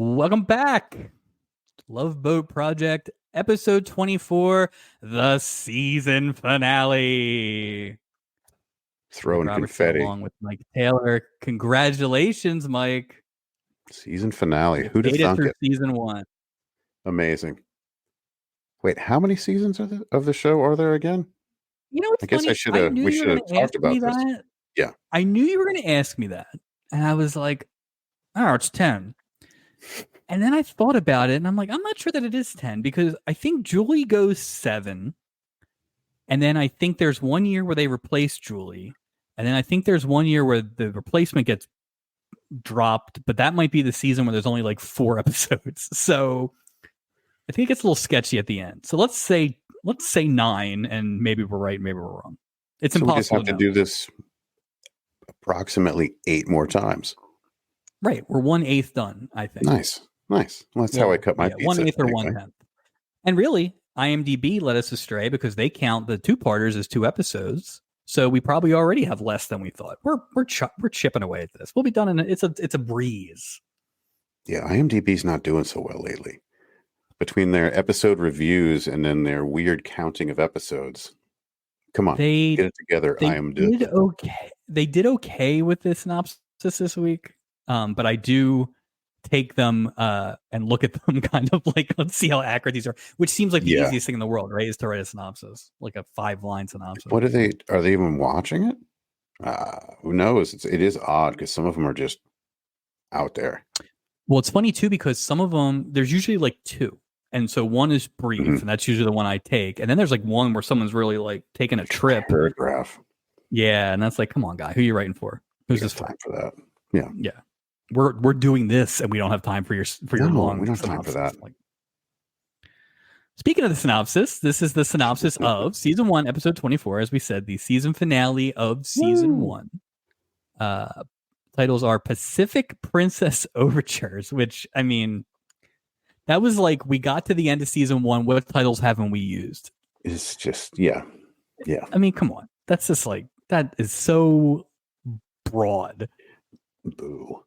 Welcome back. Love Boat Project, episode 24, the season finale. Throwing Mike Robertson confetti. along with Mike Taylor. Congratulations, Mike. Season finale. You Who'd have made it thunk through it? season one. Amazing. Wait, how many seasons of the show are there again? You know what's I guess funny? we should have talked about this. That. Yeah. I knew you were going to ask me that. And I was like, oh, it's 10. And then I thought about it, and I'm like, I'm not sure that it is 10 because I think Julie goes 7. And then I think there's 1 year where they replace Julie. And then I think there's 1 year where the replacement gets dropped, but that might be the season where there's only like 4 episodes. So I think it gets a little sketchy at the end. So let's say 9, and maybe we're right, maybe we're wrong. It's impossible. We just have to do this approximately 8 more times. Right. We're 1/8 done, I think. Nice. Well, that's how I cut my pizza. 1/8 or 1/10. And really, IMDb led us astray because they count the 2-parters as 2 episodes. So we probably already have less than we thought. We're chipping away at this. We'll be done it's a breeze. Yeah, IMDb's not doing so well lately. Between their episode reviews and then their weird counting of episodes. Come on, get it together. Did okay. They did okay with the synopsis this week. But I do take them and look at them kind of like, let's see how accurate these are, which seems like the easiest thing in the world, right? Is to write a synopsis, like a 5-line synopsis. What are they even watching it? Who knows? It is odd because some of them are just out there. Well, it's funny too, because some of them, there's usually like 2. And so one is brief, and that's usually the one I take. And then there's like one where someone's really like taking a trip. Paragraph. Yeah. And that's like, come on, guy, who are you writing for? Who's this time for that? Yeah. Yeah. We're doing this, and we don't have time for your long. We don't have time for that. Speaking of the synopsis, this is the synopsis of season 1, episode 24. As we said, the season finale of season 1. Titles are Pacific Princess Overtures, which, I mean, that was like, we got to the end of season 1. What titles haven't we used? It's just, yeah. I mean, come on. That's just like, that is so broad. Boo.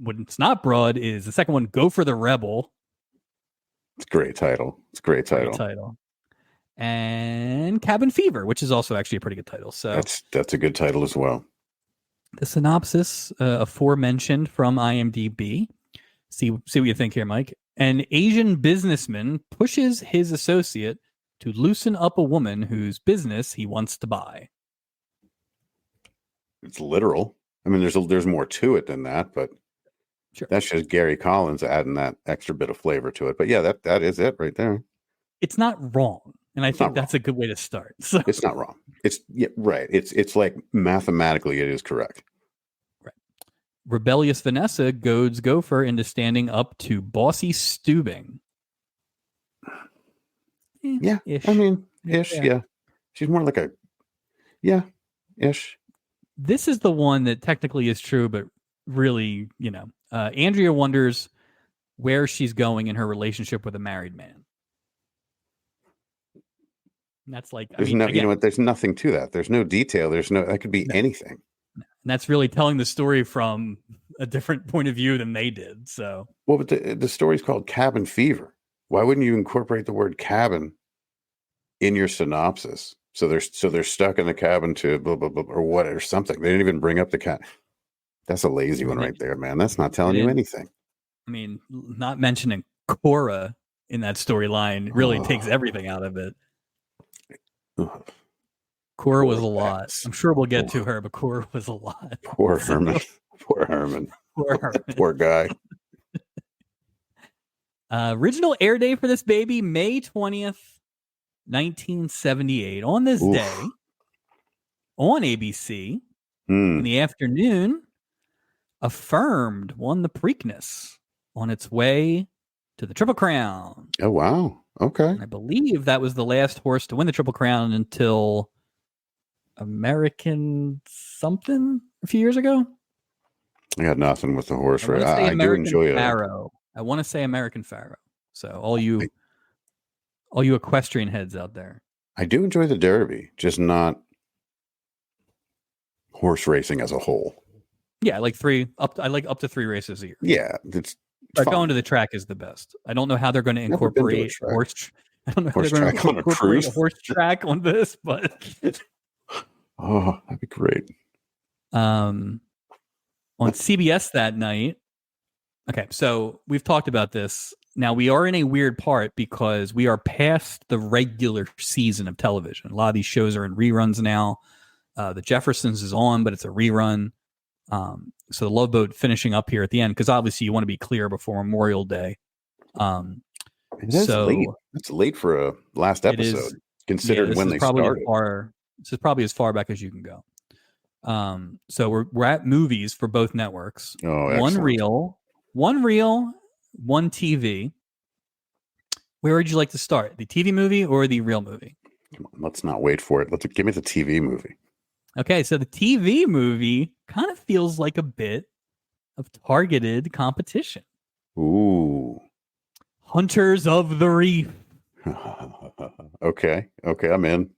When it's not broad is the second one, Gopher the Rebel. It's a great title. Great title. And Cabin Fever, which is also actually a pretty good title. So that's a good title as well. The synopsis, aforementioned from IMDb. See what you think here, Mike. An Asian businessman pushes his associate to loosen up a woman whose business he wants to buy. It's literal. I mean, there's more to it than that, but sure. That's just Gary Collins adding that extra bit of flavor to it. But yeah, that is it right there. It's not wrong, and I think that's a good way to start. So it's not wrong. It's right. It's like mathematically it is correct. Right. Rebellious Vanessa goads Gopher into standing up to bossy Steubing. Yeah, ish. I mean, ish. Yeah, she's more like ish. This is the one that technically is true, but really, Andrea wonders where she's going in her relationship with a married man. And that's like, there's nothing to that. There's no detail. That could be anything. And that's really telling the story from a different point of view than they did. So, well, but the story's called Cabin Fever. Why wouldn't you incorporate the word cabin in your synopsis? So they're stuck in the cabin to blah, blah, blah, or what, or something. They didn't even bring up the cat. That's a lazy one right there, man. That's not telling you anything. I mean, not mentioning Cora in that storyline really takes everything out of it. Cora was a lot. I'm sure we'll get to her, but Cora was a lot. Poor Herman. Poor Herman. Poor guy. Original air date for this baby, May 20th. 1978. On this day, on ABC, in the afternoon, Affirmed won the Preakness on its way to the Triple Crown. Oh, wow. Okay. And I believe that was the last horse to win the Triple Crown until American something a few years ago. I got nothing with the horse race. I do enjoy Pharaoh. I want to say American Pharaoh. So all you equestrian heads out there. I do enjoy the Derby, just not horse racing as a whole. Yeah, like three up. I like up to 3 races a year. Yeah, it's But fun. going to the track is the best. I don't know how they're going to Never been to a incorporate track. I don't know how Horse they're going to track on a incorporate cruise. a horse track on this, but Oh, that'd be great. on CBS that night. Okay, so we've talked about this. Now we are in a weird part because we are past the regular season of television. A lot of these shows are in reruns now. The Jeffersons is on, but it's a rerun. So the Love Boat finishing up here at the end because obviously you want to be clear before Memorial Day. That's late. That's late for a last episode, considered when they started. This is probably as far back as you can go. So we're at movies for both networks. Oh, one excellent. reel, one TV. Where would you like to start? The TV movie or the real movie? Come on, let's not wait for it. Give me the TV movie. Okay, so the TV movie kind of feels like a bit of targeted competition. Ooh. Hunters of the Reef. Okay, I'm in.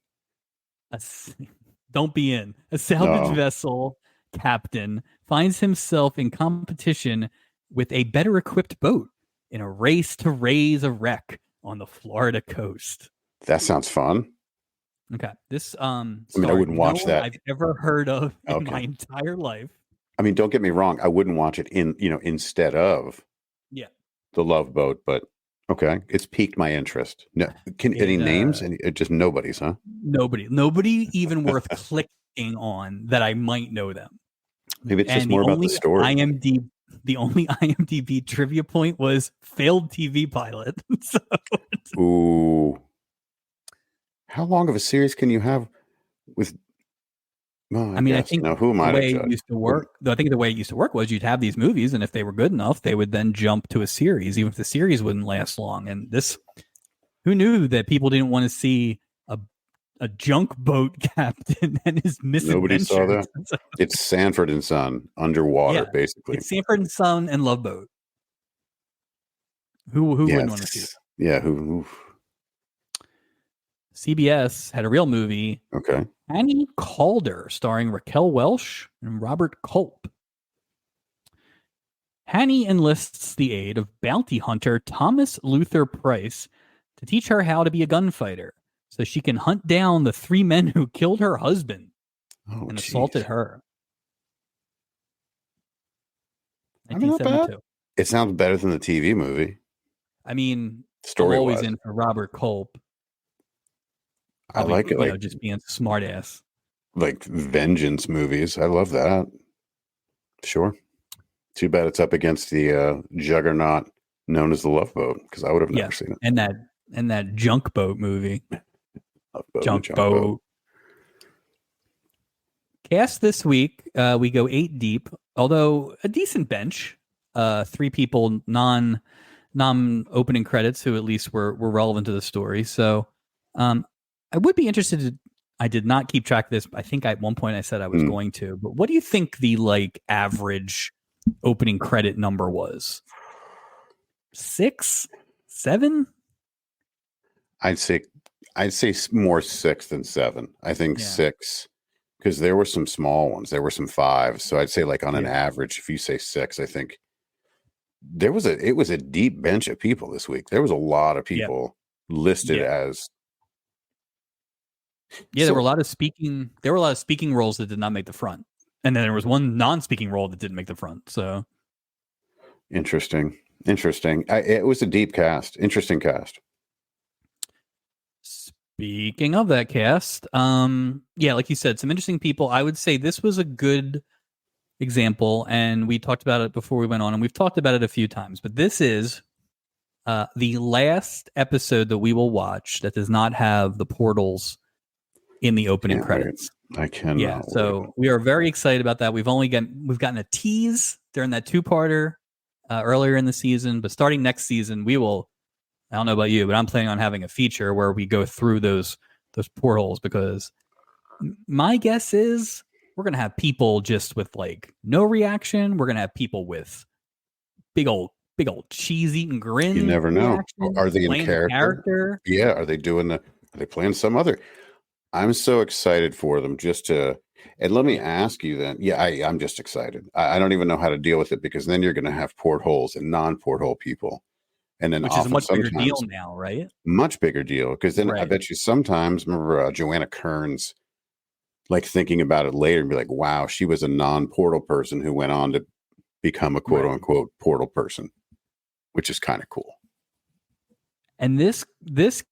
Don't be in. A salvage vessel captain finds himself in competition with a better equipped boat in a race to raise a wreck on the Florida coast. That sounds fun. Okay. This I wouldn't watch that. I've ever heard of in my entire life. I mean, don't get me wrong. I wouldn't watch it instead of the Love Boat, but okay, it's piqued my interest. No, any names? Just nobody's, huh? Nobody even worth clicking on that I might know them. Maybe it's just more about the story. The only IMDb trivia point was failed TV pilot. So. Ooh. How long of a series can you have with? Well, I think who am I to judge? Used to work. I think the way it used to work was you'd have these movies, and if they were good enough, they would then jump to a series, even if the series wouldn't last long. And this, who knew that people didn't want to see a junk boat captain and his misadventures? Nobody saw that. It's Sanford and Son underwater, basically. It's Sanford and Son and Love Boat. Who wouldn't want to see it? Yeah, who? CBS had a real movie. Okay. Annie Calder, starring Raquel Welch and Robert Culp. Hanny enlists the aid of bounty hunter Thomas Luther Price to teach her how to be a gunfighter so she can hunt down the 3 men who killed her husband and assaulted her. Not bad. It sounds better than the TV movie. I mean, story I'm always in for Robert Culp. I like it, just being smart ass. Like vengeance movies. I love that. Sure. Too bad it's up against the juggernaut known as the Love Boat, because I would have never seen it. And that junk boat movie. Junk boat. Cast this week, we go 8 deep, although a decent bench. 3 people non opening credits who at least were relevant to the story. So I would be interested I did not keep track of this. I think at one point I said I was going to, but what do you think the average opening credit number was? 6, 7? I'd say more 6 than 7. I think 6, because there were some small ones. There were some 5. So I'd say on an average, if you say 6, I think it was a deep bench of people this week. There was a lot of people listed as. Yeah, there were a lot of speaking. There were a lot of speaking roles that did not make the front, and then there was one non-speaking role that didn't make the front. So interesting. It was a deep cast. Interesting cast. Speaking of that cast, like you said, some interesting people. I would say this was a good example, and we talked about it before we went on, and we've talked about it a few times. But this is the last episode that we will watch that does not have the portals in the opening credits. I cannot. Yeah, so we are very excited about that. We've gotten a tease during that 2-parter earlier in the season, but starting next season, we will. I don't know about you, but I'm planning on having a feature where we go through those portholes, because my guess is we're gonna have people just with no reaction. We're gonna have people with big old cheese eating grin. You never know. Are they in character? Yeah. Are they playing some other? I'm so excited for them just to, And let me Yeah. ask you then. Yeah, I'm just excited. I don't even know how to deal with it because then you're going to have portholes and non-porthole people, and then Which is a often much bigger deal sometimes now, right? much bigger deal because then I Right. bet you sometimes remember Joanna Kearns like thinking about it later and be like, wow, she was a non-portal person who went on to become a quote Right. unquote portal person, which is kind of cool. And this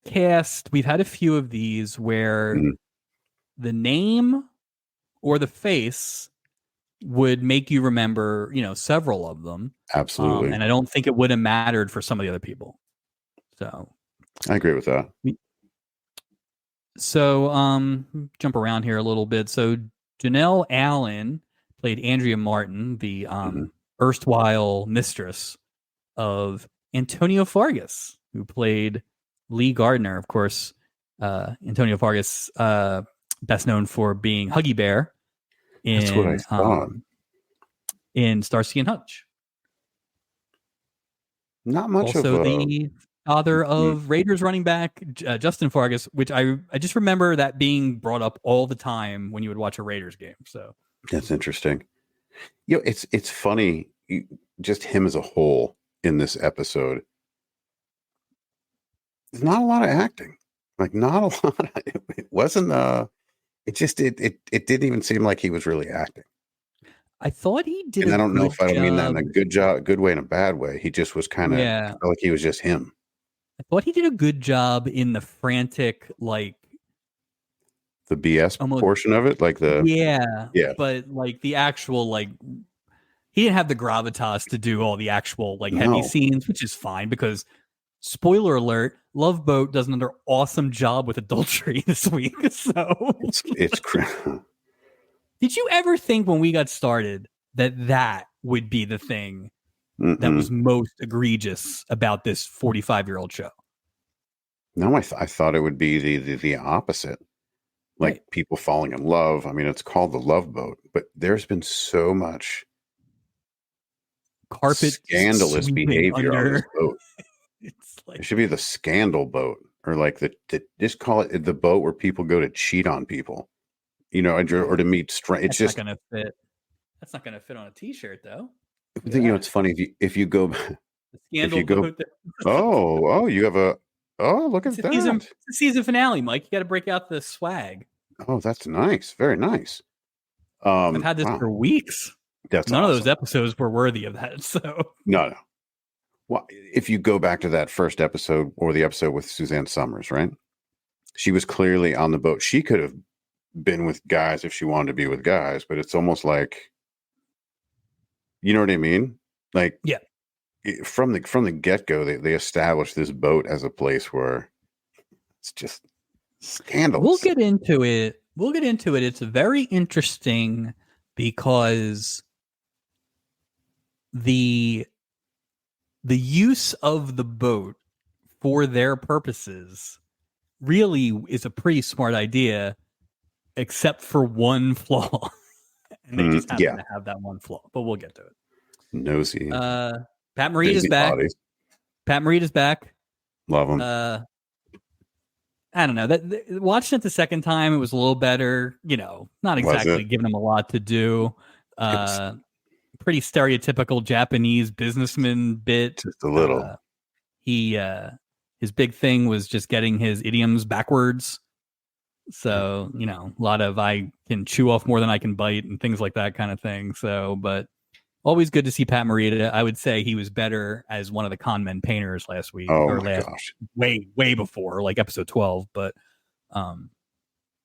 cast, we've had a few of these where Mhm. the name or the face would make you remember, several of them. Absolutely. And I don't think it would have mattered for some of the other people. So, I agree with that. jump around here a little bit. So, Janelle Allen played Andrea Martin, the Mhm. erstwhile mistress of Antonio Fargas, who played Lee Gardner. Of course, Antonio Fargas, best known for being Huggy Bear That's what I in thought. Starsky and Hutch. Not much of Also, a. the father Mm, of Raiders running back Justin Fargas, which I just remember that being brought up all the time when you would watch a Raiders game. So that's interesting. It's funny. Just him as a whole in this episode. There's not a lot of acting. Like not a lot. It wasn't. It just it didn't even seem like he was really acting. I thought he did And a I don't know good if I don't mean that in job. a good way, in a bad way. He just was kind of Yeah, felt like he was just him. I thought he did a good job in the frantic, like The BS almost. portion of it, like Yeah, yeah, but like the actual he didn't have the gravitas to do all the actual heavy no, scenes, which is fine because spoiler alert, Love Boat does another awesome job with adultery this week. So it's did you ever think when we got started that would be the thing that was mm-mm. most egregious about this 45-year-old show? No, I thought it would be the opposite. Like Right. people falling in love. I mean, it's called the Love Boat, but there's been so much Carpet scandalous sweeping behavior on this under. boat. It's It like should be the scandal boat, or like the just call it the boat where people go to cheat on people, or to meet strangers. It's that's not just, gonna fit. That's not gonna fit on a t-shirt though. Look at it's that. funny The if scandal you go, boat. you have look It's at a season. that. It's a season finale, Mike. You got to break out the swag. Oh, that's nice. Very nice. I've had this Wow, for weeks. that's None of those awesome. episodes were worthy of that. So No, no. Well, if you go back to that first episode or the episode with Suzanne Summers, right? She was clearly on the boat. She could have been with guys if she wanted to be with guys, but it's almost like, you know what I mean? Like yeah, from the get go, they established this boat as a place where it's just we'll scandalous. get into it. We'll get into it. It's very interesting because the the use of the boat for their purposes really is a pretty smart idea, except for one flaw. And they just happen Yeah, to have that one flaw. But we'll get to it. nosy, Uh Pat Morita's busy back. bodies. Pat Morita's back. Love them. I don't know. Watching it the second time, it was a little better. Not Was exactly it? giving him a lot to do. It was Pretty stereotypical Japanese businessman bit. just a little. He his big thing was just getting his idioms backwards. So a lot of I can chew off more than I can bite and things like that kind of thing. So, but always good to see Pat Morita. I would say he was better as one of the con men painters last week Oh or my last gosh. way before, like episode 12. But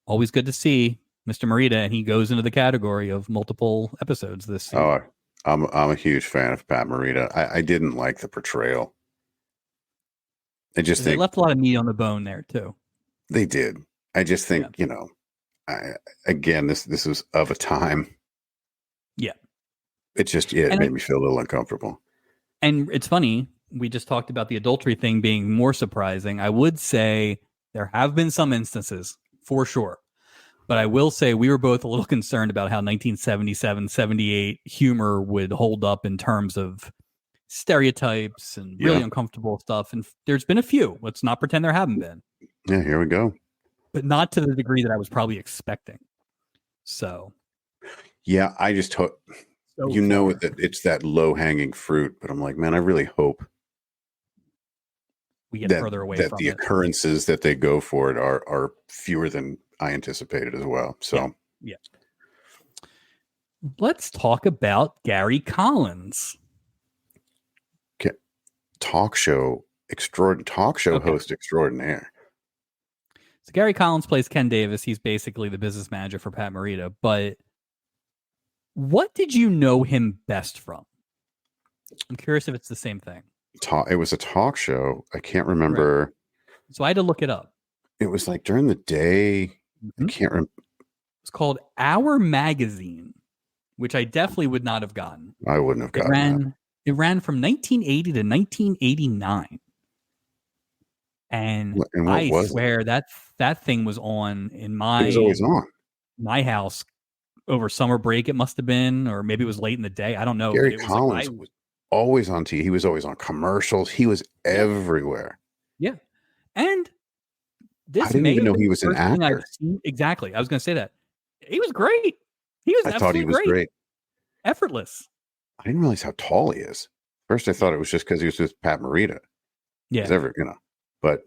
always good to see Mr. Morita, and he goes into the category of multiple episodes this season. Oh, I'm a huge fan of Pat Morita. I didn't like the portrayal. I just They think left a lot of meat on the bone there too. they did. I just think, Yeah. Again, this was of a time. Yeah. It made me feel a little uncomfortable. And it's funny, we just talked about the adultery thing being more surprising. I would say there have been some instances for sure. But I will say we were both a little concerned about how 1977, 78 humor would hold up in terms of stereotypes and really uncomfortable stuff. And there's been a few. Let's not pretend there haven't been. Yeah, here we go. But not to the degree that I was probably expecting. So Yeah, I just hope so far. that it's that low hanging fruit, but I'm like, man, I really hope We get further away that from the it. occurrences that they go for it are fewer than I anticipated as well. So Yeah. Let's talk about Gary Collins. talk show host extraordinaire. So Gary Collins plays Ken Davis. He's basically the business manager for Pat Morita. But what did you know him best from? I'm curious if it's the same thing. It was a talk show. I can't remember. Right. So I had to look it up. It was like during the day. Mm-hmm. I can't remember. It's called Our Magazine, which I definitely would not have gotten. I wouldn't have gotten that. It ran from 1980 to 1989. And I swear that thing was on in it was always on my house over summer break. It must have been, or maybe it was late in the day. I don't know. Gary Collins was always on TV. He was always on commercials. He was everywhere. Yeah. And I didn't even know he was an actor. Exactly. I was going to say that. He was great. I thought he was great. Effortless. I didn't realize how tall he is. First, I thought it was just because he was with Pat Morita. Yeah. But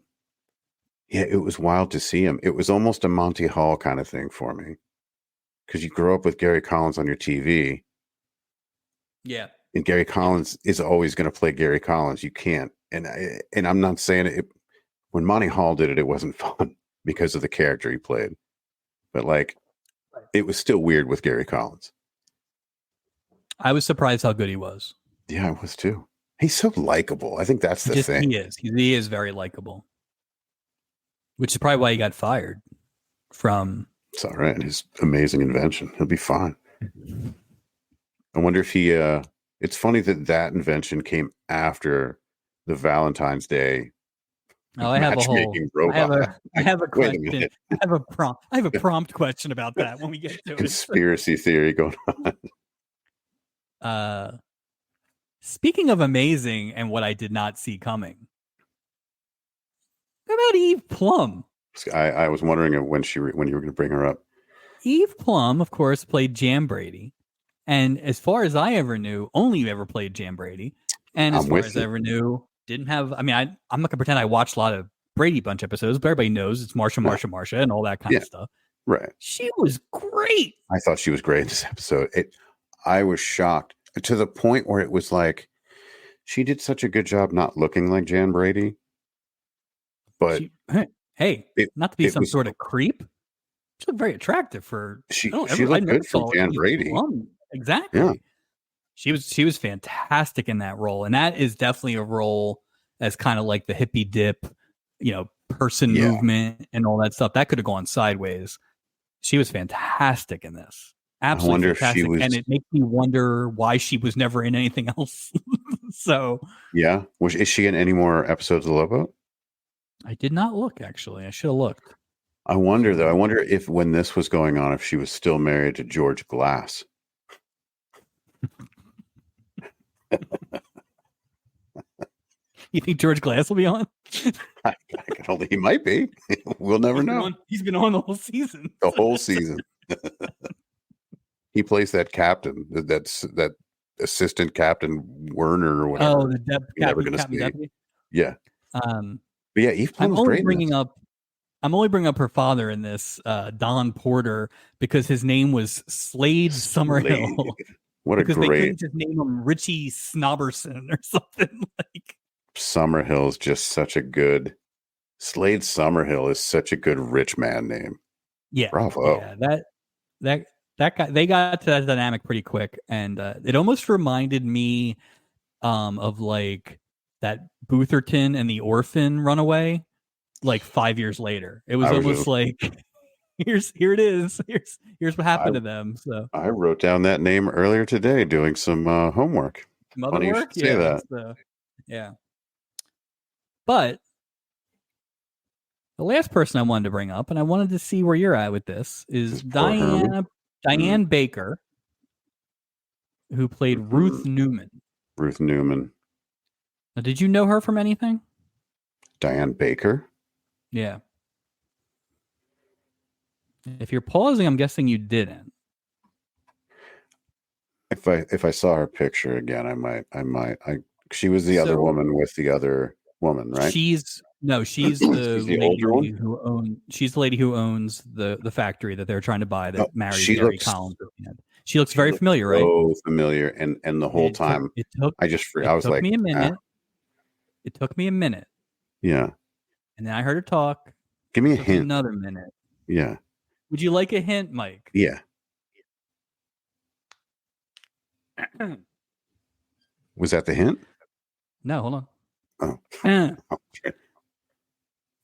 yeah, it was wild to see him. It was almost a Monty Hall kind of thing for me. Because you grow up with Gary Collins on your TV. Yeah. And Gary Collins is always going to play Gary Collins. You can't. And I'm not saying it. When Monty Hall did it, it wasn't fun because of the character he played. But it was still weird with Gary Collins. I was surprised how good he was. Yeah, I was too. He's so likable. I think that's the thing. He is. He is very likable. Which is probably why he got fired from. It's all right. His amazing invention. He'll be fine. I wonder if he. It's funny that invention came after the Valentine's Day. Oh, I have a whole. Robot. I have a question. I have a prompt question about that when we get to conspiracy theory going on. Speaking of amazing and what I did not see coming, what about Eve Plum? I was wondering when you were going to bring her up. Eve Plum, of course, played Jan Brady, and as far as I ever knew, only ever played Jan Brady. And as far as I ever knew, didn't have. I mean, I'm not gonna pretend I watched a lot of Brady Bunch episodes, but everybody knows it's Marsha, and all that kind of stuff. Right. She was great. I thought she was great in this episode. I was shocked to the point where it was like she did such a good job not looking like Jan Brady. But not to be some sort of creep. She looked very attractive for. She looked good for Jan Brady. Exactly. Yeah. She was fantastic in that role, and that is definitely a role as kind of like the hippie dip, person movement and all that stuff. That could have gone sideways. She was fantastic in this. Absolutely fantastic. And it makes me wonder why she was never in anything else. So yeah, is she in any more episodes of Love Boat? I did not look. Actually, I should have looked. I wonder though. I wonder if when this was going on, if she was still married to George Glass. You think George Glass will be on? I can only he might be. We'll never know. He's been on the whole season. The whole season. He plays that captain. That assistant captain Werner or whatever. Oh, the never going to see. Deputy? Yeah. But yeah, Eve Plum was great. I'm only bringing up her father in this, Don Porter, because his name was Slade Summerhill. What because they couldn't just name him Richie Snobberson or something like. Summerhill is just such a good. Slade Summerhill is such a good rich man name. Yeah, bravo. Yeah, that guy. They got to that dynamic pretty quick, and it almost reminded me of like that Bootherton and the Orphan Runaway, like 5 years later. It was almost like. Here it is. Here's what happened to them. So I wrote down that name earlier today doing some homework. Funny you should say that. Yeah. But the last person I wanted to bring up, and I wanted to see where you're at with this, is Diane Baker, who played Ruth Newman. Ruth Newman. Now, did you know her from anything? Diane Baker? Yeah. If you're pausing, I'm guessing you didn't. If I saw her picture again, I she was the other So woman with the other woman, right? she's she's She's the older one. the lady who owns the factory that they're trying to buy Oh, that marries Gary Collins at the end. She looks she very looks familiar, right? so familiar, and the whole time I It was took like, me a ah, minute. It took me a minute, yeah. and then I heard her talk. Give me a Took me hint. another minute. Yeah, Would you like a hint, Mike? yeah. Was that the hint? No, hold Oh, on. okay.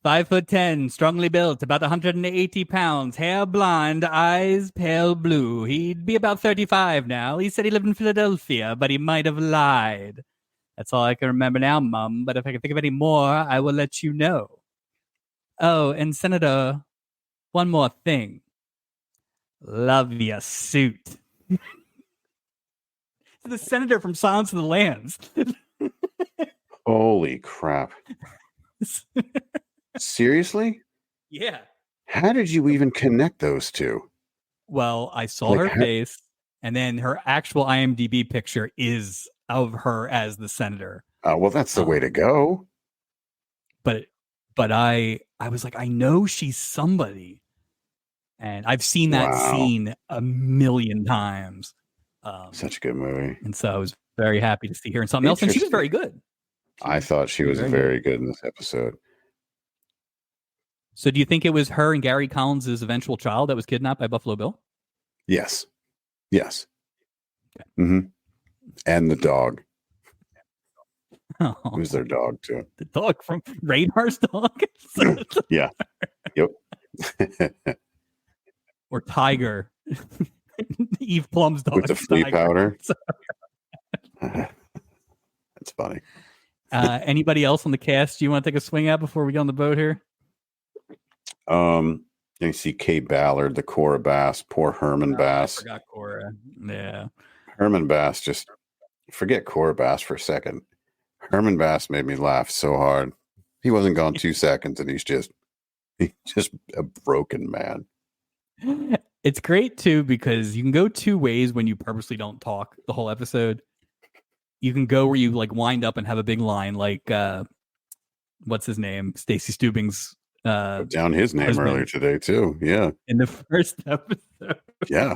5'10", strongly built, about 180 pounds, hair blonde, eyes pale blue. He'd be about 35 now. He said he lived in Philadelphia, but he might have lied. That's all I can remember now, Mum. But if I can think of any more, I will let you know. Oh, and Senator, one more thing. Love your suit. The senator from Silence of the Lambs. Holy crap! Seriously? Yeah. How did you even connect those two? Well, I saw Like, her face, and then her actual IMDb picture is of her as the senator. well, that's the way to go. But I was like, I know she's somebody, and I've seen that Wow, scene a million times. such a good movie. And so I was very happy to see her in something else, and she was Interesting. very good. I thought she was very good in this episode. So do you think it was her and Gary Collins' eventual child that was kidnapped by Buffalo Bill? Yes. Yes. Okay. Mm-hmm. And the dog. Oh, It was their dog too. the dog from Radar's dog? Yeah. Yep. Or Tiger. Eve Plum's dog. With the flea Tiger. powder. That's funny. Anybody else on the cast you want to take a swing at before we get on the boat here? You see Kate Ballard, the Cora Bass, poor Herman Bass. I forgot Cora. Yeah. Herman Bass, just forget Cora Bass for a second. Herman Bass made me laugh so hard. He wasn't gone 2 seconds, and he's just a broken man. It's great too because you can go two ways when you purposely don't talk the whole episode. You can go where you like wind up and have a big line, like what's his name, Stacy Stubing's. Put down his name husband earlier today too. Yeah, in the first episode. yeah.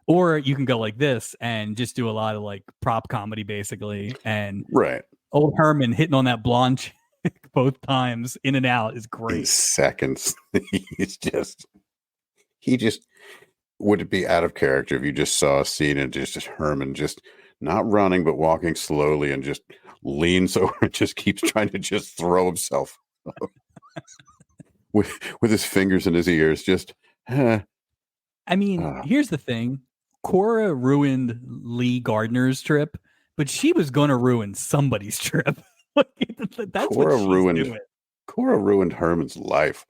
Or you can go like this and just do a lot of like prop comedy, basically. And Right. old Herman hitting on that blonde chick both times in and out is great. In seconds. He just would it be out of character if you just saw a scene and just Herman just not running but walking slowly and just leans over and just keeps trying to just throw himself with his fingers in his ears. Just I mean, here's the thing. Cora ruined Lee Gardner's trip, but she was going to ruin somebody's trip. That's Cora what she's doing. Cora ruined Herman's life.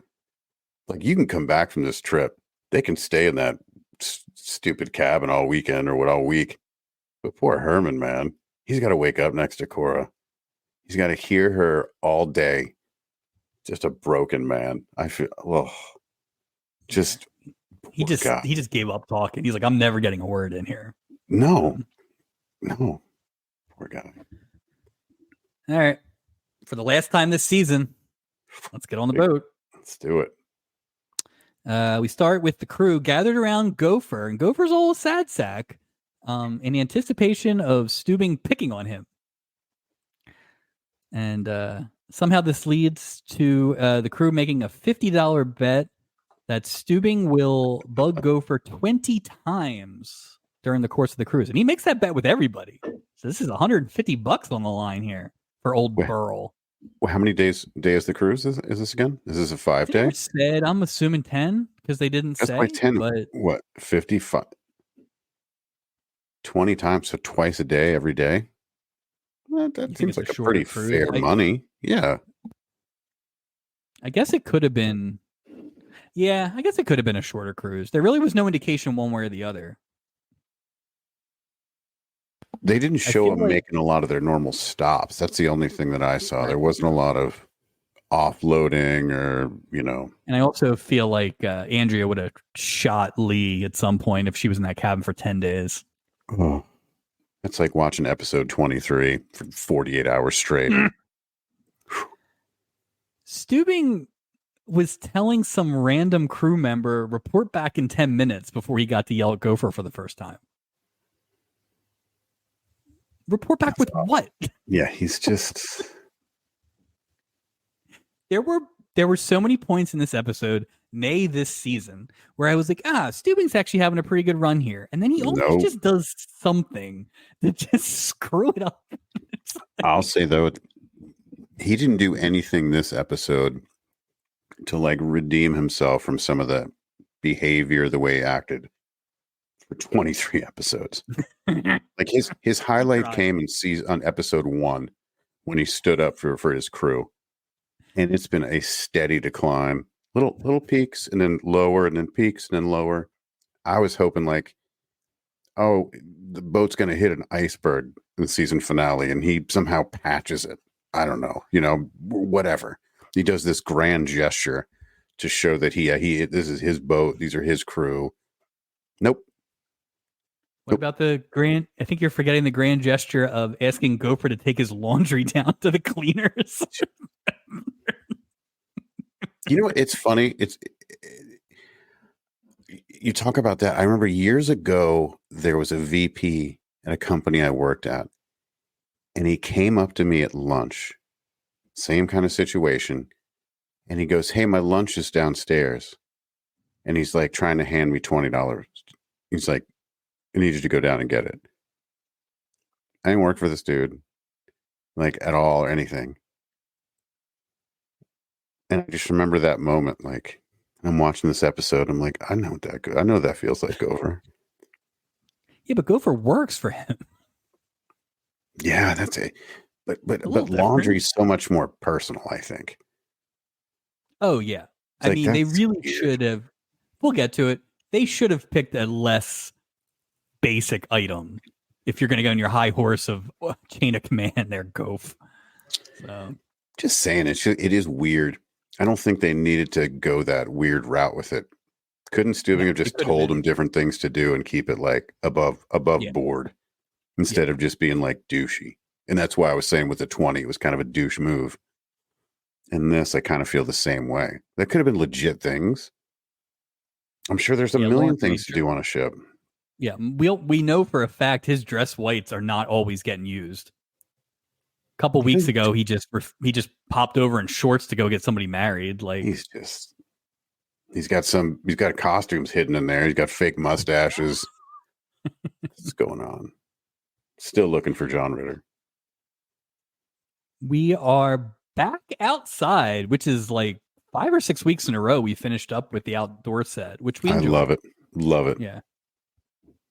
Like, you can come back from this trip. They can stay in that stupid cabin all weekend or what all week. But poor Herman, man, he's got to wake up next to Cora. He's got to hear her all day. Just a broken man. I feel, just he just gave up talking. He's like, I'm never getting a word in here. No, poor guy. All right, for the last time this season, let's get on the boat. Let's do it. We start with the crew gathered around Gopher, and Gopher's all sad sack in anticipation of Stubing picking on him. And somehow this leads to the crew making a $50 bet that Stubing will bug Gopher 20 times during the course of the cruise. And he makes that bet with everybody. So this is $150 on the line here for old Burl. Well, how many days the cruise is this again? Is this a 5-day? Said, I'm assuming 10 because they didn't say. 10, but what, 55? 20 times, so twice a day, every day? Well, that seems like a pretty fair money. Yeah. I guess it could have been. Yeah, I guess it could have been a shorter cruise. There really was no indication one way or the other. They didn't show them making a lot of their normal stops. That's the only thing that I saw. There wasn't a lot of offloading or, And I also feel like Andrea would have shot Lee at some point if she was in that cabin for 10 days. Oh, it's like watching episode 23 for 48 hours straight. Steubing was telling some random crew member, report back in 10 minutes before he got to yell at Gopher for the first time. Report back with what? Yeah, he's just... There were so many points in this episode, nay, this season, where I was like, Steubing's actually having a pretty good run here. And then he always just does something to just screw it up. I'll say, though, he didn't do anything this episode to like redeem himself from some of the behavior, the way he acted for 23 episodes. Like his highlight came on episode 1 when he stood up for his crew. And it's been a steady decline. Little peaks and then lower and then peaks and then lower. I was hoping like, oh, the boat's going to hit an iceberg in the season finale and he somehow patches it. I don't know, whatever. He does this grand gesture to show that this is his boat. These are his crew. Nope. What about the grand? I think you're forgetting the grand gesture of asking Gopher to take his laundry down to the cleaners. It's funny. You talk about that. I remember years ago, there was a VP at a company I worked at, and he came up to me at lunch, same kind of situation. And he goes, "Hey, my lunch is downstairs." And he's like trying to hand me $20. He's like, "I need you to go down and get it." I didn't work for this dude, like at all or anything. And I just remember that moment, like I'm watching this episode. I'm like, I know what that feels like, Gopher. Yeah, but Gopher works for him. Yeah, that's it. But laundry is so much more personal, I think. Oh yeah, I mean they really should have. We'll get to it. They should have picked a less basic item if you're going to go on your high horse of chain of command. There, Goph. So, just saying, it is weird. I don't think they needed to go that weird route with it. Couldn't Steubing have just told him different things to do and keep it like above board instead of just being like douchey? And that's why I was saying with the 20, it was kind of a douche move. And this, I kind of feel the same way. That could have been legit things. I'm sure there's a million things to do on a ship. Yeah, we know for a fact his dress whites are not always getting used. A couple weeks ago, he just popped over in shorts to go get somebody married. Like he's got costumes hidden in there. He's got fake mustaches. What's going on? Still looking for John Ritter. We are back outside, which is like 5 or 6 weeks in a row we finished up with the outdoor set, which we enjoyed. Love it. Yeah.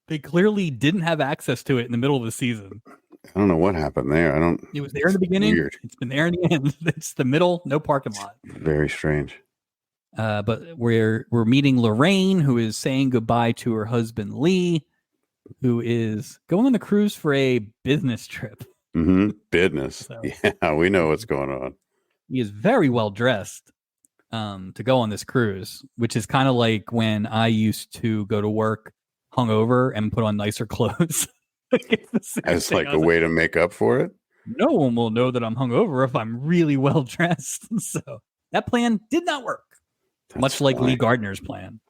They clearly didn't have access to it in the middle of the season. I don't know what happened there. It was there in the beginning. Weird. It's been there in the end. It's the middle, no parking lot. Very strange. But we're meeting Lorraine, who is saying goodbye to her husband Lee, who is going on the cruise for a business trip. Mm-hmm. Business. So, yeah, we know what's going on. He is very well dressed to go on this cruise, which is kind of like when I used to go to work hungover and put on nicer clothes. As like a way to make up for it? No one will know that I'm hungover if I'm really well dressed. So that plan did not work. That's much like Lee Gardner's plan.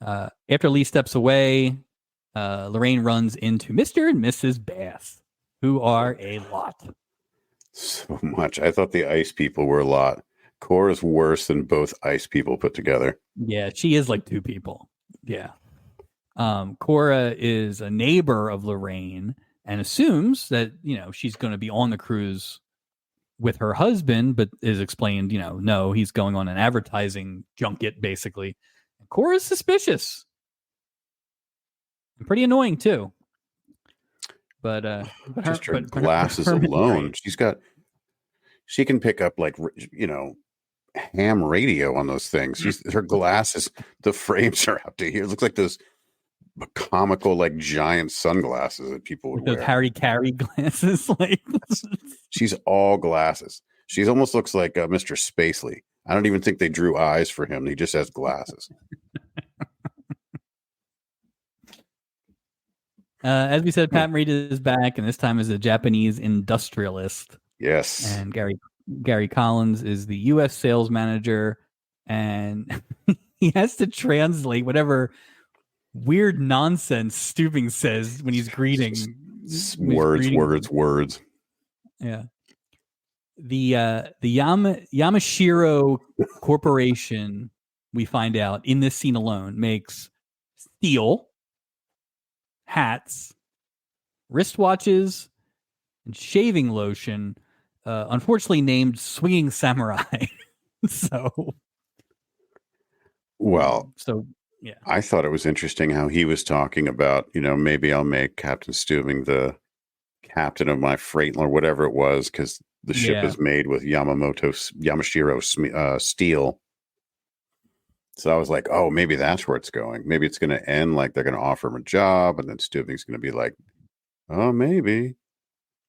After Lee steps away, Lorraine runs into Mr. and Mrs. Bass, who are a lot. So much. I thought the ice people were a lot. Cora's worse than both ice people put together. Yeah, she is like 2 people. Yeah. Cora is a neighbor of Lorraine and assumes that, she's going to be on the cruise with her husband, but is explained, no, he's going on an advertising junket, basically. And Cora's suspicious. And pretty annoying, too. But just her glasses alone. She can pick up like, ham radio on those things. Her glasses, the frames are out to here. It looks like those comical, like giant sunglasses that people would wear. Those Harry Carey glasses. Like she's all glasses. She almost looks like Mr. Spacely. I don't even think they drew eyes for him. He just has glasses. As we said, Pat Morita is back, and this time as a Japanese industrialist. Yes. And Gary Collins is the U.S. sales manager, and he has to translate whatever weird nonsense Stubing says when he's greeting. Words. Yeah. The Yamashiro Corporation, we find out in this scene alone, makes steel, hats, wristwatches, and shaving lotion, unfortunately named Swinging Samurai. Yeah. I thought it was interesting how he was talking about, maybe I'll make Captain Stubing the captain of my freight or whatever it was, because the ship is made with Yamashiro steel. So I was like, oh, maybe that's where it's going. Maybe it's going to end like they're going to offer him a job, and then Stubing's going to be like, oh, maybe.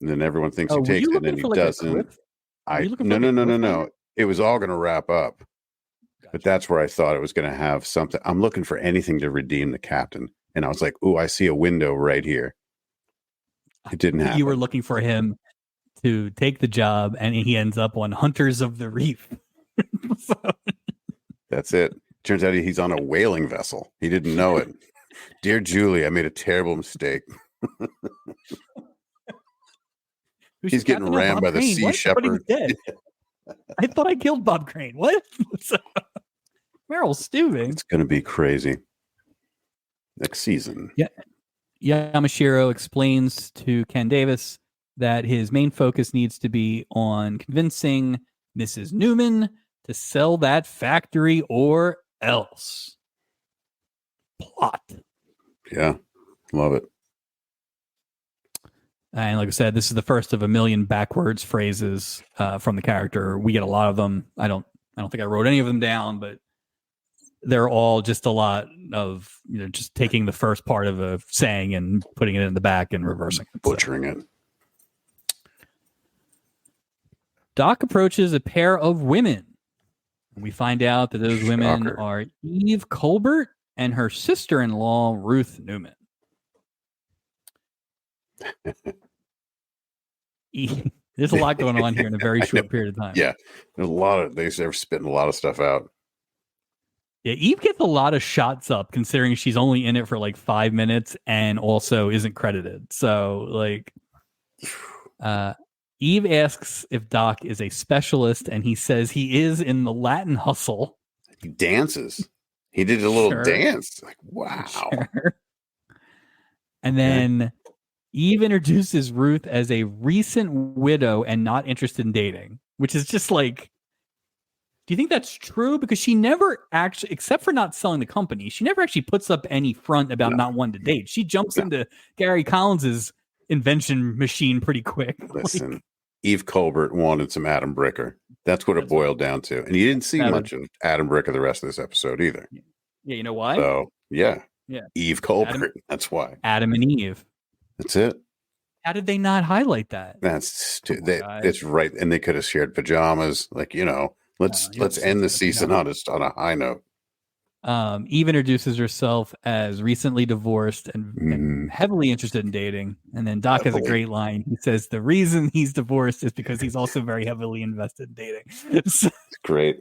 And then everyone thinks he takes it, and then he doesn't. No. It was all going to wrap up. Gotcha. But that's where I thought it was going to have something. I'm looking for anything to redeem the captain. And I was like, ooh, I see a window right here. It didn't happen. You were looking for him to take the job, and he ends up on Hunters of the Reef. That's it. Turns out he's on a whaling vessel. He didn't know it. Dear Julie, I made a terrible mistake. He's getting rammed by the Sea Shepherd. Dead. I thought I killed Bob Crane. What? Meryl Stubing. It's going to be crazy. Next season. Yeah. Yamashiro explains to Ken Davis that his main focus needs to be on convincing Mrs. Newman to sell that factory or else. Plot. Yeah. Love it. And like I said, this is the first of a million backwards phrases from the character. We get a lot of them. I don't think I wrote any of them down, but they're all just a lot of just taking the first part of a saying and putting it in the back and reversing it. Butchering it. Doc approaches a pair of women. We find out that those women are Eve Colbert and her sister-in-law, Ruth Newman. There's a lot going on here in a very short period of time. Yeah. There's a lot of, they're spitting a lot of stuff out. Yeah, Eve gets a lot of shots up considering she's only in it for like 5 minutes and also isn't credited. So like Eve asks if Doc is a specialist, and he says he is in the Latin hustle. He dances. He did a little dance. Like, wow. Sure. And then Eve introduces Ruth as a recent widow and not interested in dating, which is just like, do you think that's true? Because she never actually, except for not selling the company, she never actually puts up any front about not wanting to date. She jumps into Gary Collins's invention machine pretty quick. Listen, Eve Colbert wanted some Adam Bricker. That's what it boiled down to. And you didn't see much of Adam Bricker the rest of this episode either. Yeah, you know why? So, yeah. Eve Colbert. That's why. Adam and Eve. That's it. How did they not highlight that? That's it's right. And they could have shared pajamas. Like, let's end the season on a high note. Eve introduces herself as recently divorced and heavily interested in dating. And then Doc has a great line. He says the reason he's divorced is because he's also very heavily invested in dating. So, great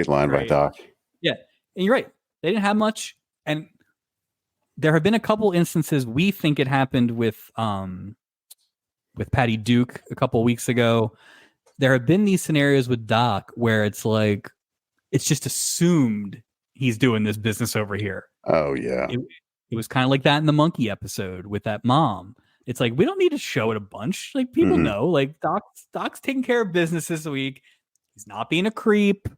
line by Doc. Yeah. And you're right. They didn't have much. And there have been a couple instances. We think it happened with Patty Duke a couple weeks ago. There have been these scenarios with Doc where it's like, it's just assumed he's doing this business over here. Oh, yeah. It was kind of like that in the monkey episode with that mom. It's like, we don't need to show it a bunch. Like, people know, like, Doc's taking care of business this week. He's not being a creep.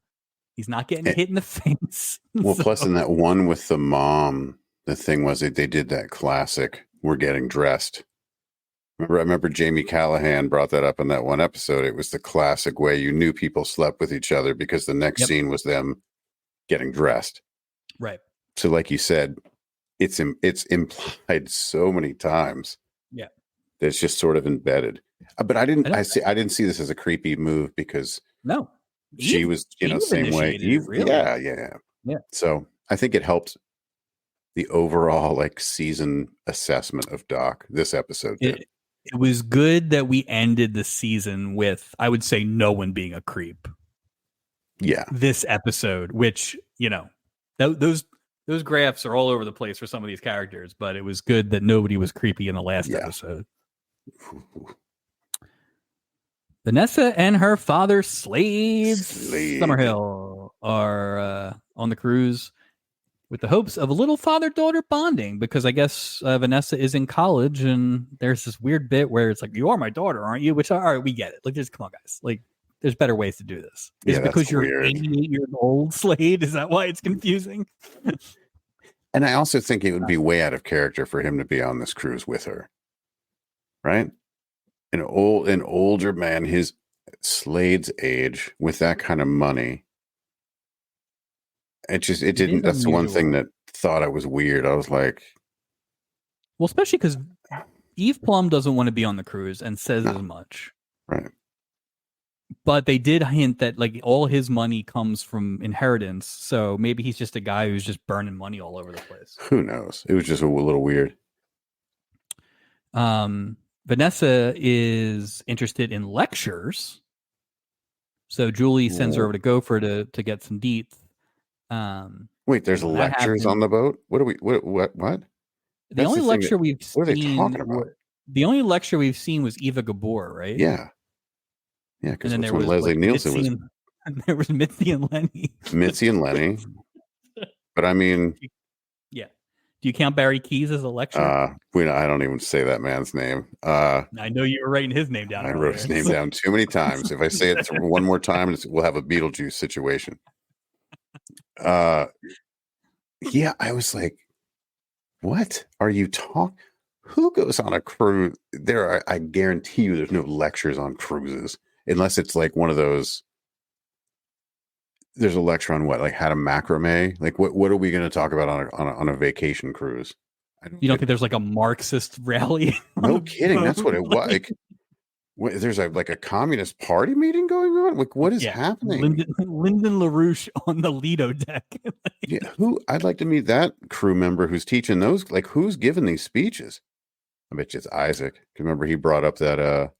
He's not getting hit in the face. Well, plus in that one with the mom, the thing was that they did that classic, we're getting dressed. I remember Jamie Callahan brought that up in that one episode. It was the classic way you knew people slept with each other because the next scene was them getting dressed. Right. So like you said, it's implied so many times. Yeah. That it's just sort of embedded. But I didn't see this as a creepy move because she was, same way. Eve, really? Yeah. So I think it helps the overall like season assessment of Doc. This episode did. It was good that we ended the season with, I would say, no one being a creep. Yeah. This episode, which, you know, those graphs are all over the place for some of these characters, but it was good that nobody was creepy in the last episode. Vanessa and her father, Slade Summerhill, are on the cruise with the hopes of a little father-daughter bonding, because I guess Vanessa is in college, and there's this weird bit where it's like, you are my daughter, aren't you? Which, all right, we get it. Like, just come on, guys. Like, there's better ways to do this. Is it because you're weird. 88 years old, Slade? Is that why it's confusing? And I also think it would be way out of character for him to be on this cruise with her. Right? An older man, his Slade's age, with that kind of money. It didn't. That's the one thing that thought I was weird. I was like, well, especially because Eve Plum doesn't want to be on the cruise and says as much. Right. But they did hint that like all his money comes from inheritance. So maybe he's just a guy who's just burning money all over the place. Who knows? It was just a little weird. Vanessa is interested in lectures. So Julie sends her over to Gopher to get some deets. Wait, there's lectures on the boat? What? The only lecture we've seen. What are they talking about? The only lecture we've seen was Eva Gabor, right? Yeah. Yeah, because then that's there when was Leslie like Nielsen was. And there was Mitzi and Lenny. Mitzi and Lenny. But I mean. Yeah. Do you count Barry Keys as a lecturer? I don't even say that man's name. I know you were writing his name down. I wrote his name down too many times. If I say it one more time, we'll have a Beetlejuice situation. Yeah, I was like, what are you talking? Who goes on a cruise? I guarantee you there's no lectures on cruises unless it's like one of those. There's a lecture on what, like how to macrame? Like what are we going to talk about on a vacation cruise? You don't think there's like a Marxist rally? No kidding. That's what it was. Like, there's a communist party meeting going on. Like, what is happening? Lyndon LaRouche on the Lido deck. Yeah, I'd like to meet that crew member who's teaching those. Like, who's giving these speeches? I bet you it's Isaac. Remember, he brought up that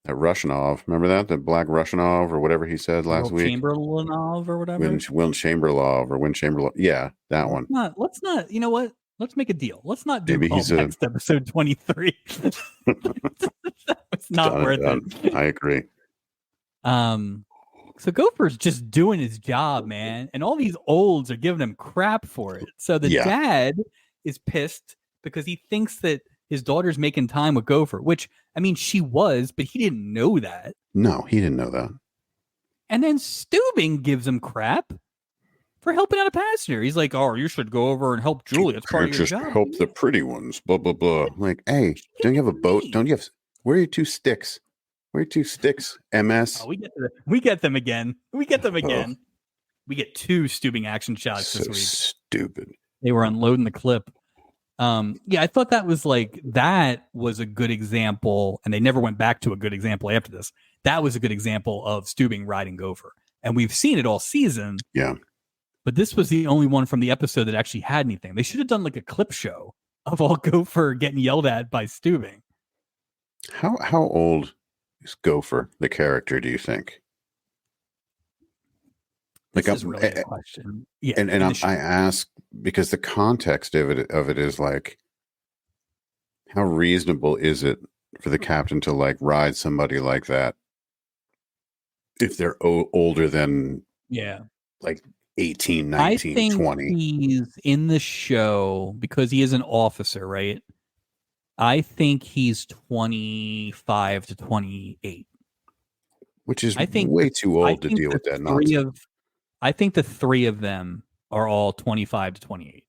Russianov. Remember that Black Russianov or whatever he said last week. Chamberlainov or whatever. Win Chamberlain. Yeah, that one. Let's not. You know what? Let's make a deal. Let's not do next episode 23. It's not worth it. I agree. So Gopher's just doing his job, man, and all these olds are giving him crap for it. So the dad is pissed because he thinks that his daughter's making time with Gopher, which, I mean, she was, but he didn't know that. No, he didn't know that. And then Steubing gives him crap for helping out a passenger. He's like, "Oh, you should go over and help Julie. It's part of your job. Help the pretty ones." Blah blah blah. Like, hey, don't you have a boat? Don't you have? Where are your two sticks? Where are your two sticks? MS. Oh, we get them again. We get them again. We get two Steubing action shots this week. Stupid. They were unloading the clip. I thought that was a good example, and they never went back to a good example after this. That was a good example of Steubing riding Gopher, and we've seen it all season. Yeah. But this was the only one from the episode that actually had anything. They should have done like a clip show of all Gopher getting yelled at by Steubing. How old is Gopher, the character, do you think? This is really a question. Yeah, and I ask because the context of it is like, how reasonable is it for the captain to like ride somebody like that if they're older than like 18, 19, I think 20? He's in the show because he is an officer, right? I think he's 25 to 28. Which is way too old to deal with that nonsense. I think the three of them are all 25 to 28.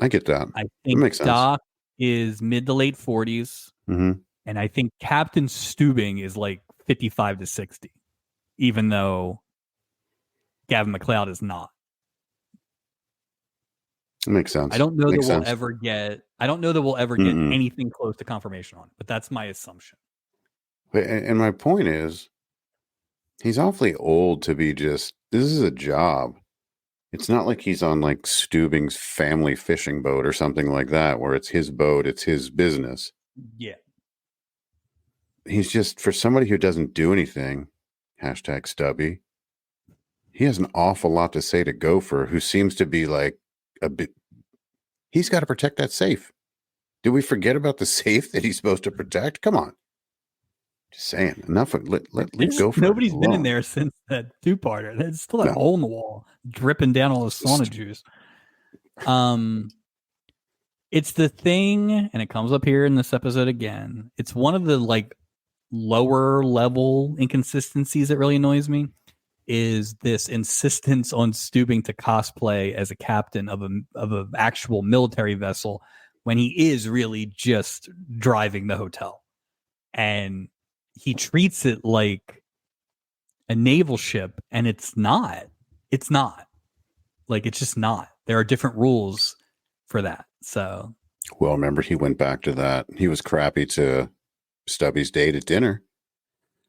I get that. I think that makes sense. Doc is mid to late 40s. Mm-hmm. And I think Captain Steubing is like 55 to 60, even though Gavin McLeod is not. It makes sense. I don't know that we'll ever get anything close to confirmation on it, but that's my assumption. And my point is, he's awfully old to be this is a job. It's not like he's on like Steubing's family fishing boat or something like that, where it's his boat, it's his business. Yeah. He's just, for somebody who doesn't do anything, hashtag Stubby, he has an awful lot to say to Gopher, who seems to be like a bit, he's got to protect that safe. Did we forget about the safe that he's supposed to protect? Come on. Just saying. Enough. Leave Gopher Nobody's alone. been in there since that two-parter. There's still that No. hole in the wall dripping down all the sauna juice. It's the thing, and it comes up here in this episode again. It's one of the like lower level inconsistencies that really annoys me. Is this insistence on Steubing to cosplay as a captain of a actual military vessel when he is really just driving the hotel, and he treats it like a naval ship, and it's not. It's not. Like, it's just not. There are different rules for that. So, well, remember, he went back to that. He was crappy to Stubby's date at dinner.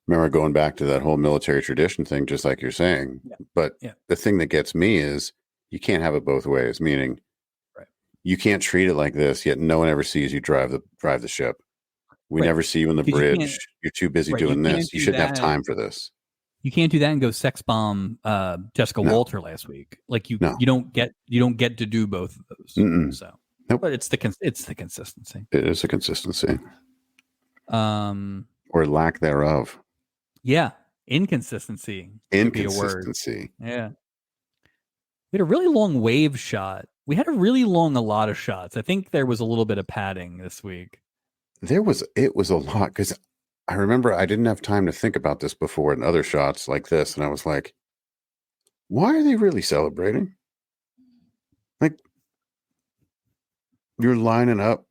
Remember going back to that whole military tradition thing, just like you're saying. Yeah. But Yeah. the thing that gets me is you can't have it both ways, meaning right. You can't treat it like this, yet no one ever sees you drive the ship. We Right. never see you on the 'Cause bridge. You're too busy right, doing you can't this. You do shouldn't have that. time for this. You can't do that and go sex bomb Jessica No. Walter last week. Like you No. don't get to do both of those. Mm-mm. So, Nope. but it's the consistency. It is a consistency. Or lack thereof. Yeah, inconsistency. Could be a word. Inconsistency. Yeah. We had a really long wave shot. We had a lot of shots. I think there was a little bit of padding this week. It was a lot, because I remember I didn't have time to think about this before in other shots like this, and I was like, why are they really celebrating? Like, you're lining up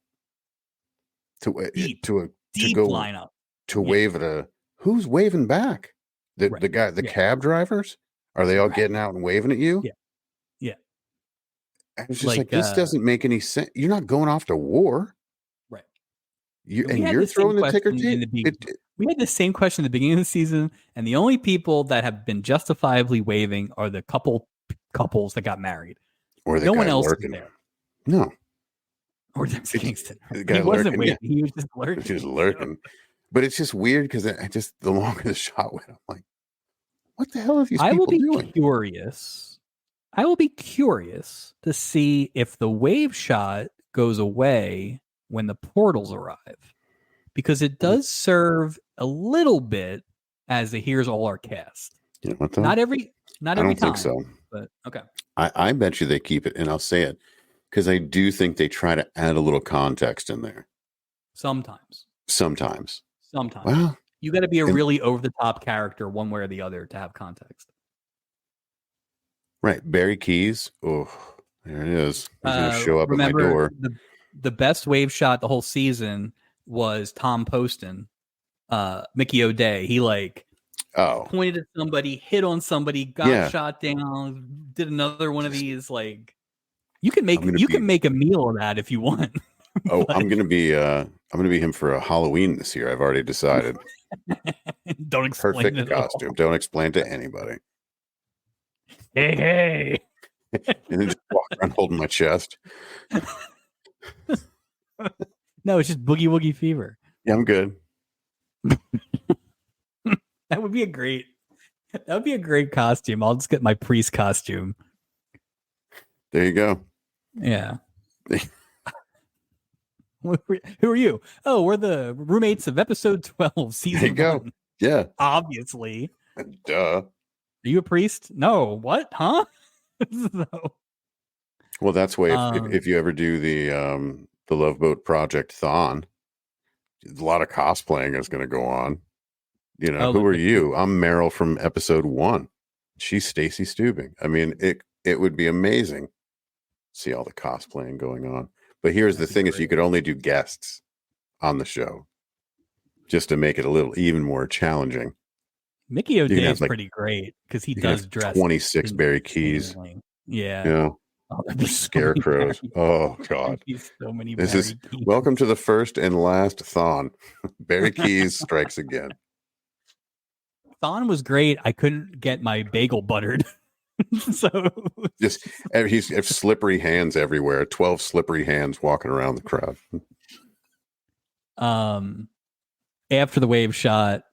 to go lineup to wave at a, who's waving back? The guy, the cab drivers? Are they all getting out and waving at you? Yeah. Yeah. And it's just like this doesn't make any sense. You're not going off to war. Right. You're throwing the ticker tape. We had the same question at the beginning of the season, and the only people that have been justifiably waving are the couples that got married. Or the no guy one else lurking. is there. No. Or there's Kingston. The guy he wasn't lurking, waving. He was just lurking. He was lurking. But it's just weird because the longer the shot went, I'm like, what the hell are these people doing? I will be curious to see if the wave shot goes away when the portals arrive, because it does serve a little bit as a here's all our cast. You know what, though? Not every I time. don't think so. But okay. I bet you they keep it, and I'll say it because I do think they try to add a little context in there. Sometimes. Well, you got to be a really over the top character one way or the other to have context. Right. Barry Keys. Oh, there it is. He's going to show up at my door. The best wave shot the whole season was Tom Poston, Mickey O'Day. He pointed at somebody, hit on somebody, got shot down, did another one of these. Like, you can make a meal of that if you want. Oh, I'm gonna be him for a Halloween this year. I've already decided. Don't explain Perfect it costume. Don't explain to anybody. Hey. And then just walk around holding my chest. No, it's just Boogie Woogie Fever. Yeah, I'm good. That would be a great costume. I'll just get my priest costume. There you go. Yeah. Who are you? Oh, we're the roommates of episode 12, season there you go. 1. Yeah. Obviously. Duh. Are you a priest? No. What? Huh? So, well, that's why if you ever do the Love Boat Project Thon, a lot of cosplaying is going to go on. You know, who are you? I'm Meryl from episode 1. She's Stacy Steubing. I mean, it would be amazing. See all the cosplaying going on. But here's the thing: is you could only do guests on the show, just to make it a little even more challenging. Mickey O'Day is pretty great because he does dress 26 Barry Keys. Yeah. Scarecrows. Oh God. So many. Welcome to the first and last Thon. Barry Keys strikes again. Thon was great. I couldn't get my bagel buttered. So Just he's slippery hands everywhere. 12 slippery hands walking around the crowd. After the wave shot,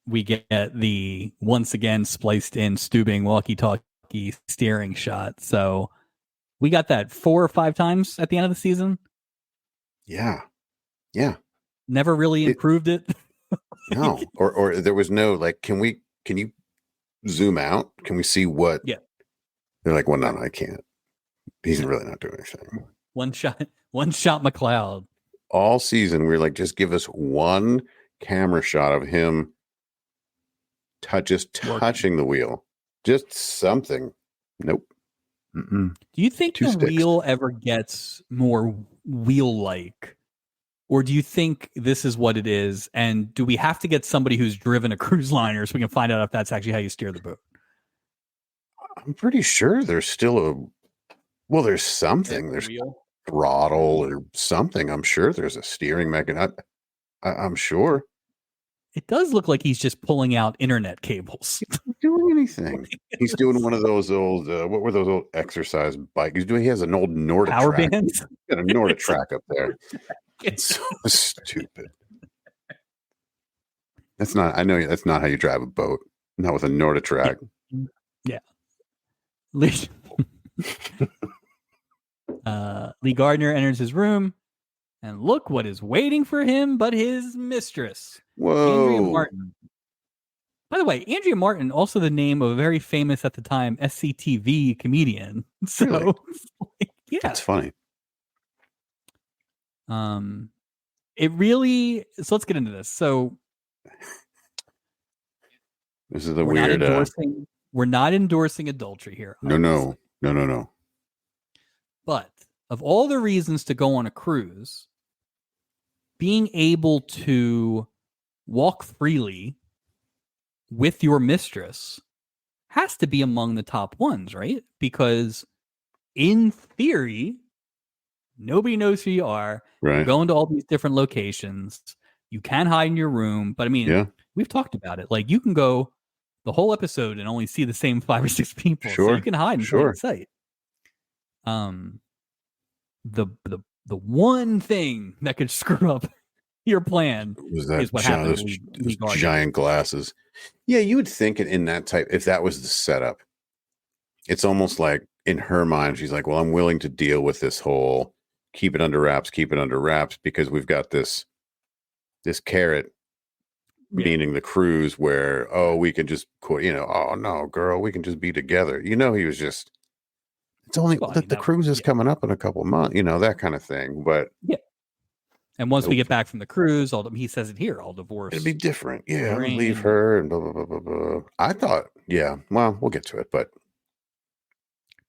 we get the once again spliced in Stubing walkie-talkie steering shot. So we got that 4 or 5 times at the end of the season. Yeah. Never really improved it. No, or there was no like, can you zoom out? Can we see what? Yeah. They're like, well, no, I can't. He's really not doing anything. One shot McLeod. All season, we were like, just give us one camera shot of him just touching the wheel. Just something. Nope. Do you think the wheel ever gets more wheel-like? Or do you think this is what it is? And do we have to get somebody who's driven a cruise liner so we can find out if that's actually how you steer the boat? I'm pretty sure there's still there's something. There's wheel? Throttle or something. I'm sure there's a steering mechanism. I'm sure. It does look like he's just pulling out internet cables. He's not doing anything. He's doing one of those old, what were those old exercise bikes? He has an old Nordic power track. bands. He's got a Nordic track up there. It's so stupid. I know that's not how you drive a boat. Not with a Nordic track. Yeah. Lee Gardner enters his room, and look what is waiting for him but his mistress. Whoa. Andrea Martin. By the way, Andrea Martin, also the name of a very famous at the time SCTV comedian. So, really? Yeah. That's funny. It really, so let's get into this. So this is the weird we're not endorsing adultery here. No. But of all the reasons to go on a cruise, being able to walk freely with your mistress has to be among the top ones, right? Because in theory, nobody knows who you are. Right. You're going to all these different locations. You can hide in your room. But I mean, we've talked about it. Like, you can go the whole episode and only see the same 5 or 6 people. Sure. So you can hide in plain sight. The one thing that could screw up your plan is what happened to Lee Gardner. Giant glasses. Yeah, you would think in that type, if that was the setup, it's almost like in her mind, she's like, well, I'm willing to deal with this whole keep it under wraps because we've got this carrot, meaning the cruise where, we can just, oh no, girl, we can just be together. He was just, it's only the cruise is coming up in a couple months, that kind of thing. But and once we get back from the cruise, he says it here, I'll divorce. It'd be different. Yeah, I'll leave her and blah, blah, blah, blah, blah. I thought, well, we'll get to it, but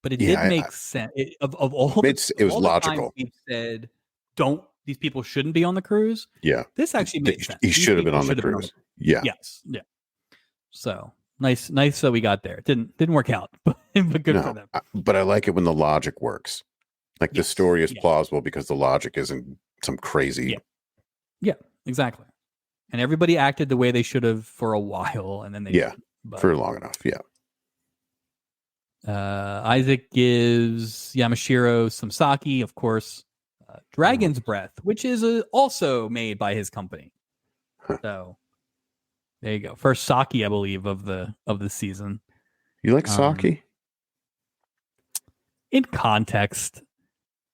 it did make sense. Of all it was logical. We've said, these people shouldn't be on the cruise. Yeah. This actually makes sense. He should have been on the cruise. Yeah. Yes. Yeah. So nice that we got there. It didn't work out, but good for them. But I like it when the logic works. Like the story is plausible because the logic isn't some crazy. Yeah, exactly. And everybody acted the way they should have for a while, and then they for long enough. Yeah. Isaac gives Yamashiro some sake, of course. Dragon's Breath, which is also made by his company. So there you go. First sake, I believe, of the season. You like sake? In context,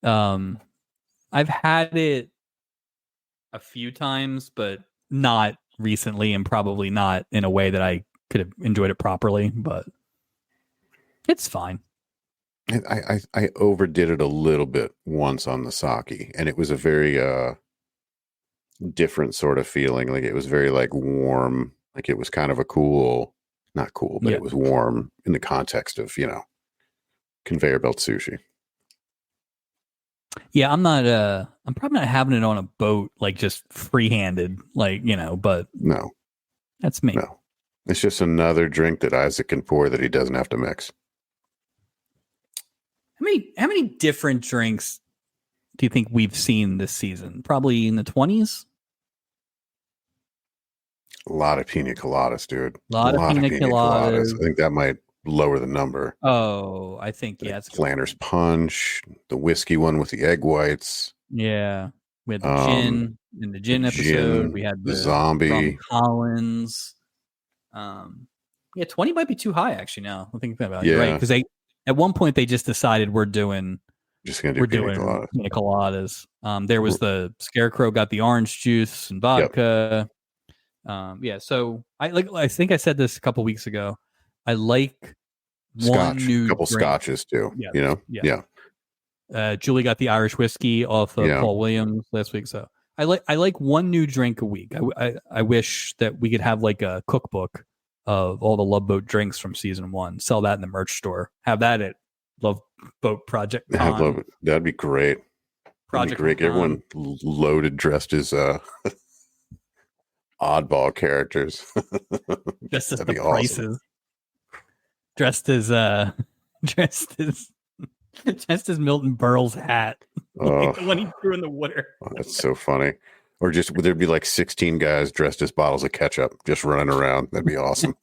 I've had it a few times, but not recently, and probably not in a way that I could have enjoyed it properly. But it's fine. I overdid it a little bit once on the sake, and it was a very different sort of feeling. Like it was very like warm, like it was kind of a cool, not cool, but it was warm in the context of, conveyor belt sushi. Yeah, I'm probably not having it on a boat, like just free-handed, like, but no, that's me. No, it's just another drink that Isaac can pour that he doesn't have to mix. How many different drinks do you think we've seen this season? Probably in the 20s? A lot of pina coladas, dude. A lot of pina coladas. I think that might lower the number. Oh, I think Like yeah, that's a good Planter's point. Punch, the whiskey one with the egg whites. Yeah, we had the Um, gin in the the gin episode. gin, We had the the rum zombie. Collins. Yeah, 20 might be too high actually. Now I'm thinking about it. You're right Yeah, because they at one point they just decided we're doing just gonna do pina colada. pina coladas. There was the Scarecrow got the orange juice and Yep, vodka. Yeah, so I think I said this a couple weeks ago. I like one scotch, a new couple drink. scotches too. Yes, You know, yeah. yeah, Julie got the Irish whiskey off of yeah. Paul Williams last week. So I like one new drink a week. I wish that we could have like a cookbook of all the Love Boat drinks from season 1. Sell that in the merch store. Have that at Love Boat Project I love Con. it. That'd be great. That'd be Project great. Con. Everyone loaded, dressed as oddball characters. Just as That'd the be awesome. prices. Dressed as dressed as just as Milton Berle's hat, like the one he threw in the water. That's so funny. Or just there'd be like 16 guys dressed as bottles of ketchup just running around. That'd be awesome.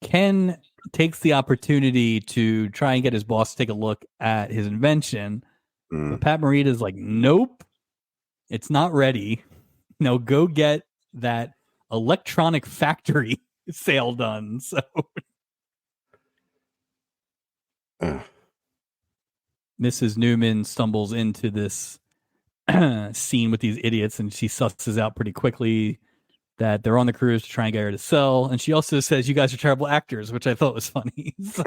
Ken takes the opportunity to try and get his boss to take a look at his invention. But Pat Morita's like, nope, it's not ready. No, go get that electronic factory sale done. So Mrs. Newman stumbles into this scene with these idiots, and she susses out pretty quickly that they're on the cruise to try and get her to sell. And she also says, you guys are terrible actors, which I thought was funny. So.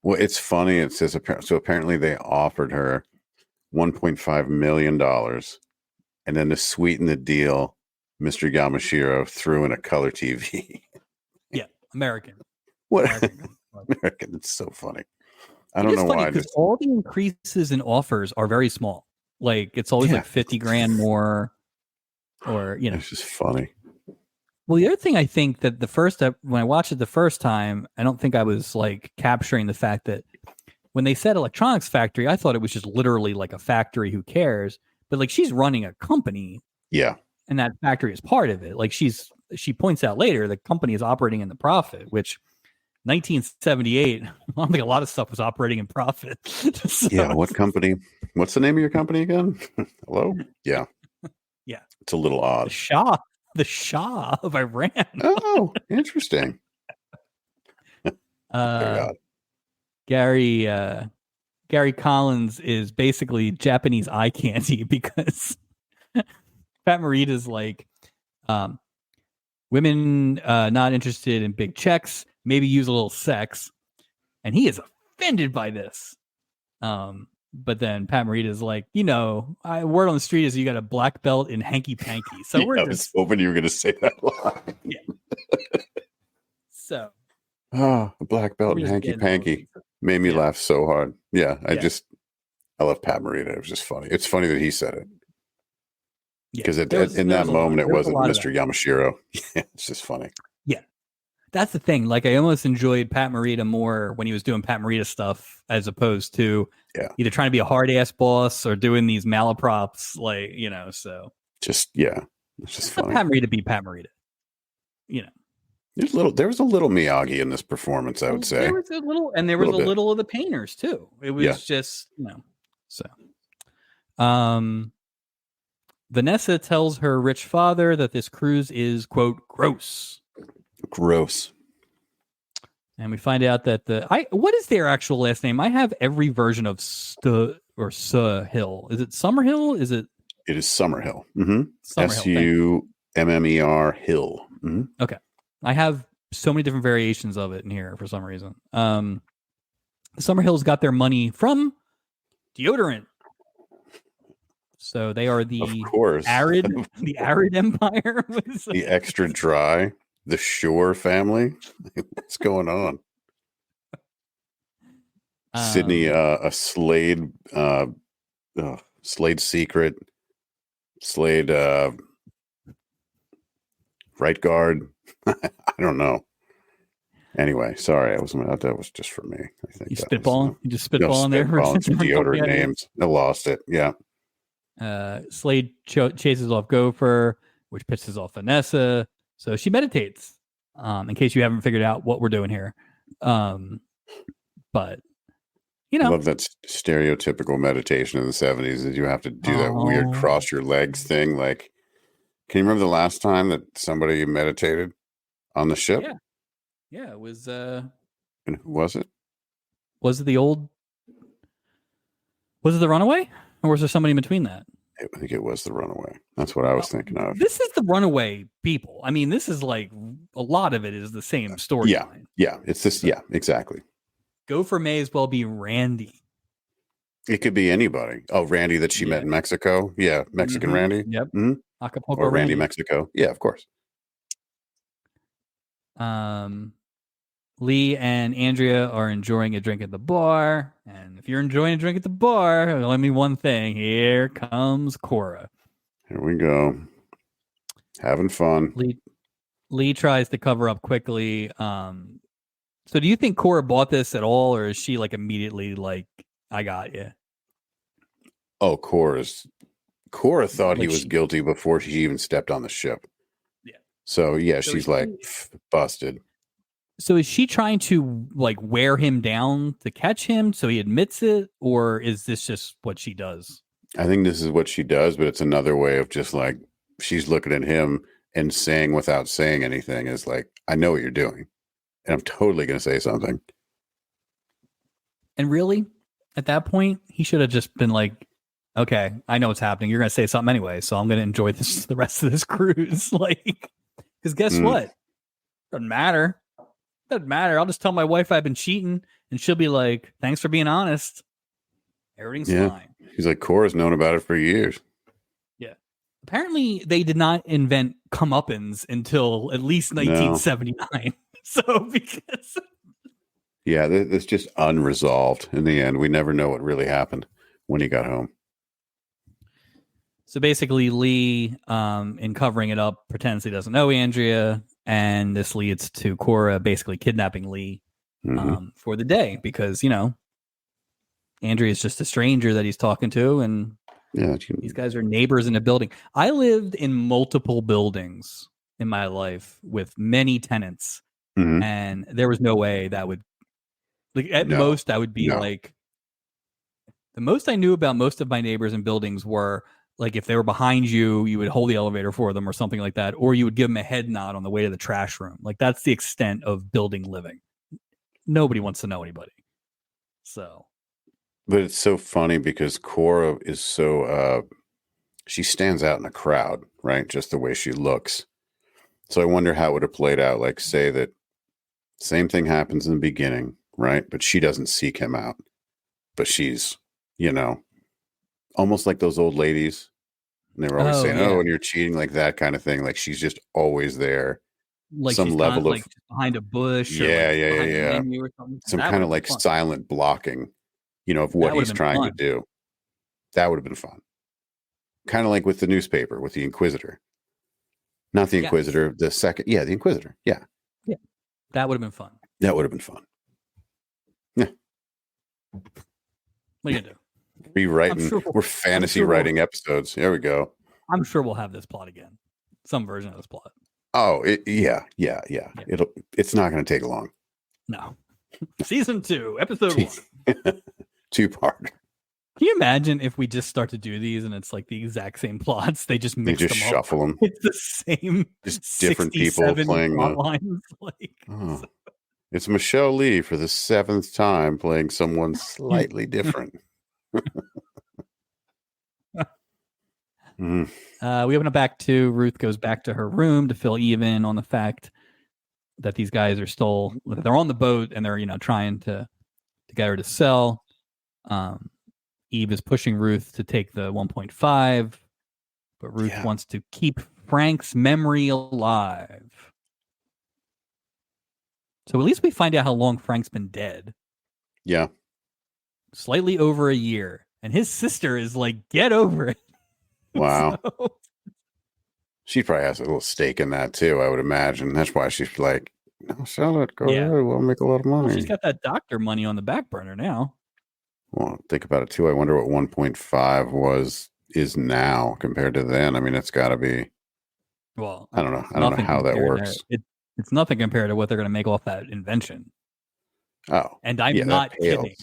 Well, it's funny. It says so. Apparently, they offered her $1.5 million, and then to sweeten the deal, Mr. Yamashiro threw in a color TV. Yeah, American. What? American. It's so funny. I don't know why. Because all the increases in offers are very small. Like it's always like 50 grand more, or it's just funny. Well, the other thing I think that when I watched it the first time, I don't think I was like capturing the fact that when they said electronics factory, I thought it was just literally like a factory. Who cares? But like she's running a company. Yeah. And that factory is part of it. Like she points out later, the company is operating in the profit, which 1978, I don't think a lot of stuff was operating in profit. So, yeah. What company? What's the name of your company again? Hello? Yeah. Yeah. It's a little odd. The Shah of Iran. Oh, interesting. Gary Collins is basically Japanese eye candy because Pat Morita's like, women not interested in big checks, maybe use a little sex, and he is offended by this. But then Pat Morita's like, word on the street is you got a black belt in hanky panky. So I was hoping you were going to say that line. Yeah. So. A black belt in hanky panky made me laugh so hard. Yeah, I love Pat Morita. It was just funny. It's funny that he said it. Because in that moment, it wasn't Mr. Yamashiro. It's just funny. Yeah. That's the thing. Like, I almost enjoyed Pat Morita more when he was doing Pat Morita stuff as opposed to either trying to be a hard ass boss or doing these malaprops, like, so. It's just funny. Pat Morita be Pat Morita. There was a little Miyagi in this performance, I would say. There was a little, and there was a little of the painters too. It was just, so. Vanessa tells her rich father that this cruise is, quote, gross. Gross. And we find out that what is their actual last name? I have every version of Hill. Is it Summerhill? It is Summerhill. Mm-hmm. Summerhill. Summer Hill. Mm-hmm. Okay. I have so many different variations of it in here for some reason. Summerhill's got their money from deodorant. So they are the arid empire. The extra dry, the Shore family. What's going on? Sydney, a Slade, Slade secret, Slade, right guard. I don't know. Anyway, sorry, that was just for me. I think you spitballing? You just spitballing there for some deodorant names. I lost it. Yeah. Slade chases off Gopher. which pisses off Vanessa. So she meditates. In case you haven't figured out what we're doing here, but you I know, love that stereotypical meditation in the 70s that you have to do that weird oh, cross your legs thing. Like, can you remember the last time that somebody meditated on the ship? yeah, it was. And who was it? Was it the old? Was it the Runaway, or was there somebody in between that? I think it was the Runaway. That's what I was thinking of. This is the Runaway people. I mean, this is like a lot of it is the same storyline. Yeah, it's this. So, yeah, exactly. Gopher may as well be Randy. It could be anybody. Oh, Randy that she met in Mexico. Yeah, Mexican Randy. Yep. Mm-hmm. Acapulco or Randy, Mexico. Yeah, of course. Lee and Andrea are enjoying a drink at the bar. And if you're enjoying a drink at the bar, let me one thing. Here comes Cora. Here we go. Having fun. Lee tries to cover up quickly. So do you think Cora bought this at all, or is she like immediately like, I got you? Oh, Cora thought he was guilty before she even stepped on the ship. Yeah. So yeah, she's like busted. So is she trying to like wear him down to catch him so he admits it, or is this just what she does? I think this is what she does, but it's another way of just like she's looking at him and saying without saying anything is like, I know what you're doing. And I'm totally going to say something. And really, at that point, he should have just been like, okay, I know what's happening. You're going to say something anyway, so I'm going to enjoy the rest of this cruise. Like, because guess what? Doesn't matter. I'll just tell my wife I've been cheating, and she'll be like, thanks for being honest. Everything's fine. He's like, Cora's known about it for years. Yeah. Apparently, they did not invent comeuppance until at least 1979. No. So, because... Yeah, that's just unresolved in the end. We never know what really happened when he got home. So basically, Lee, in covering it up, pretends he doesn't know Andrea, and this leads to Cora basically kidnapping Lee for the day because, you know, Andrea is just a stranger that he's talking to, and these guys are neighbors in a building. I lived in multiple buildings in my life with many tenants, and there was no way that would, like, at most, I would be like, the most I knew about most of my neighbors in buildings were, like, if they were behind you, you would hold the elevator for them or something like that, or you would give them a head nod on the way to the trash room. Like, that's the extent of building living. Nobody wants to know anybody. So, but it's so funny because Cora is so she stands out in a crowd, right? Just the way she looks. So I wonder how it would have played out. Like, say that same thing happens in the beginning, right? But she doesn't seek him out, but she's, you know, almost like those old ladies. And they were always saying, oh, and you're cheating, like that kind of thing. Like, she's just always there. Like some level of, like, behind a bush. Yeah. Some kind of like silent blocking, you know, of what he's trying to do. That would have been fun. Kind of like with the newspaper, with the Inquisitor. Not the Inquisitor, the second. Yeah, the Inquisitor. Yeah. Yeah. That would have been fun. That would have been fun. Yeah. What are you going to do? Rewriting. We're fantasy writing episodes. There we go. I'm sure we'll have this plot again. Some version of this plot. Oh, yeah. It's not going to take long. No. Season 2, episode 1. 2-part. Can you imagine if we just start to do these and it's like the exact same plots? They just mix them up. Shuffle them. It's the same. Just different people playing lines. Like, it's Michelle Lee for the 7th time playing someone slightly different. We open it back to Ruth goes back to her room to fill even on the fact that these guys are still, they're on the boat and they're, you know, trying to get her to sell. Eve is pushing Ruth to take the 1.5, but Ruth wants to keep Frank's memory alive. So at least we find out how long Frank's been dead. Yeah. Slightly over a year. And his sister is like, get over it. Wow. She probably has a little stake in that too, I would imagine. That's why she's like, no, sell it. Go ahead. We'll make a lot of money. Well, she's got that doctor money on the back burner now. Well, think about it too. I wonder what 1.5 is now compared to then. I mean, it's got to be Well, I don't know. it's I don't know nothing how that compared works. to it's nothing compared to what they're going to make off that invention. Oh, And I'm yeah, that not pales. kidding.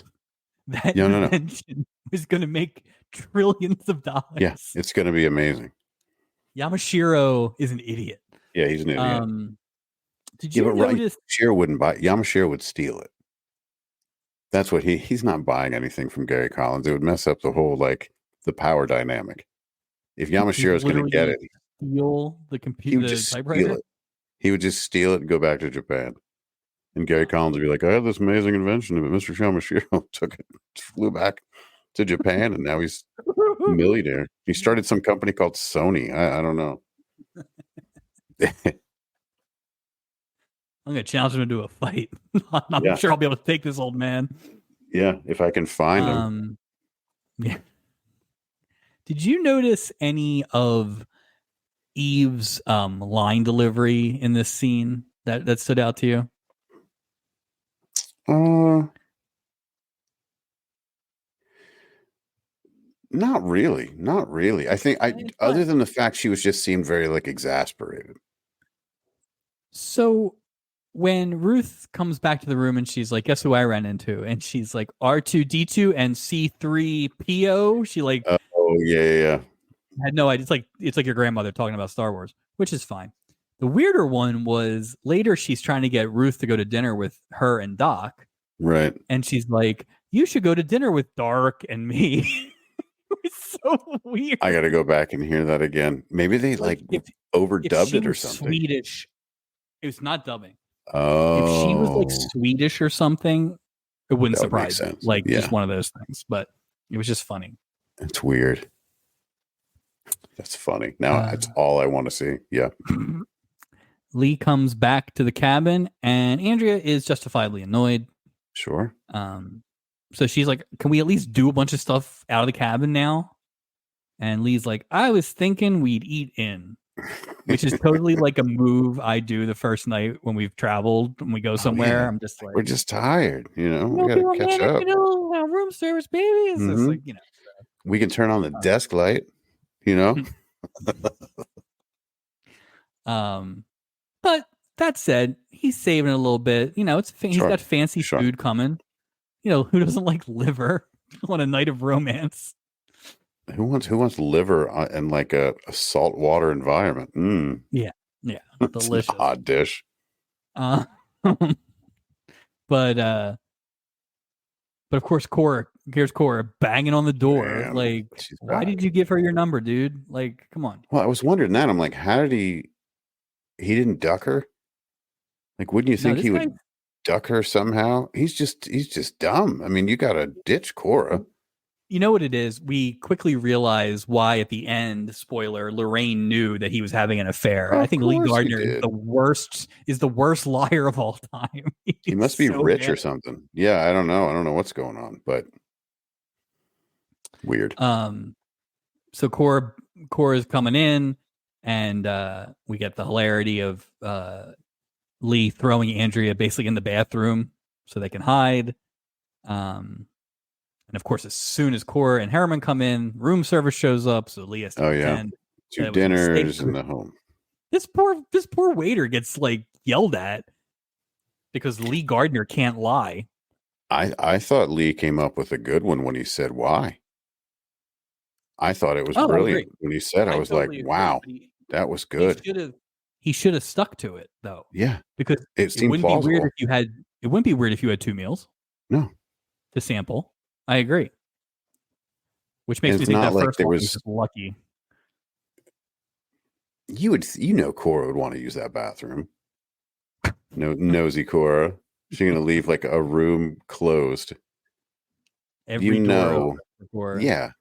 That No, no, no. invention is going to make trillions of Yeah, dollars. it's going to be amazing. Yamashiro is an idiot. Yeah, he's an idiot. Did Yeah, you but right, notice? Yamashiro wouldn't buy. Yamashiro would steal it. That's what he's not buying anything from Gary Collins. It would mess up the whole the power dynamic. If He'd Yamashiro is going to get literally it, steal the he would the just steal typewriter. it. He would just steal it and go back to Japan. And Gary Collins would be like, I had this amazing invention, but Mr. Yamashiro took it, flew back to Japan, and now he's a millionaire. He started some company called Sony. I don't know. I'm gonna challenge him to a fight. I'm Yeah. sure I'll be able to take this old man. Yeah, if I can find him. Yeah. Did you notice any of Eve's line delivery in this scene that stood out to you? Not really. Not really. I think other than the fact she seemed very exasperated. So when Ruth comes back to the room and she's like, guess who I ran into? And she's like, R2D2 and C3PO. She oh yeah. had no idea. It's like your grandmother talking about Star Wars, which is fine. The weirder one was later she's trying to get Ruth to go to dinner with her and Doc. Right. And she's like, you should go to dinner with Dark and me. It's so weird. I got to go back and hear that again. Maybe they overdubbed it or something. Swedish. It was not dubbing. Oh. If she was Swedish or something, it wouldn't surprise me. Just one of those things. But it was just funny. It's weird. That's funny. Now it's all I want to see. Yeah. Lee comes back to the cabin and Andrea is justifiably annoyed. Sure. So she's like, can we at least do a bunch of stuff out of the cabin now? And Lee's like, I was thinking we'd eat in, which is totally like a move I do the first night when we've traveled, when we go somewhere. Yeah. I'm just like, we're just tired, we got to catch up. Room service, baby. It's just like, we can turn on the desk light, But that said, he's saving a little bit. He's got fancy food coming. Who doesn't like liver on a night of romance? Who wants liver in a saltwater environment? Yeah, delicious. An odd dish. But of course, here's Cora banging on the door. Man, why did you give her your number, dude? Come on. Well, I was wondering that. I'm like, how did he didn't duck her? Wouldn't you think he would duck her somehow? He's just dumb. I mean, you got to ditch Cora. You know what it is? We quickly realize why at the end, spoiler, Lorraine knew that he was having an affair. I think Lee Gardner is the worst liar of all time. He must be rich or something. Yeah, I don't know. I don't know what's going on, but weird. So Cora's coming in and we get the hilarity of Lee throwing Andrea basically in the bathroom so they can hide. And of course, as soon as Cora and Harriman come in, room service shows up. So Lee has to attend 2 dinners in the home. This poor waiter gets yelled at because Lee Gardner can't lie. I thought Lee came up with a good one when he said why. I thought it was brilliant when he said. I was totally like, wow, that was good. He should have stuck to it though. Yeah, because it wouldn't be weird if you had. It wouldn't be weird if you had 2 meals. No, to sample. I agree. Which makes me think that first one was lucky. Cora would want to use that bathroom. No, nosy Cora. She's going to leave a room closed. Every door yeah.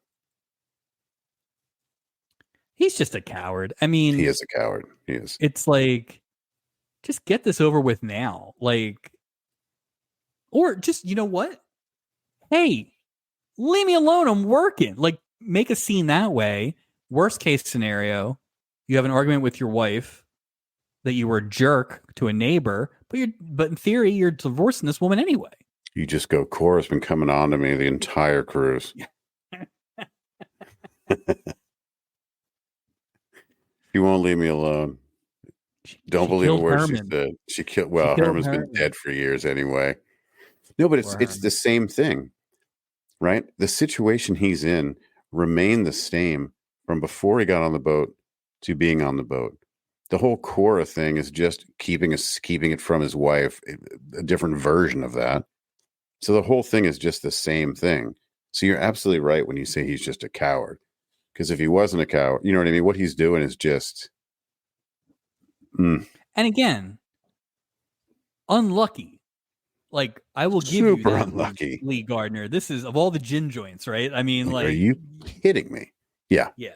He's just a coward. I mean, he is a coward. He is. It's just get this over with now. Or just, you know what? Hey, leave me alone. I'm working. Make a scene that way. Worst case scenario, you have an argument with your wife that you were a jerk to a neighbor, but in theory, you're divorcing this woman anyway. You just go, Cora's been coming on to me the entire cruise. You won't leave me alone. Don't She believe a killed word she Herman. said. She killed. She Well, killed Herman's been Herman. dead for years anyway. No, but Poor it's the Herman. same thing, right? The situation he's in remained the same from before he got on the boat to being on the boat. The whole Cora thing is just keeping it from his wife, a different version of that. So the whole thing is just the same thing. So you're absolutely right when you say he's just a coward. Because if he wasn't a coward, you know what I mean? What he's doing is just And again, unlucky. Like, I will give you super that, unlucky. Lee Gardner. This is of all the gin joints, right? I mean, Like, are you kidding me? Yeah. Yeah.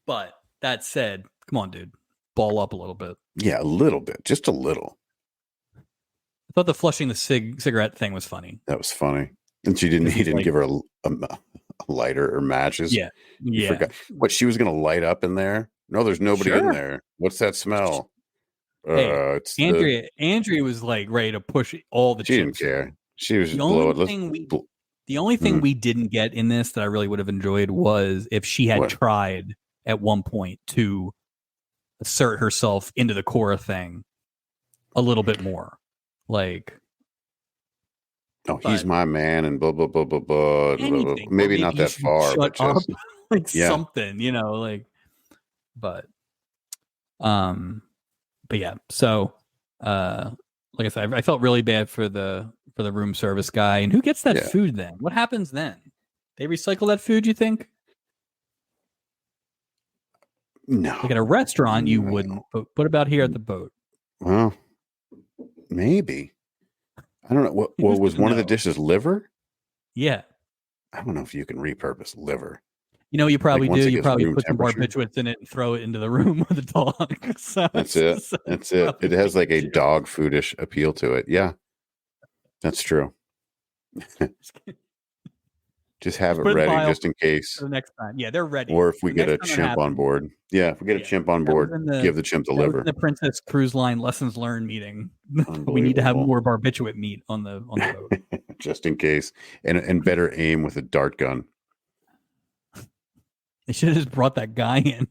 But that said, come on, dude. Ball up a little bit. Yeah, a little bit. Just a little. I thought the flushing the cigarette thing was funny. That was funny. And he didn't give her a lighter or matches. Yeah. You Yeah. forgot what she was going to light up in there. No, there's nobody in there. What's that smell? Hey, It's Andrea was like ready to push all the she chips. Didn't care. She was The just only blowing. thing we didn't get in this that I really would have enjoyed was if she had tried at one point to assert herself into the Cora thing a little bit more. Like, he's my man, and blah blah blah blah blah. Anything. Maybe not that far, but just like something, like. But yeah. So, like I said, I felt really bad for the room service guy. And who gets that food then? What happens then? They recycle that food, you think? No. Like at a restaurant, you wouldn't. But what about here at the boat? Well, maybe. I don't know. What was one of the dishes? Liver? Yeah. I don't know if you can repurpose liver. You probably do. You probably put some barbiturates in it and throw it into the room with the dog. So that's it. That's it. It has like a dog foodish appeal to it. Yeah, that's true. Just have it ready just in case. For the next time. Yeah, they're ready. Or if we get a chimp on board. Yeah, if we get a chimp on board, give the chimp the liver. The Princess Cruise Line lessons learned meeting. We need to have more barbiturate meat on the boat. Just in case. And better aim with a dart gun. They should have just brought that guy in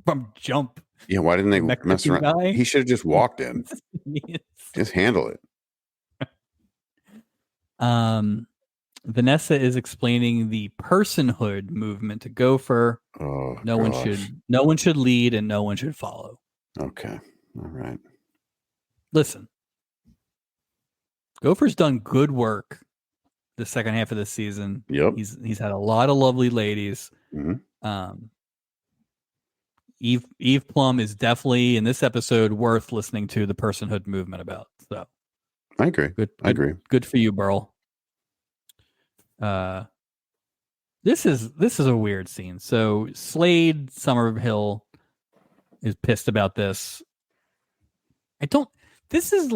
from Jump. Yeah, why didn't they mess around? Guy? He should have just walked in. Just handle it. Vanessa is explaining the personhood movement to Gopher. Oh, no one should lead and no one should follow. Okay. All right. Listen. Gopher's done good work the second half of the season. Yep. He's had a lot of lovely ladies. Mm-hmm. Eve Plum is definitely in this episode worth listening to the personhood movement about. So I agree. I agree. Good for you, Burl. This is a weird scene. So Slade Summerhill is pissed about this. This is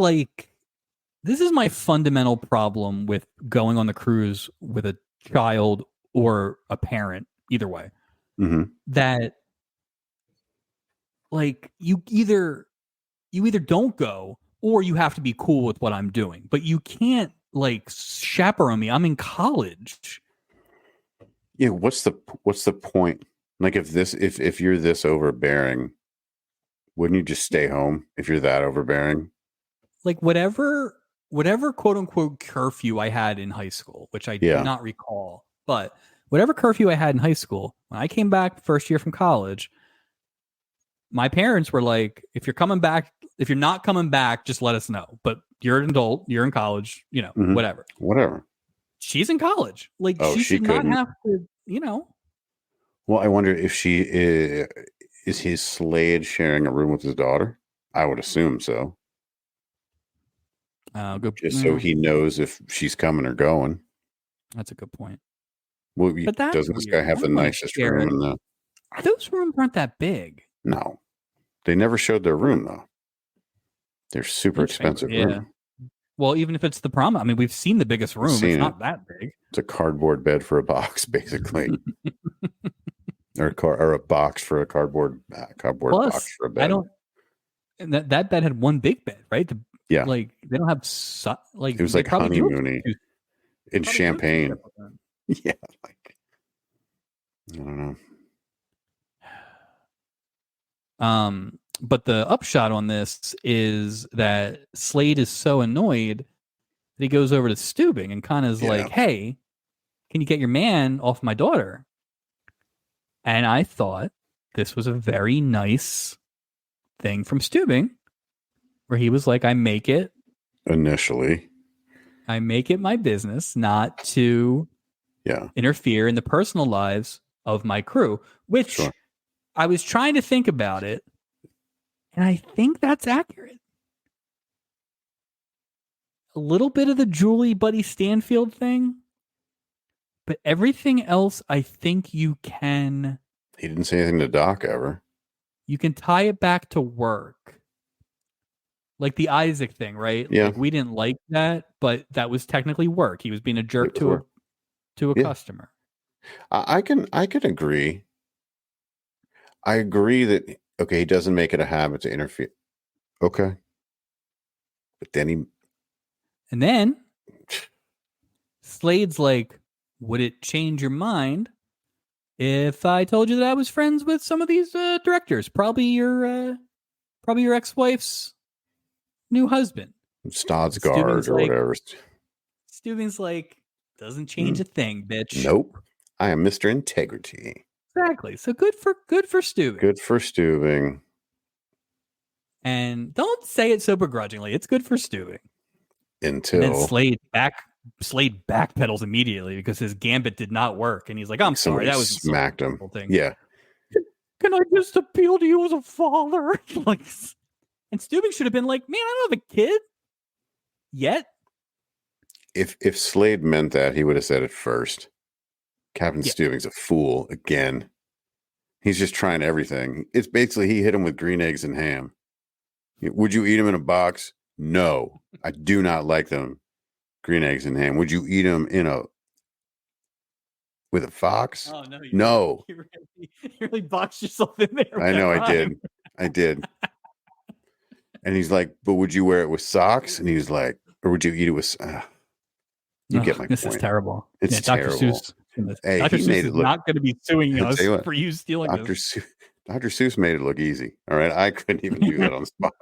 my fundamental problem with going on the cruise with a child or a parent, either way. Mm-hmm. That like you either don't go or you have to be cool with what I'm doing, but you can't like chaperone me. I'm in college. Yeah, what's the point? Like if you're this overbearing, wouldn't you just stay home if you're that overbearing? Like whatever quote unquote curfew I had in high school, which I do not recall, but whatever curfew I had in high school, when I came back first year from college, my parents were like, if you're not coming back, just let us know. But you're an adult, you're in college, mm-hmm. Whatever. She's in college. Like she should not have to, Well, I wonder if she is his Slade sharing a room with his daughter? I would assume so. Just so he knows if she's coming or going. That's a good point. Well, doesn't this guy have the nicest room in the... Those rooms aren't that big. No. They never showed their room, though. They're super expensive room. Well, even if it's the prom, I mean, we've seen the biggest room. It's not that big. It's a cardboard bed for a box, basically. or a box for a cardboard box for a bed. And that bed had one big bed, right? Like they don't have it was like honeymoony in Champagne. Yeah, like I don't know. But the upshot on this is that Slade is so annoyed that he goes over to Steubing and kind of is like, hey, can you get your man off my daughter? And I thought this was a very nice thing from Steubing, where he was like, I make it my business not to interfere in the personal lives of my crew, which I was trying to think about it, and I think that's accurate. A little bit of the Julie Buddy Stanfield thing, but everything else, I think you can. He didn't say anything to Doc ever. You can tie it back to work. Like the Isaac thing, right? Yeah. Like we didn't like that, but that was technically work. He was being a jerk to a customer. I can agree. I agree that, okay, he doesn't make it a habit to interfere. Okay. But then Slade's like, would it change your mind if I told you that I was friends with some of these directors? Probably your ex-wife's new husband. Stadsgard or whatever. Steubing's like, doesn't change a thing, bitch. Nope. I am Mr. Integrity. Exactly. So good for Steubing. Good for Steubing. And don't say it so begrudgingly. It's good for Steubing. Until and then Slade backpedals immediately because his gambit did not work, and he's like, "I'm sorry, that was smacked him." Thing. Yeah. Can I just appeal to you as a father? Like, and Steubing should have been like, "Man, I don't have a kid yet." If Slade meant that, he would have said it first. Captain Steubing's a fool again. He's just trying everything. It's basically he hit him with green eggs and ham. Would you eat them in a box? No, I do not like them. Green eggs and ham. Would you eat them with a fox? Oh no! No. You really boxed yourself in there. I know. I did. And he's like, "But would you wear it with socks?" And he was like, "Or would you eat it with?" You get my point. This is terrible. It's terrible. Dr. Seuss. Hey, Dr. he Seuss made it is look, not going to be suing us for you stealing this. Dr. Seuss made it look easy. All right, I couldn't even do that on the spot.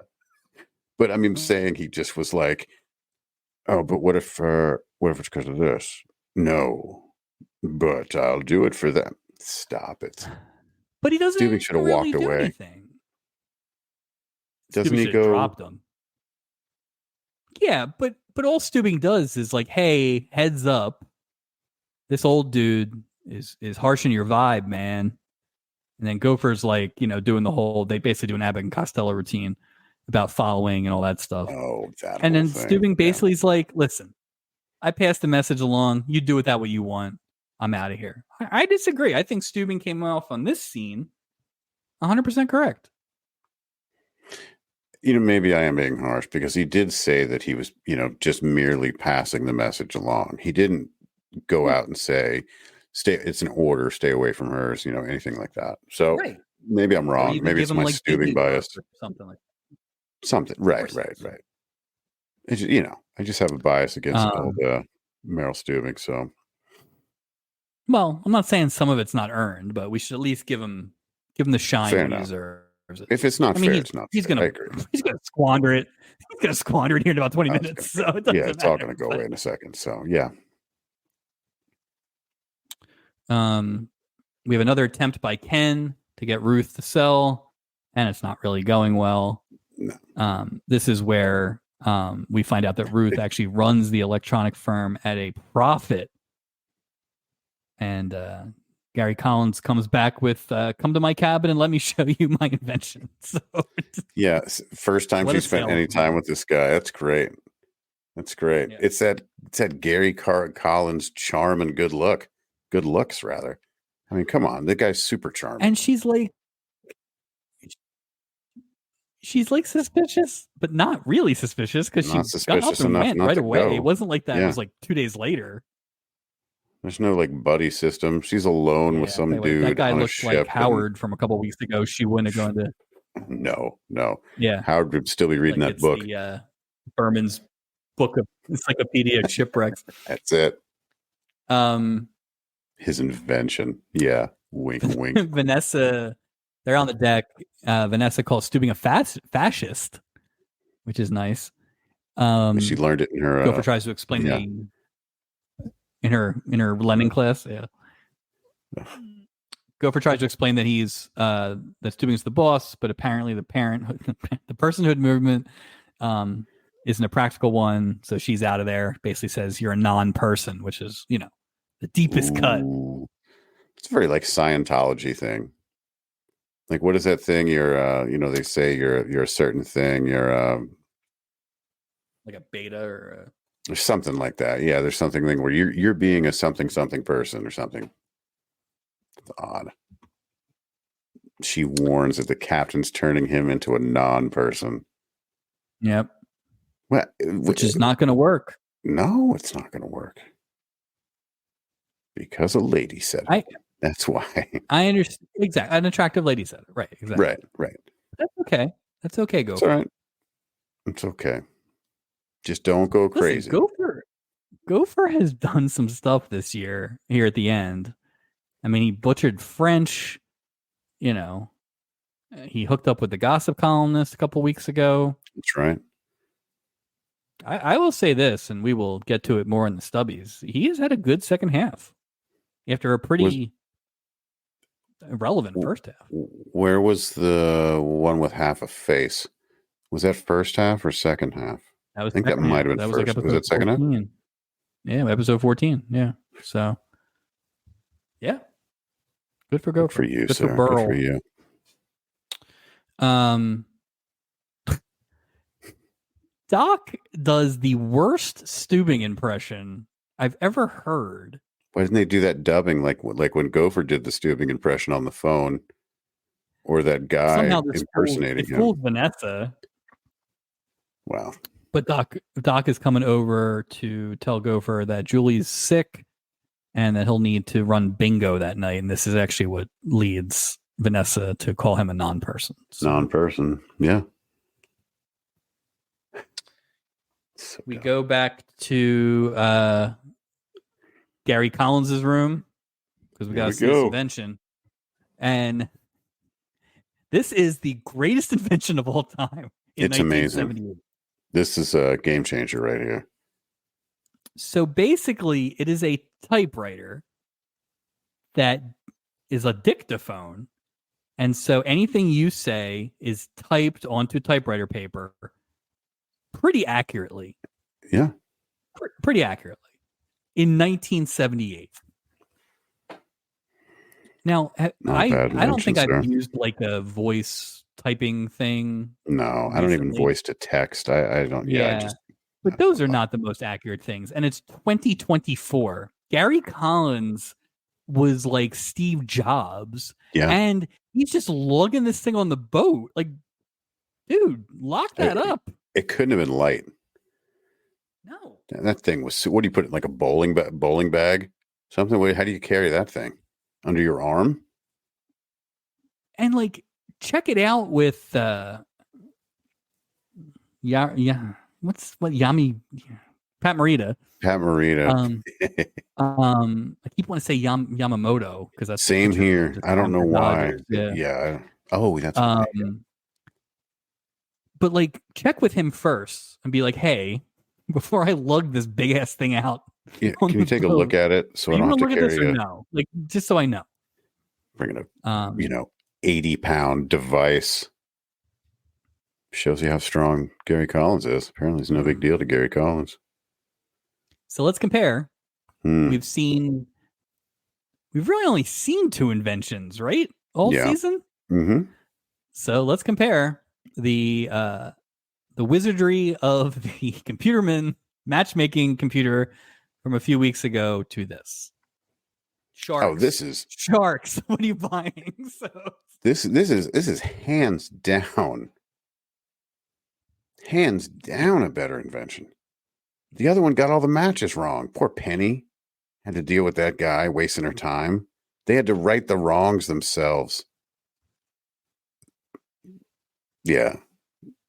But I mean, saying he just was like, "Oh, but what if it's because of this?" No, but I'll do it for them. Stop it. But he doesn't. Steubing should have really walked away. Anything. Doesn't Steubing he go? Dropped him. Yeah, but all Steubing does is like, "Hey, heads up, this old dude is harshing your vibe, man." And then Gopher's like, doing the whole. They basically do an Abbott and Costello routine about following and all that stuff. Oh, that. And then Steubing basically is like, "Listen, I passed the message along. You do with that what you want. I'm out of here." I disagree. I think Steubing came off on this scene 100% correct. Maybe I am being harsh because he did say that he was, just merely passing the message along. He didn't go out and say, it's an order, stay away from hers, anything like that. So maybe I'm wrong. Maybe it's my Steubing bias. Something like that. Something. Right. It's, I just have a bias against old Meryl Steubing. So. Well, I'm not saying some of it's not earned, but we should at least give him the shine he deserves. If it's not fair, it's not. He's gonna squander it. He's gonna squander it here in about 20 minutes. So it's all gonna go away in a second. So yeah. We have another attempt by Ken to get Ruth to sell, and it's not really going well. No. This is where we find out that Ruth actually runs the electronic firm at a profit, and Gary Collins comes back with "Come to my cabin and let me show you my invention." So, yeah, first time she spent any time with this guy. That's great. Yeah. It's that Gary Collins charm and good looks rather. I mean, come on, the guy's super charming. And she's like suspicious, but not really suspicious because she got up and went right away. Go. It wasn't like that. Yeah. It was like 2 days later. There's no like buddy system. She's alone with some dude. That guy looked like Howard from a couple weeks ago. She wouldn't have gone to. No. Yeah, Howard would still be reading that book. The, Berman's book of Encyclopedia of Shipwrecks. That's it. His invention. Yeah. Wink, wink. Vanessa They're on the deck. Vanessa calls Steubing a fascist, which is nice. She learned it in her. Gopher tries to explain in her lending class. Yeah. Gopher tries to explain that he's that Steubing's the boss, but apparently the personhood movement isn't a practical one. So she's out of there. Basically says you're a non-person, which is the deepest cut. It's a very like Scientology thing. Like, what is that thing? You're, they say you're a certain thing. You're like a beta or something like that. Yeah, there's something where you're being a something person or something. It's odd. She warns that the captain's turning him into a non-person. Yep. Well, which is not going to work. No, it's not going to work. Because a lady said it. That's why. I understand. Exactly. An attractive lady said it. Right. Exactly. Right. That's okay. That's okay, Gopher. It's all right. It's okay. Just don't go crazy. Gopher has done some stuff this year here at the end. I mean, he butchered French. He hooked up with the gossip columnist a couple weeks ago. That's right. I will say this, and we will get to it more in the stubbies. He has had a good second half after a pretty irrelevant first half. Where was the one with half a face? Was that first half or second half? I think that might have been first. Was that second 14. half? Yeah, episode 14. Yeah. So, yeah. Good for Gopher. Good for you, Good sir. for Burl. Good for you. Doc does the worst Steubing impression I've ever heard. Why didn't they do that dubbing like when Gopher did the Steubing impression on the phone, or that guy impersonating him? Fooled Vanessa. Wow. But Doc is coming over to tell Gopher that Julie's sick and that he'll need to run bingo that night. And this is actually what leads Vanessa to call him a non-person. So. Non-person, yeah. So we go back to Gary Collins's room because we got to see this invention. And this is the greatest invention of all time. It's amazing. This is a game changer right here. So basically, it is a typewriter that is a dictaphone. And so anything you say is typed onto typewriter paper pretty accurately. Yeah. Pretty accurately. In 1978. Now, I don't think I've used like a voice typing thing. No, recently. I don't even voice to text. I don't. Yeah. But those are not the most accurate things. And it's 2024. Gary Collins was like Steve Jobs. Yeah. And he's just lugging this thing on the boat. Like, dude, lock that up. It couldn't have been light. No. That thing was, what do you put it, like a bowling bag? Something? How do you carry that thing? Under your arm? And like, check it out with Yami Pat Morita. I keep wanting to say Yamamoto because that's same here. I don't know why. Yeah. Oh, that's but like, check with him first and be like, hey, before I lug this big ass thing out. Yeah, can you take a look at it so I don't have to carry it? No, like just so I know. Bringing a 80-pound device shows you how strong Gary Collins is. Apparently, it's no big deal to Gary Collins. So let's compare. We've really only seen 2 inventions, right? All season. Mm-hmm. So let's compare the wizardry of the computerman matchmaking computer from a few weeks ago to this. Sharks. Oh, this is sharks. What are you buying? So this is hands down a better invention. The other one got all the matches wrong. Poor Penny had to deal with that guy wasting her time. They had to right the wrongs themselves. Yeah.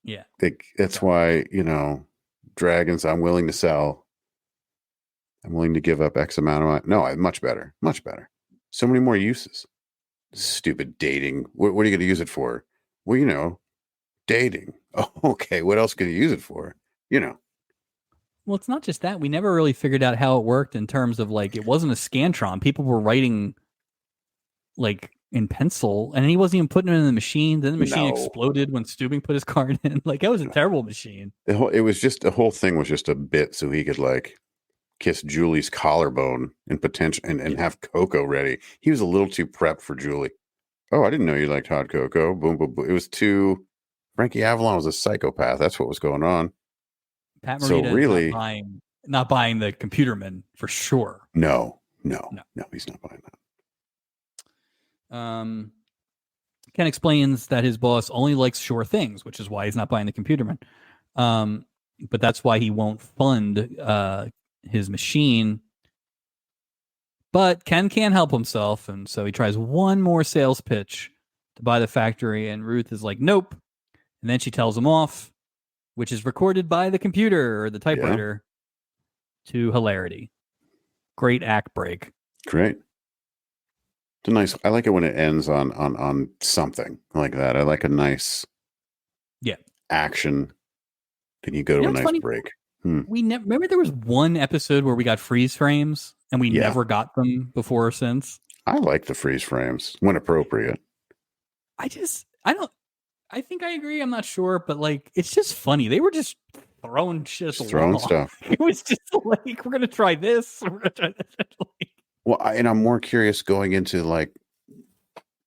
Yeah. That's why, dragons I'm willing to sell. I'm willing to give up X amount of money. No, much better. Much better. So many more uses. Stupid dating. What are you going to use it for? Well, you know, dating. Oh, okay. What else can you use it for? You know. Well, it's not just that. We never really figured out how it worked in terms of like it wasn't a Scantron. People were writing like in pencil, and he wasn't even putting it in the machine. Then the machine No. exploded when Steubing put his card in. Like that was a terrible machine. The whole thing was just a bit so he could like kiss Julie's collarbone and and have cocoa ready. He was a little too prepped for Julie. Oh, I didn't know you liked hot cocoa. Boom, boom, boom. It was too. Frankie Avalon was a psychopath. That's what was going on. Pat So Morita really, is not buying the Computerman for sure. no, he's not buying that. Ken explains that his boss only likes sure things, which is why he's not buying the Computerman. But that's why he won't fund his machine. But Ken can't help himself, and so he tries one more sales pitch to buy the factory, and Ruth is like, nope. And then she tells him off, which is recorded by the computer or the typewriter to hilarity. Great act break. Great. It's a nice. I like it when it ends on something like that. I like a nice action. Then you go to a nice funny? break. We never remember there was one episode where we got freeze frames and we never got them before or since. I like the freeze frames when appropriate. I think I agree. I'm not sure, but like it's just funny. They were just throwing shit. Throwing stuff. It was just like we're gonna try this. We're gonna try that. Well, and I'm more curious going into like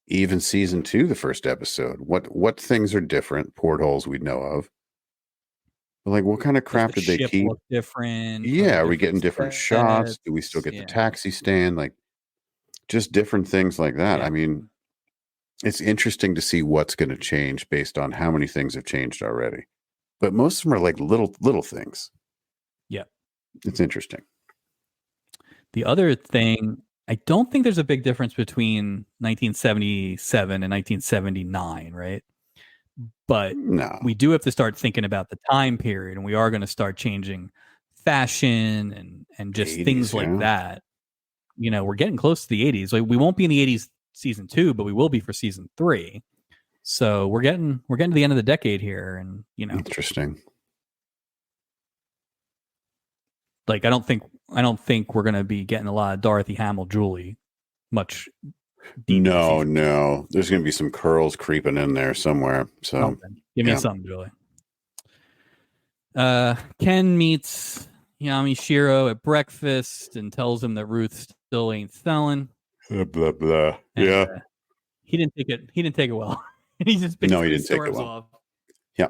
even season 2, the first episode. What things are different? Portholes we know of. But like, what kind of crap did they keep? Look different. Yeah, are we getting different shots? Do we still get the taxi stand? Like, just different things like that. Yeah. I mean, it's interesting to see what's going to change based on how many things have changed already. But most of them are like little things. Yeah, it's interesting. The other thing, I don't think there's a big difference between 1977 and 1979, right? But we do have to start thinking about the time period, and we are going to start changing fashion and just 80s, things like that. You know, we're getting close to the 80s. Like we won't be in the 80s season 2, but we will be for season 3. So we're getting to the end of the decade here, and you know, interesting. Like I don't think we're going to be getting a lot of Dorothy Hamill, Julie, much. No. There's going to be some curls creeping in there somewhere. So give me something, Julie. Ken meets Yamashiro at breakfast and tells him that Ruth still ain't selling. Blah blah blah. And, he didn't take it well. He just basically storms off. Yeah.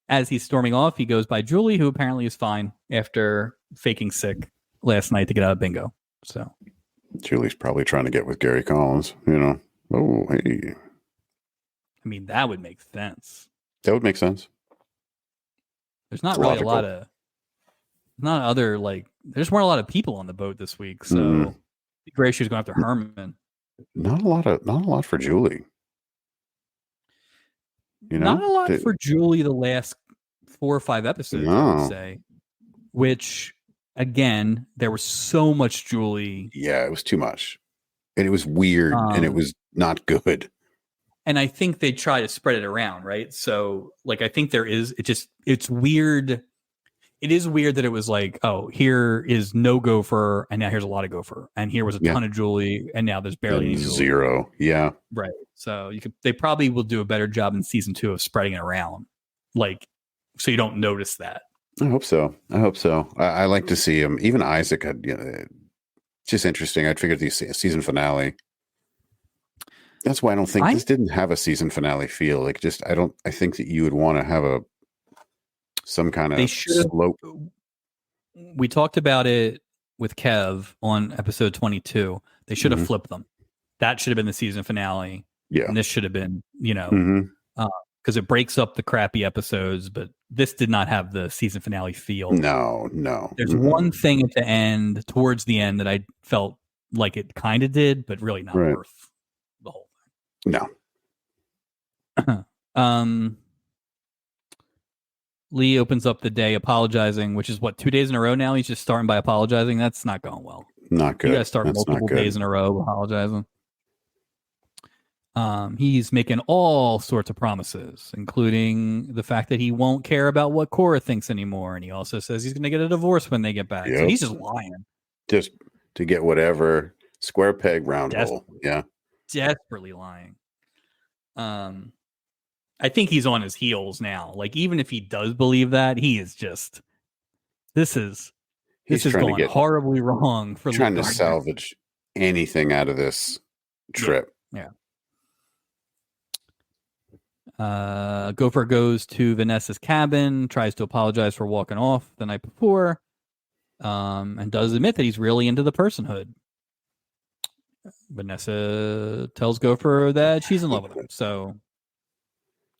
As he's storming off, he goes by Julie, who apparently is fine after faking sick last night to get out of bingo. So Julie's probably trying to get with Gary Collins, you know. Oh, hey. I mean, that would make sense. That would make sense. There's not really logical. There's more a lot of people on the boat this week. So Gracio's going after Herman. Not a lot for Julie. You know? Not a lot for Julie the last 4 or 5 episodes, I would say. Which, again, there was so much Julie. Yeah, it was too much. And it was weird, and it was not good. And I think they try to spread it around, right? So, like, I think it's weird. It is weird that it was like, oh, here is no Gopher, and now here's a lot of Gopher. And here was a ton of Julie, and now there's barely any Julie. 0. Yeah. Right. So they probably will do a better job in season 2 of spreading it around. Like, so you don't notice that. I hope so. I like to see him. Even Isaac had, just interesting. I'd figured the season finale. That's why I don't think this didn't have a season finale feel. Like, I think that you would want to have some kind of slope. We talked about it with Kev on episode 22. They should have flipped them. That should have been the season finale. Yeah. And this should have been, because it breaks up the crappy episodes, but this did not have the season finale feel. No. There's one thing at the end, towards the end, that I felt like it kind of did, but really not worth the whole thing. No. Lee opens up the day apologizing, which is 2 days in a row now. He's just starting by apologizing. That's not going well. Not good. You got to start multiple days in a row apologizing. He's making all sorts of promises, including the fact that he won't care about what Cora thinks anymore. And he also says he's going to get a divorce when they get back. So he's just lying. Just to get whatever square peg, round hole. Yeah. Desperately lying. I think he's on his heels now. Like, even if he does believe that, he is just, this is going horribly wrong for trying to salvage anything out of this trip. Yeah. Gopher goes to Vanessa's cabin, tries to apologize for walking off the night before, and does admit that he's really into the personhood. Vanessa tells Gopher that she's in love with him. So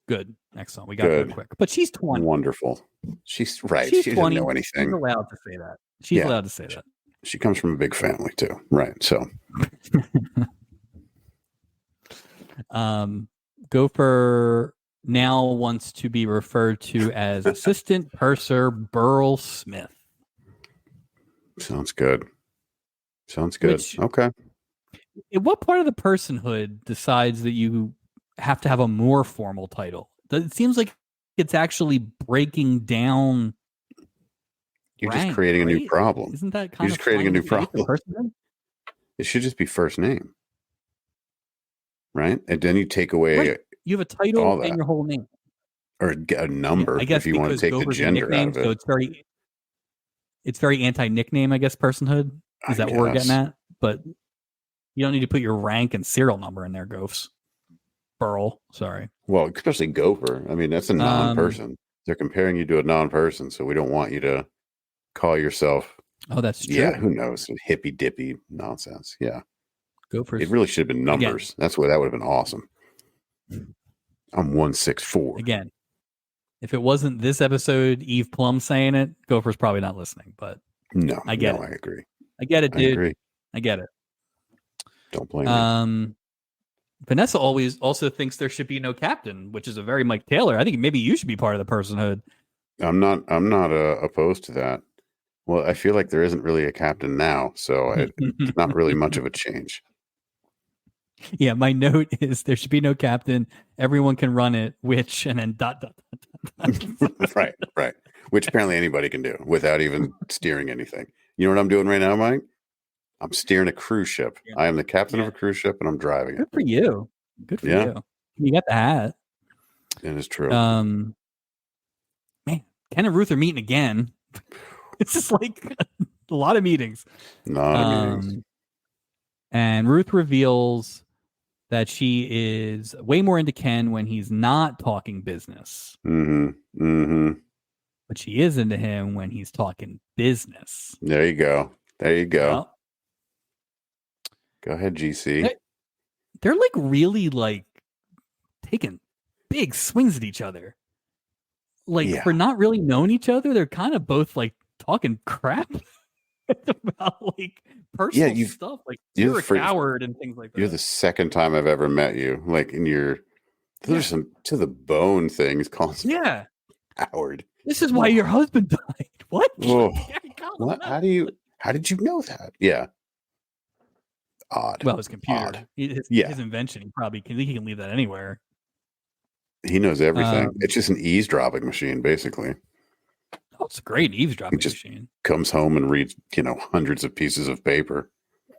good. Excellent. We got there quick. But she's 20. Wonderful. She's right. She doesn't know anything. She's allowed to say that. She's allowed to say that. She comes from a big family too. Right. So Gopher now wants to be referred to as Assistant Purser Burl Smith. Sounds good. Okay. What part of the personhood decides that you have to have a more formal title? It seems like it's actually breaking down. You're just creating a new problem. Isn't that kind of just creating a new problem? It should just be first name. Right? And then you take away. Right. You have a title and your whole name. Or a number, I guess, if you want to take the gender out of it. So it's very anti-nickname, I guess, personhood. Is that what we're getting at? But you don't need to put your rank and serial number in there, Gophs. Burl, sorry. Well, especially Gopher. I mean, that's a non-person. They're comparing you to a non-person, so we don't want you to call yourself. Oh, that's true. Yeah, who knows? Hippy dippy nonsense. Yeah. Gopher. It really should have been numbers. Again, that would have been awesome. I'm 164. Again, if it wasn't this episode, Eve Plum saying it, Gopher's probably not listening. But no, I get it. I agree. I get it, dude. I get it. Don't blame me. Vanessa also thinks there should be no captain, which is a very Mike Taylor. I think maybe you should be part of the personhood. I'm not opposed to that. Well, I feel like there isn't really a captain now, so it's not really much of a change. Yeah, my note is there should be no captain. Everyone can run it, which, and then ... Right. Which apparently anybody can do without even steering anything. You know what I'm doing right now, Mike? I'm steering a cruise ship. Yeah. I am the captain of a cruise ship, and I'm driving it. Good for you. Good for you. You got the hat. It is true. Man, Ken and Ruth are meeting again. It's just like a lot of meetings. And Ruth reveals that she is way more into Ken when he's not talking business. But she is into him when he's talking business. There you go. Well, go ahead, GC. They're like really like taking big swings at each other. Like for not really knowing each other, they're kind of both like talking crap about like personal stuff. Like you're a coward and things like that. You're the second time I've ever met you. Like in your there's some to the bone things calling coward. This is why your husband died. What? What? How did you know that? Yeah. Odd. Well, his computer. His invention. He can leave that anywhere. He knows everything. It's just an eavesdropping machine, basically. Oh, it's a great eavesdropping machine. Comes home and reads, hundreds of pieces of paper.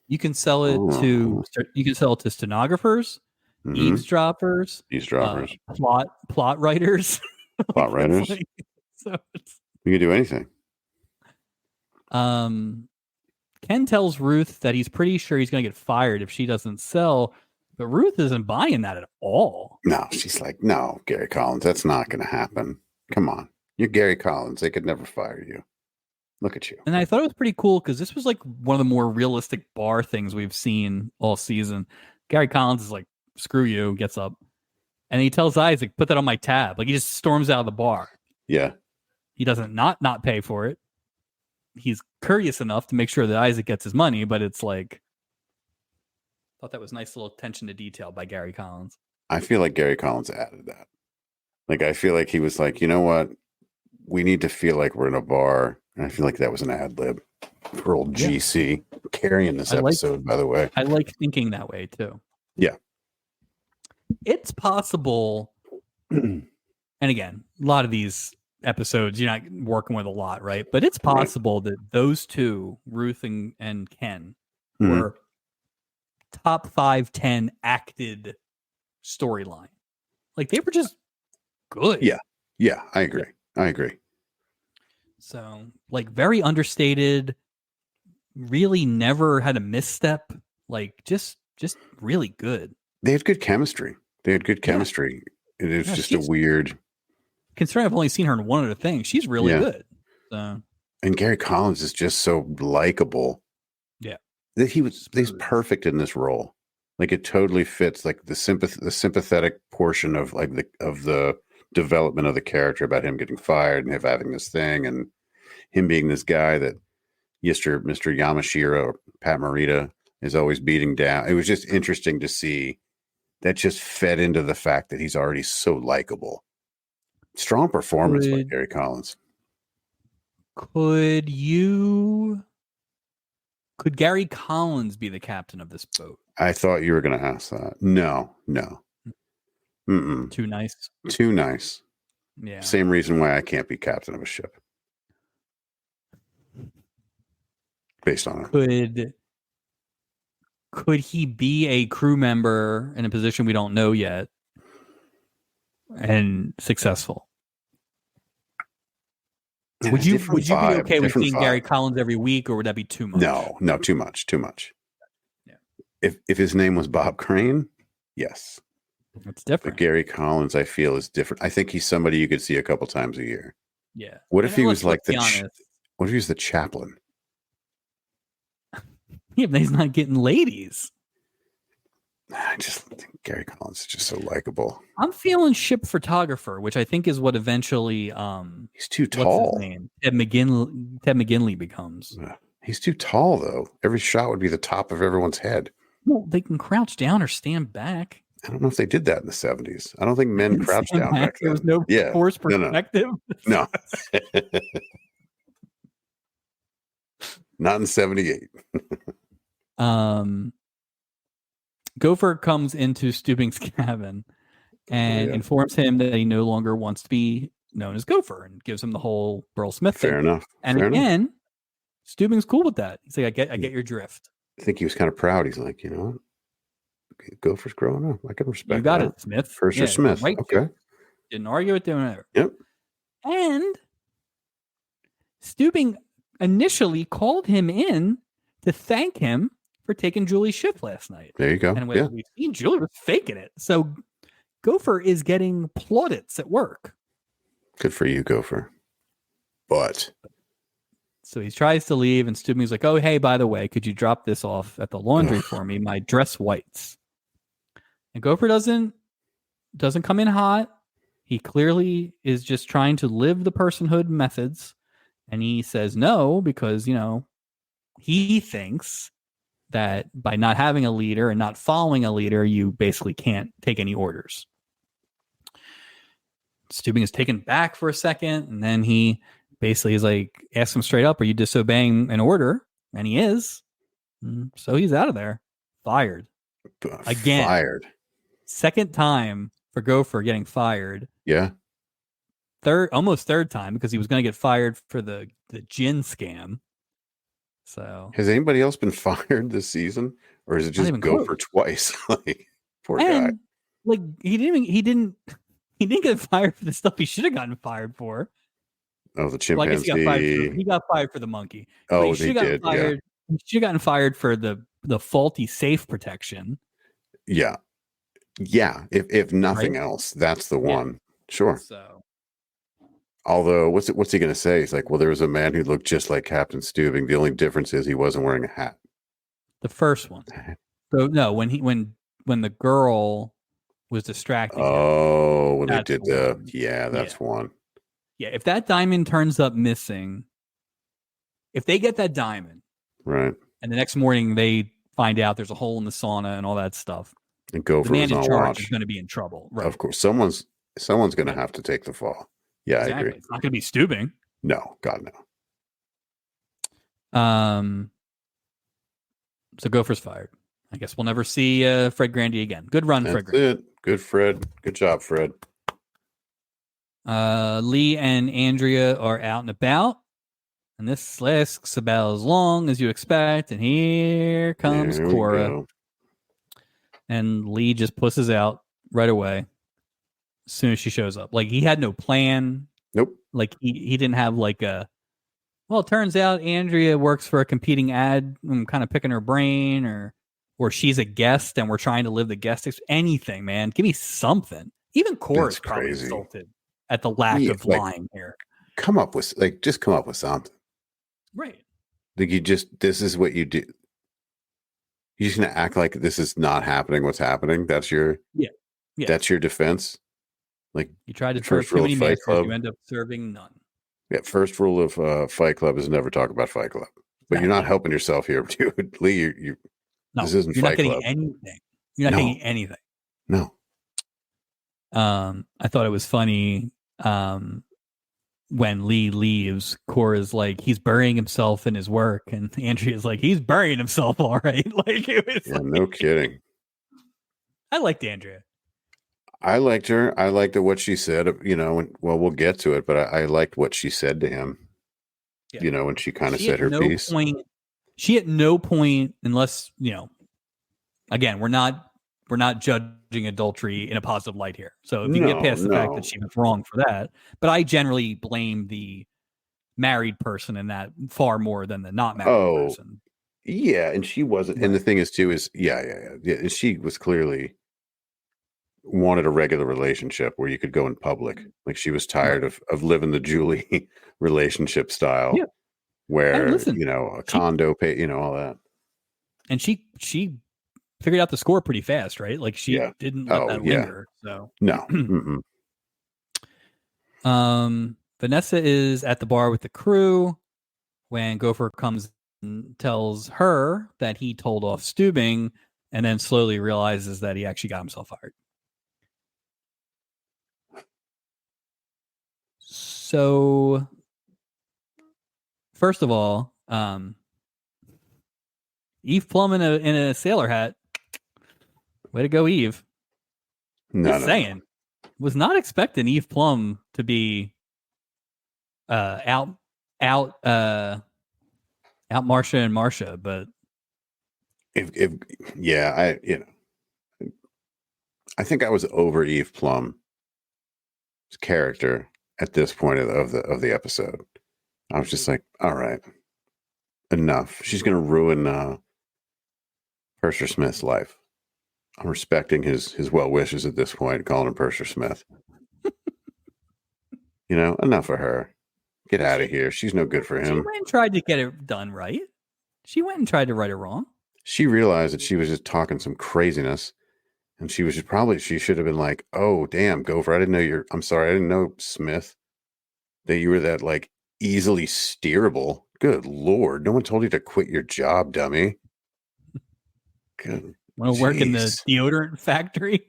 You can sell it to stenographers, eavesdroppers, plot writers. Plot writers. You can do anything. Ken tells Ruth that he's pretty sure he's going to get fired if she doesn't sell, but Ruth isn't buying that at all. No, she's like, no, Gary Collins, that's not going to happen. Come on. You're Gary Collins. They could never fire you. Look at you. And I thought it was pretty cool because this was like one of the more realistic bar things we've seen all season. Gary Collins is like, screw you, gets up. And he tells Isaac, put that on my tab. Like he just storms out of the bar. Yeah. He doesn't not pay for it. He's courteous enough to make sure that Isaac gets his money, but it's like, I thought that was nice little attention to detail by Gary Collins. I feel like Gary Collins added that. Like, I feel like he was like, you know what? We need to feel like we're in a bar. And I feel like that was an ad lib for old GC carrying this episode, by the way. I like thinking that way too. Yeah. it's possible. And again, a lot of these episodes you're not working with a lot, right? But it's possible that those two, Ruth and Ken, were top 5, 10 acted storyline. Like they were just good. Yeah, I agree. So like very understated, really never had a misstep. Like just really good. They had good chemistry. It was just a weird. Considering I've only seen her in one other thing, she's really good. So. And Gary Collins is just so likable. Yeah, that he's perfect in this role. Like it totally fits. Like the sympathetic portion of like the development of the character about him getting fired and him having this thing and him being this guy that Mr. Yamashiro or Pat Morita is always beating down. It was just interesting to see that just fed into the fact that he's already so likable. Strong performance by Gary Collins. Could Gary Collins be the captain of this boat? I thought you were going to ask that. No. Mm-mm. Too nice. Yeah. Same reason why I can't be captain of a ship. Based on it. Could he be a crew member in a position we don't know yet and successful? Would you be okay with seeing Gary Collins every week, or would that be too much? No, too much. Yeah. If his name was Bob Crane, yes. That's different. But Gary Collins, I feel, is different. I think he's somebody you could see a couple times a year. Yeah. What if he was like what if he was the chaplain? Yeah, but he's not getting ladies. I just think Gary Collins is just so likable. I'm feeling ship photographer, which I think is what eventually he's too tall. What's his name? Ted McGinley becomes. He's too tall though. Every shot would be the top of everyone's head. Well, they can crouch down or stand back. I don't know if they did that in the 70s. I don't think men crouched down back then. There was no force perspective. No. Not in 78. Gopher comes into Stubing's cabin and informs him that he no longer wants to be known as Gopher and gives him the whole Burl Smith thing. Fair enough. And again, Stubing's cool with that. He's like, I get your drift. I think he was kind of proud. He's like, you know what? Gopher's growing up. I can respect You got that. it, Smith. First or Smith. Right. Okay. Didn't argue with doing it. Yep. And Stubing initially called him in to thank him for taking Julie's shift last night. There you go. And we've seen Julie was faking it. So Gopher is getting plaudits at work. Good for you, Gopher. But so he tries to leave, and Stubing's like, "Oh, hey, by the way, could you drop this off at the laundry for me? My dress whites." And Gopher doesn't come in hot. He clearly is just trying to live the personhood methods, and he says no because he thinks that by not having a leader and not following a leader, you basically can't take any orders. Stubing is taken back for a second, and then he basically is like, asks him straight up, are you disobeying an order? And he is. So he's out of there. Fired. Again. Fired. Second time for Gopher getting fired. Yeah. Almost third time, because he was going to get fired for the gin scam. So has anybody else been fired this season, or is it just Gopher twice? Like, poor guy. Like he didn't get fired for the stuff he should have gotten fired for. Oh, the chimpanzee. Well, I guess he got fired for the monkey. Oh, he did. Fired. He should have gotten fired for the faulty safe protection. Yeah. If nothing else, that's the one. Sure. So. Although, what's he going to say? He's like, well, there was a man who looked just like Captain Stubing. The only difference is he wasn't wearing a hat. The first one. So no, when the girl was distracting. Oh, when they did that's one. Yeah, if that diamond turns up missing, if they get that diamond, right, and the next morning they find out there's a hole in the sauna and all that stuff, and Gopher the man in charge watch is going to be in trouble. Right. Of course, someone's going to have to take the fall. Yeah, exactly. I agree. It's not going to be Stubing. No, God no. So Gopher's fired. I guess we'll never see Fred Grandy again. Good run, Fred Grandy. Good, Fred. Good job, Fred. Lee and Andrea are out and about, and this lasts about as long as you expect. And here comes There we Cora, go. and Lee just pusses out right away as soon as she shows up. Like he had no plan. Nope. Like he didn't have like a. Well, it turns out Andrea works for a competing ad. I'm kind of picking her brain, or she's a guest, and we're trying to live the guest anything. Man, give me something. Even Cora's That's probably crazy. insulted at the lack of lying here. Just come up with something. Right. Like this is what you do. You're just gonna act like this is not happening. What's happening? That's your That's your defense. Like you tried to serve too many masters, you end up serving none. Yeah, first rule of Fight Club is never talk about Fight Club. But you're not helping yourself here, dude. Lee, this isn't you're Fight not getting Club. anything. You're not getting anything. No. I thought it was funny. When Lee leaves, Cora's like, he's burying himself in his work, and Andrea's like, he's burying himself, all right. Like it was. Yeah, no kidding. I liked Andrea. I liked her. I liked what she said. We'll get to it, but I liked what she said to him. Yeah. When she kind of said her piece. She at no point, unless again, we're not judging adultery in a positive light here. So if you get past the fact that she was wrong for that, but I generally blame the married person in that far more than the not married person. Yeah, and she wasn't. Right. And the thing is, too, is she was clearly wanted a regular relationship where you could go in public. Like she was tired of living the Julie relationship style, where a condo pay, all that. And she figured out the score pretty fast, right? Like she didn't let that linger. So no. Vanessa is at the bar with the crew when Gopher comes and tells her that he told off Steubing, and then slowly realizes that he actually got himself fired. So, first of all, Eve Plum in a sailor hat. Way to go, Eve. Just saying. Was not expecting Eve Plum to be out Marsha and Marsha, but I think I was over Eve Plum's character at this point of the episode. I was just like, all right, enough. She's going to ruin Purser Smith's life. I'm respecting his well wishes at this point, calling him Purser Smith. Enough of her. Get out of here. She's no good for him. She went and tried to get it done right. She went and tried to right it wrong. She realized that she was just talking some craziness, and she should have been like, "Oh, damn, Gopher, I'm sorry, I didn't know, Smith, that you were that like easily steerable. Good Lord, no one told you to quit your job, dummy." Good. Want to work in the deodorant factory?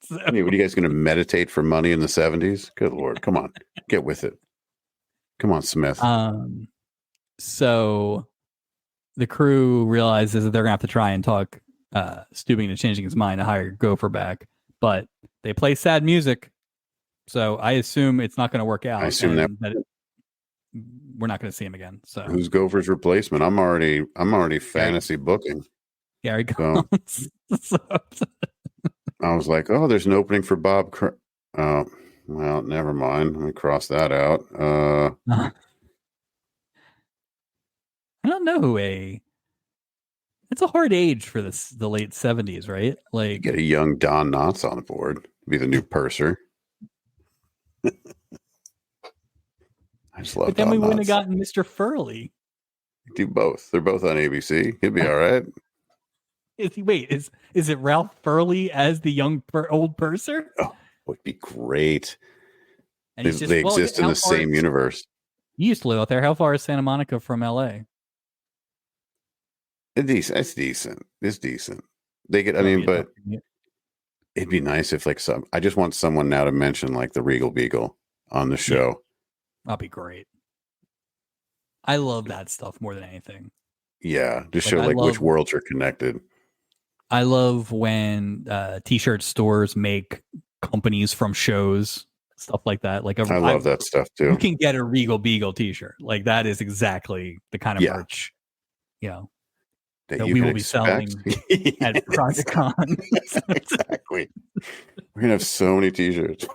What are you guys going to meditate for money in the 70s? Good Lord, come on, get with it. Come on, Smith. So the crew realizes that they're going to have to try and talk Steubing into changing his mind to hire Gopher back, but they play sad music, so I assume it's not going to work out. I assume that we're not going to see him again. So who's Gopher's replacement? I'm already fantasy booking. Gary Combs. So, I was like, oh, there's an opening for Bob. Well, never mind. Let me cross that out. I don't know who it's a hard age for the late 70s, right? Like, you get a young Don Knotts on the board, be the new purser. I just love. But then we wouldn't have gotten Mr. Furley. Do both. They're both on ABC. He'd be all right. Is it Ralph Furley as the young old purser? Oh, would be great. And they exist in the same universe. You used to live out there. How far is Santa Monica from LA? It's decent. It's decent. They get. I mean, but it'd be nice if I just want someone now to mention like the Regal Beagle on the show. Yeah, that'd be great. I love that stuff more than anything. Yeah, just show which worlds are connected. I love when t-shirt stores make companies from shows, stuff like that. Like I love that stuff you too. can get a Regal Beagle t-shirt. Like that is exactly the kind of Yeah. merch, that you we can will be expect. selling at Project Con. Exactly. We're gonna have so many t-shirts.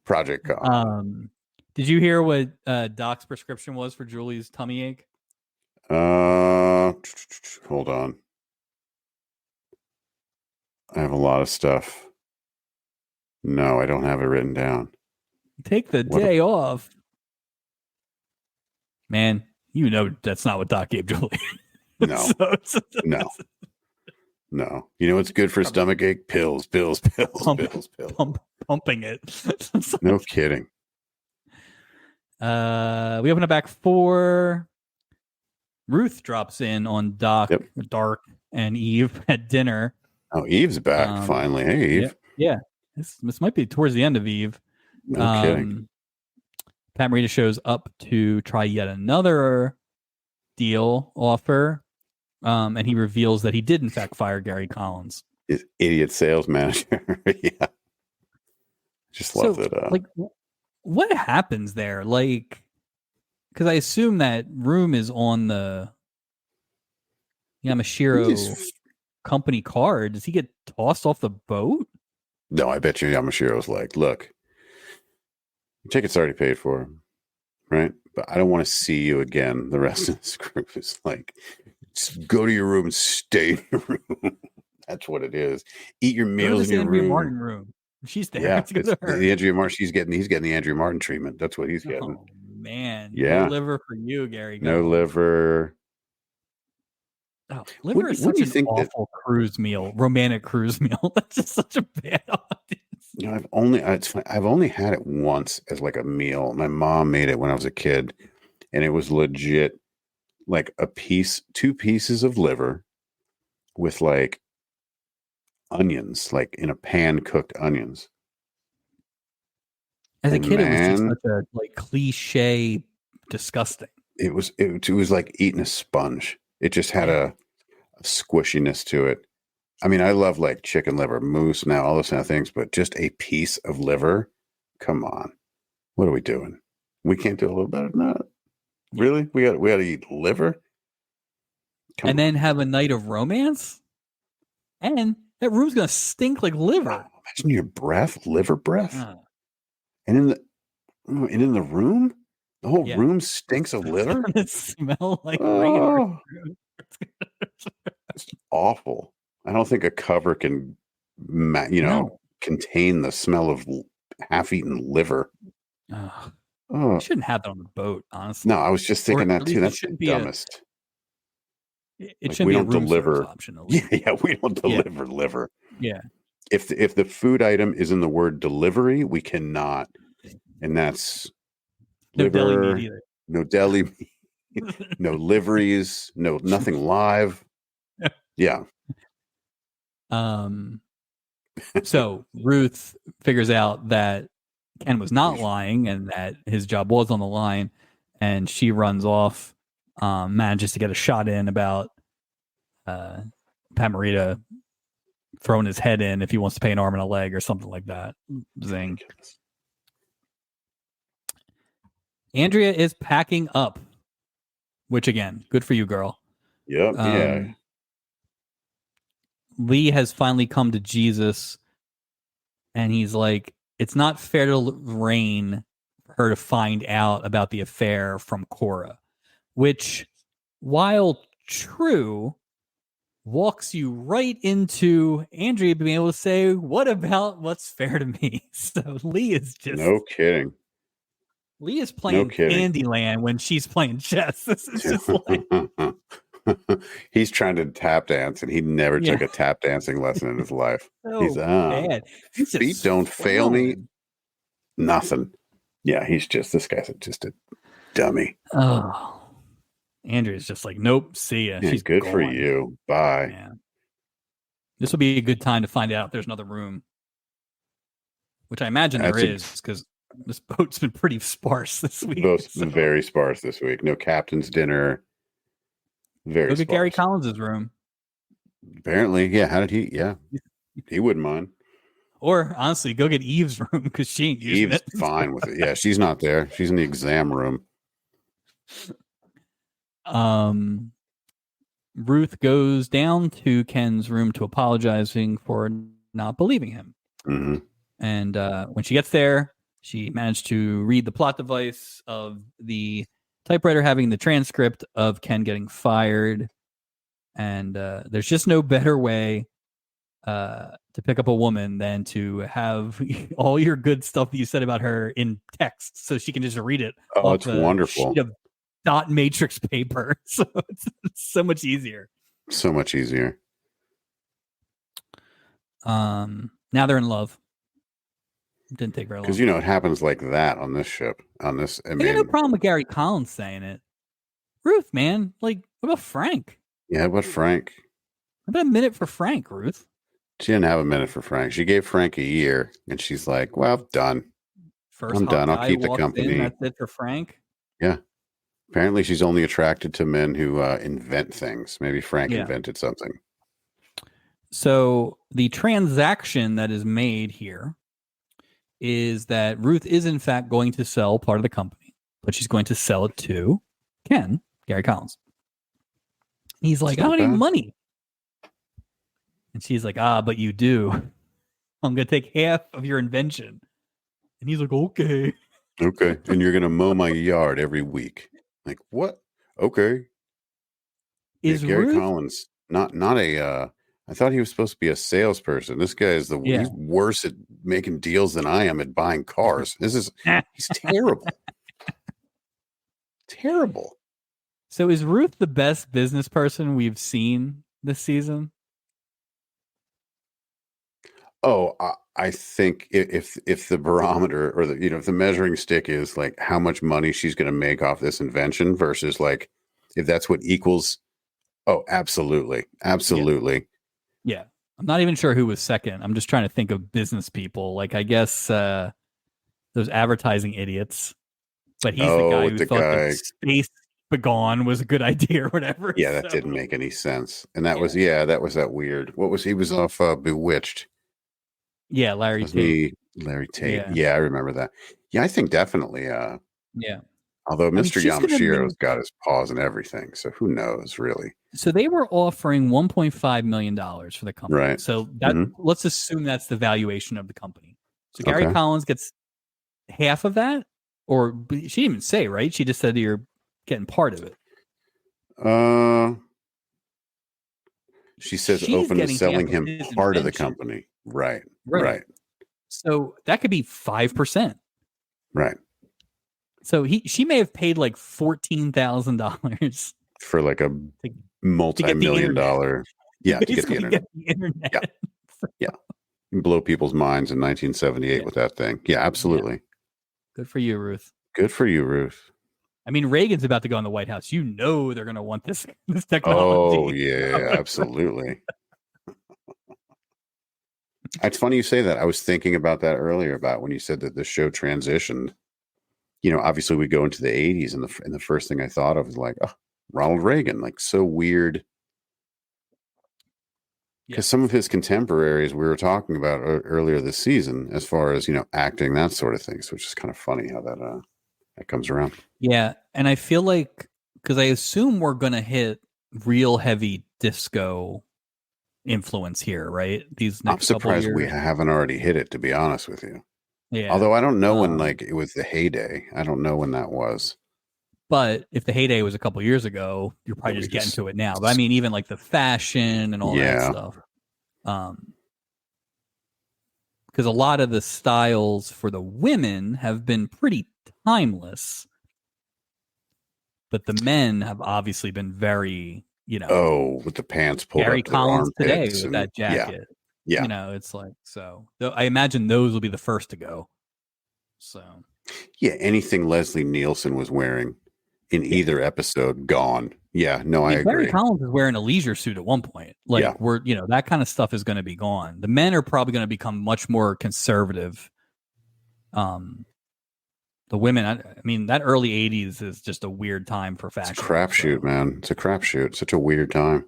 Project Con. Did you hear what Doc's prescription was for Julie's tummy ache? Hold on. I have a lot of stuff. No, I don't have it written down. Take the day off. Man, that's not what Doc gave Julie. No. No. You know what's good for stomach ache? Pills. Pumping it. No kidding. We open it back 4. Ruth drops in on Doc, Dark, and Eve at dinner. Oh, Eve's back finally. Hey, Eve. Yeah. This might be towards the end of Eve. No kidding. Pat Morita shows up to try yet another deal offer, and he reveals that he did in fact fire Gary Collins, his idiot sales manager. Yeah, just love that. Like, what happens there? Like, because I assume that room is on the Yamashiro company card. Does he get tossed off the boat? No, I bet you Yamashiro's like, look, your ticket's already paid for, right? But I don't want to see you again. The rest of this group is like, just go to your room and stay in your room. That's what it is. Eat your meals in your Andrea room. Martin room. She's there. Yeah, the Andrea Martin. He's getting the Andrea Martin treatment. That's what he's getting. Oh man, yeah. No liver for you, Gary. No liver. Oh, liver is such an awful cruise meal, romantic cruise meal. That's just such a bad audience. I've only had it once as like a meal. My mom made it when I was a kid, and it was legit like 2 pieces of liver with like onions, like in a pan cooked onions. As a kid, it was just such a like cliche, disgusting. It was like eating a sponge. It just had a squishiness to it. I mean, I love like chicken liver, moose, now all those kind of things, but just a piece of liver. Come on, what are we doing? We can't do a little better than that. Really? We got to eat liver, then have a night of romance, and that room's gonna stink like liver. Oh, imagine your breath, liver breath, and in the room, the whole room stinks of liver. It smell like regular. It's awful. I don't think a cover can, contain the smell of half-eaten liver. You shouldn't have that on the boat, honestly. No, I was just thinking that too. That's the dumbest. It shouldn't be a room service option. Yeah, we don't deliver liver. Yeah. If the food item is in the word delivery, we cannot. And that's no liver, deli meat either. No deli meat, no liveries, nothing live. Yeah. So Ruth figures out that Ken was not lying and that his job was on the line, and she runs off, manages to get a shot in about Pat Morita throwing his head in if he wants to pay an arm and a leg or something like that. Zing. Andrea is packing up, which again, good for you, girl. Yep. Yeah. Lee has finally come to Jesus, and he's like, it's not fair to Rain for her to find out about the affair from Cora, which, while true, walks you right into Andrea being able to say, what about what's fair to me? So Lee is just... No kidding. Lee is playing Candyland when she's playing chess. This is just like... He's trying to tap dance, and he never took a tap dancing lesson in his life. He's bad. Feet don't fail me. Nothing. Yeah, this guy's just a dummy. Oh, Andrea's just like, nope, see ya. She's good for you. Bye. Yeah. This will be a good time to find out if there's another room, which I imagine there is, because this boat's been pretty sparse this week. Boat's been very sparse this week. No captain's dinner. Very Look at Gary Collins' room. Apparently, yeah. How did he? Yeah, he wouldn't mind. Or honestly, go get Eve's room because she ain't using Eve's it. fine with it. Yeah, she's not there. She's in the exam room. um, Ruth goes down to Ken's room to apologizing for not believing him. Hmm. And when she gets there, she managed to read the plot device of the typewriter having the transcript of Ken getting fired. And there's just no better way to pick up a woman than to have all your good stuff that you said about her in text so she can just read it Oh, off it's a wonderful. sheet of dot matrix paper. So it's so much easier. So much easier. Now they're in love. Didn't take very long. Because it happens like that on this ship. On this, I I got no mean, problem with Gary Collins saying it. Ruth, man, like, what about Frank? yeah. But Frank, How about a minute for Frank, Ruth? she didn't have a minute for Frank. She gave Frank a year, and she's like, "Well, done. First I'm hot done. I'll guy keep the walks in. company." That's it for Frank. Yeah. Apparently, she's only attracted to men who invent things. Maybe Frank Yeah. invented something. So the transaction that is made here is that Ruth is in fact going to sell part of the company, but she's going to sell it to Ken, Gary Collins. He's like, I don't need money. And she's like, but you do. I'm going to take half of your invention. And he's like, okay. Okay. And you're going to mow my yard every week. Like, what? Okay. Is Gary Ruth? Collins, not a, I thought he was supposed to be a salesperson. This guy is he's worse at making deals than I am at buying cars. He's terrible. Terrible. So is Ruth the best business person we've seen this season? Oh, I think if the barometer or if the measuring stick is like how much money she's going to make off this invention versus like if that's what equals, oh, absolutely, absolutely. Yeah. I'm not even sure who was second. I'm just trying to think of business people. Like I guess those advertising idiots. But he's the guy who thought that space begone was a good idea or whatever. Yeah, that didn't make any sense. And that was that weird. What was he was off Bewitched? Yeah, Larry Tate. Larry Tate. Yeah, I remember that. Yeah, I think definitely. Yeah. Although Mr. Yamashiro's got his paws in everything, so who knows, really? So they were offering $1.5 million for the company. Right. So that let's assume that's the valuation of the company. So Gary Collins gets half of that, or she didn't even say, right? She just said you're getting part of it. She says open to selling him part of the company. Right. So that could be 5%. Right. So she may have paid like $14,000 for like a multi-million-dollar. Yeah, to get the internet. Yeah. Blow people's minds in 1978 with that thing. Yeah, absolutely. Yeah. Good for you, Ruth. Good for you, Ruth. I mean, Reagan's about to go in the White House. They're going to want this technology. Oh, yeah, absolutely. It's funny you say that. I was thinking about that earlier, about when you said that the show transitioned. Obviously we go into the 80s, and the first thing I thought of was like, oh, Ronald Reagan, like so weird. Because some of his contemporaries we were talking about earlier this season, as far as, acting, that sort of thing. So it's just kind of funny how that comes around. Yeah. And I feel like, because I assume we're going to hit real heavy disco influence here, right? These next I'm surprised we haven't already hit it, to be honest with you. Yeah. Although I don't know when it was the heyday. I don't know when that was. But if the heyday was a couple years ago, you're probably just getting to it now. But I mean, even like the fashion and all that stuff. Because a lot of the styles for the women have been pretty timeless. But the men have obviously been very, with the pants pulled Gary up to their Collins today armpits with that jacket. Yeah. It's like, so I imagine those will be the first to go. So, yeah, anything Leslie Nielsen was wearing in either episode, gone. Yeah, no, I agree. Gary Collins is wearing a leisure suit at one point. Like, that kind of stuff is going to be gone. The men are probably going to become much more conservative. The women, I mean, that early 80s is just a weird time for fashion. It's a crapshoot, man. It's a crapshoot. Such a weird time.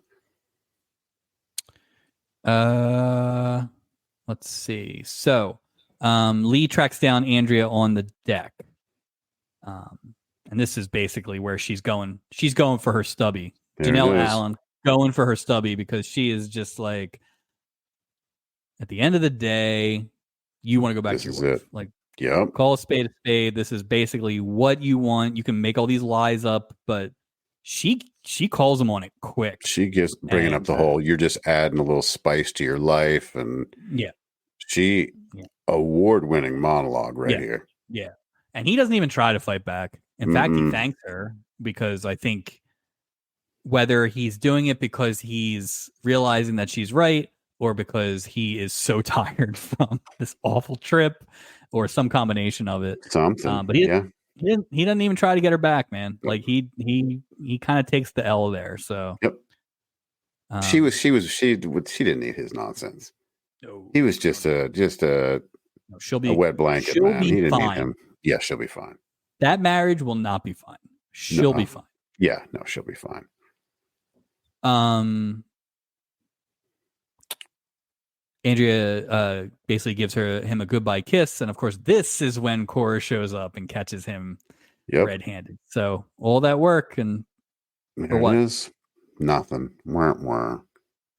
Let's see. So, Lee tracks down Andrea on the deck. And this is basically where she's going. She's going for her stubby. There Janelle it is. Allen going for her stubby because she is just like, at the end of the day, you want to go back to your wife. It. Like, yep. Call a spade a spade. This is basically what you want. You can make all these lies up, but she calls them on it quick. She gets bringing up the whole, you're just adding a little spice to your life. And award-winning monologue here. Yeah. And he doesn't even try to fight back. In fact, he thanks her because I think whether he's doing it because he's realizing that she's right or because he is so tired from this awful trip or some combination of it. Something. But he doesn't even try to get her back, man. Like he kind of takes the L there. So yep. She didn't need his nonsense. No, he was just a wet blanket, man. He didn't need him. Yeah, she'll be fine. That marriage will not be fine. She'll be fine. Yeah, no, she'll be fine. Andrea basically gives him a goodbye kiss, and of course, this is when Cora shows up and catches him red-handed. So all that work and for what? It is nothing.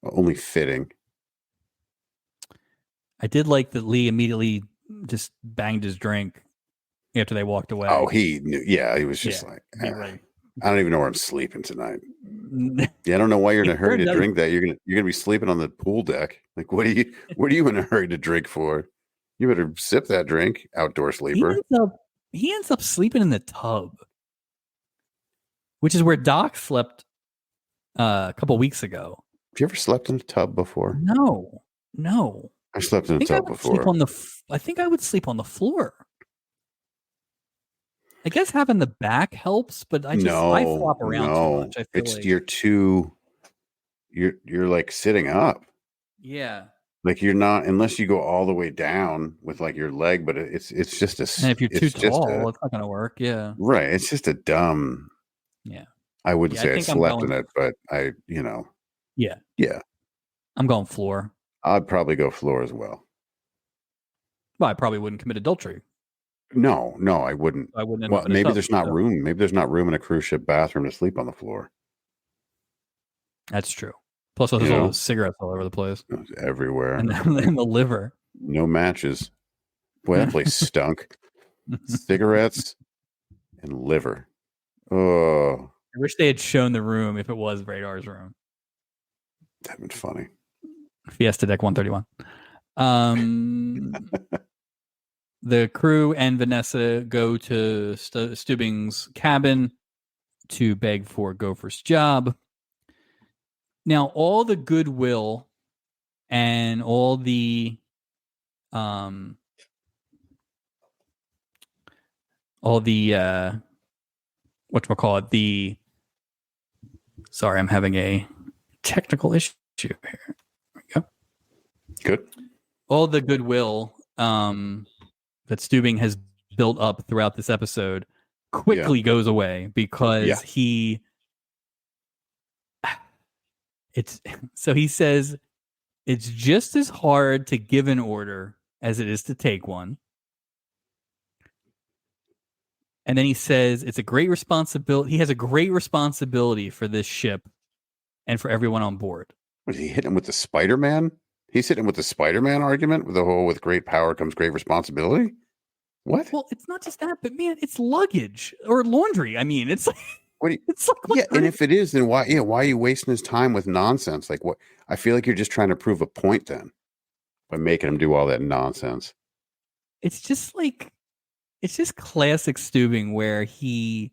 Only fitting. I did like that Lee immediately just banged his drink after they walked away. Oh, he knew. Yeah, he was just like, I don't even know where I'm sleeping tonight. Yeah, I don't know why you're in a hurry to drink that. You're gonna be sleeping on the pool deck. Like, what are you in a hurry to drink for? You better sip that drink, outdoor sleeper. He ends up sleeping in the tub, which is where Doc slept a couple weeks ago. Have you ever slept in a tub before? No. I slept in a tub before. I think I would sleep on the floor. I guess having the back helps, but I flop around too much. I feel you're like sitting up. Yeah. Like you're not, unless you go all the way down with like your leg, but it's just a. And if you're too tall, it's not going to work. Yeah. Right. It's just a dumb. Yeah. I wouldn't say I slept in it, but Yeah. Yeah. I'm going floor. I'd probably go floor as well. Well, I probably wouldn't commit adultery. No, I wouldn't. Well, maybe there's not room. Maybe there's not room in a cruise ship bathroom to sleep on the floor. That's true. Plus, there's all those cigarettes all over the place. Everywhere. And in the liver. No matches. Boy, that place stunk. Cigarettes and liver. Oh. I wish they had shown the room if it was Radar's room. That'd been funny. Fiesta Deck 131. The crew and Vanessa go to Stubing's cabin to beg for Gopher's job. Now, all the goodwill and all the sorry, I'm having a technical issue here. There we go. Good. All the goodwill that Stubing has built up throughout this episode quickly goes away because he says it's just as hard to give an order as it is to take one. And then he says it's a great responsibility. He has a great responsibility for this ship and for everyone on board. Was he hitting him with the Spider-Man? He's hitting him with the Spider-Man argument with the whole with great power comes great responsibility. What? Well, it's not just that, but man, it's luggage or laundry. I mean, it's like and if it is, then why are you wasting his time with nonsense? Like what? I feel like you're just trying to prove a point then by making him do all that nonsense. It's just classic Stubing where he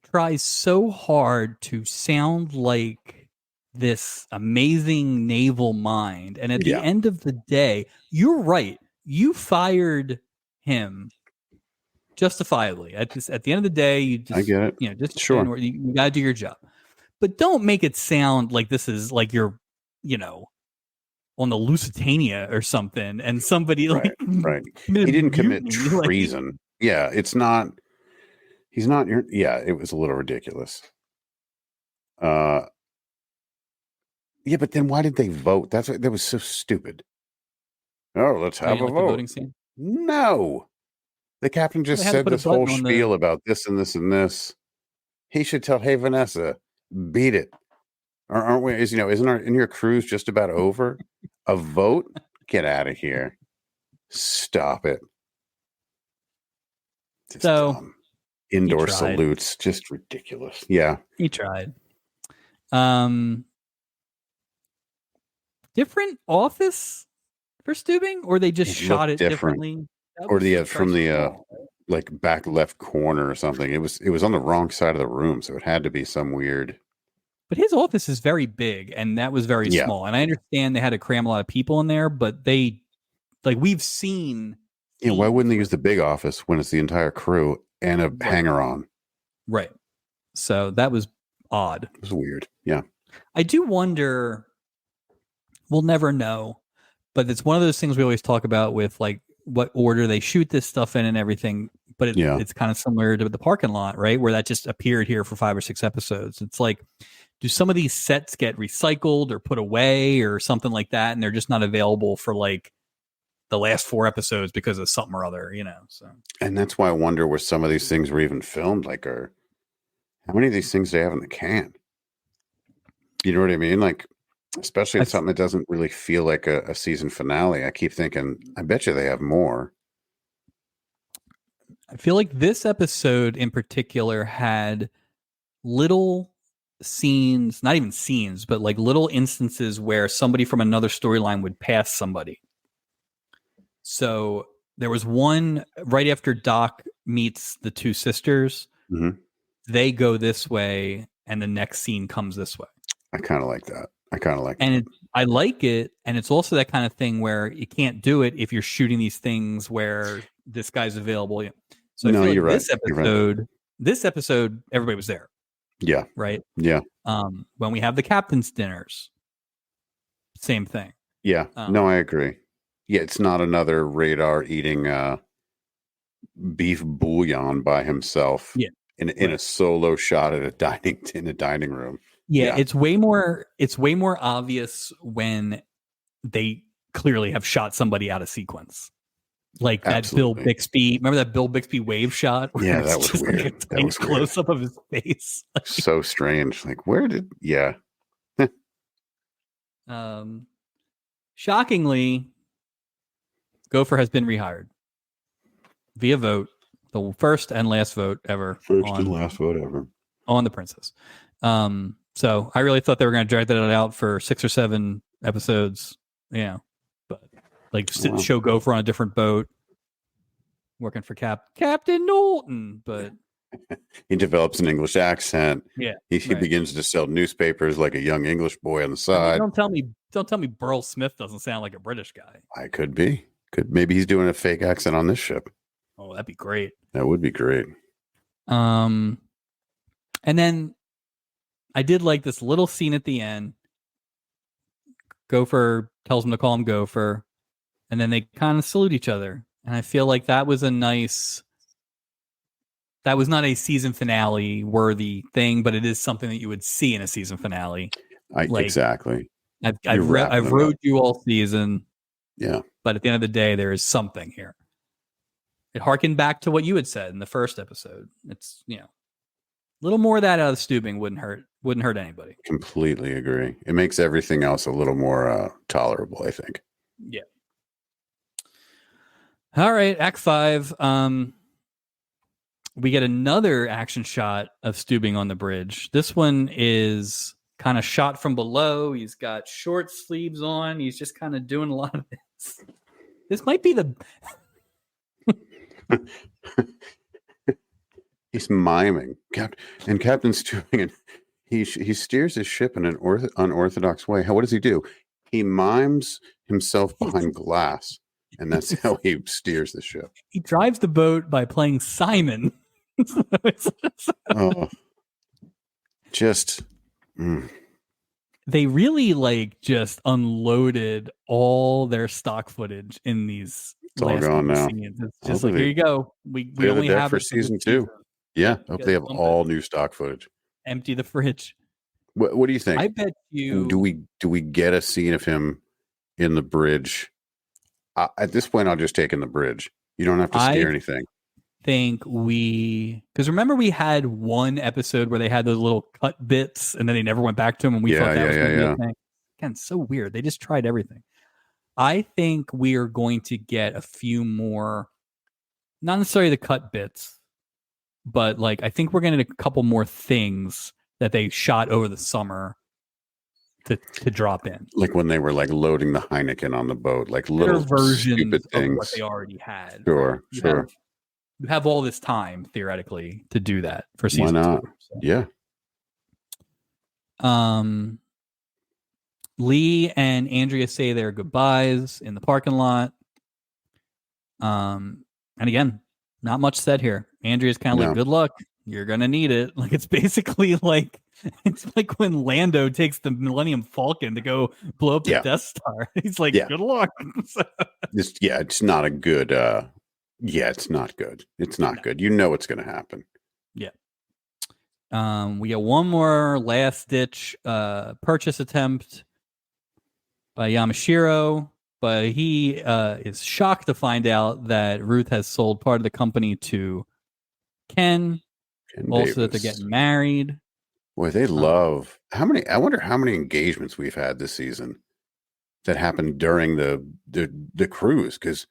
tries so hard to sound like this amazing naval mind. And at the end of the day, you're right. You fired him justifiably. At the end of the day, you just, I get it. Just sure. You got to do your job. But don't make it sound like this is like you're, on the Lusitania or something and somebody right. He didn't commit treason. It's not. He's not. It was a little ridiculous. Yeah, but then why did they vote? That was so stupid. Oh, let's Oh, you have didn't a like the vote. voting scene? No. The captain Well, they just had to said put a this whole button on the. spiel about this and this and this. He should tell, hey, Vanessa, beat it. Or aren't we? Isn't your cruise just about over? A vote? Get out of here. Stop it. Just So dumb. he Indoor tried. salutes, just ridiculous. Yeah. He tried. Different office for Steubing, or they just It shot looked it different. differently? That Or was from surprisingly the small. like back left corner or something. It was on the wrong side of the room, so it had to be some weird. But his office is very big, and that was very Yeah. small. And I understand they had to cram a lot of people in there, but we've seen. Yeah, why wouldn't they scenes use the big office when it's the entire crew and a right, hanger on? right. So that was odd. It was weird. Yeah. I do wonder. We'll never know, but it's one of those things we always talk about with like what order they shoot this stuff in and everything. But Yeah. it's kind of similar to the parking lot, right? Where that just appeared here for 5 or 6 episodes. It's like, do some of these sets get recycled or put away or something like that, and they're just not available for like the last 4 episodes because of something or other, So, And that's why I wonder where some of these things were even filmed. How many of these things do they have in the can? You know what I mean? Like, especially if something that doesn't really feel like a season finale. I keep thinking, I bet you they have more. I feel like this episode in particular had little scenes, not even scenes, but like little instances where somebody from another storyline would pass somebody. So there was one right after Doc meets the 2 sisters. Mm-hmm. They go this way, and the next scene comes this way. I kind of like that. I like it, and it's also that kind of thing where you can't do it if you're shooting these things where this guy's available. So No, I feel you're like right. this episode, everybody was there. Yeah. Right. Yeah. When we have the captain's dinners, same thing. Yeah. No, I agree. Yeah, it's not another Radar eating beef bouillon by himself. Yeah. In a solo shot at in a dining room. Yeah, it's way more obvious when they clearly have shot somebody out of sequence. Like that Bill Bixby. Remember that Bill Bixby wave shot? Yeah, that was weird. Like a tiny close up of his face. So strange. Like, where did? Yeah. Shockingly, Gopher has been rehired via vote, the first and last vote ever. And last vote ever on the Princess. So I really thought they were going to drag that out for 6 or 7 episodes. Yeah, but like show Gopher on a different boat, working for Captain Knowlton. But he develops an English accent. Yeah, he begins to sell newspapers like a young English boy on the side. I mean, don't tell me Burl Smith doesn't sound like a British guy. I could be. Maybe he's doing a fake accent on this ship. Oh, that'd be great. That would be great. And then I did like this little scene at the end. Gopher tells him to call him Gopher, and then they kind of salute each other. And I feel like that was that was not a season finale worthy thing, but it is something that you would see in a season finale. Exactly. I've rode you all season. Yeah. But at the end of the day, there is something here. It harkened back to what you had said in the first episode. It's, a little more of that out of Steubing wouldn't hurt anybody. Completely agree. It makes everything else a little more tolerable, I think. Yeah. All right, Act 5. We get another action shot of Steubing on the bridge. This one is kind of shot from below. He's got short sleeves on. He's just kind of doing a lot of this. This might be the... He's miming. And Captain Steubing, he steers his ship in an unorthodox way. What does he do? He mimes himself behind glass, and that's how he steers the ship. He drives the boat by playing Simon. They really just unloaded all their stock footage in these. It's all gone now. Scenes. It's just here you go. We only have for season 2. Yeah, hope they have all new stock footage. Empty the fridge. What do you think? I bet Do you. we get a scene of him in the bridge? At this point, I'll just take in the bridge. You don't have to I steer anything. think because remember we had one episode where they had those little cut bits and then they never went back to them, and we thought that was going to be a thing. Again, so weird. They just tried everything. I think we are going to get a few more, not necessarily the cut bits, but like I think we're going to get a couple more things that they shot over the summer to drop in. Like when they were like loading the Heineken on the boat, like Better little versions stupid of things. what they already had. Sure, right? sure. You have all this time theoretically to do that for season Why not? 2. So. Yeah. Lee and Andrea say their goodbyes in the parking lot. And again, not much said here. Andrea's kind of like, good luck. You're going to need it. Like, it's basically like, it's like when Lando takes the Millennium Falcon to go blow up the Death Star. He's like, good luck. It's not a good, it's not good. It's not good. You know what's going to happen. Yeah. We get one more last ditch purchase attempt by Yamashiro, but he is shocked to find out that Ruth has sold part of the company to Ken also Davis. That they're getting married. Boy, they love I wonder how many engagements we've had this season that happened during the cruise, because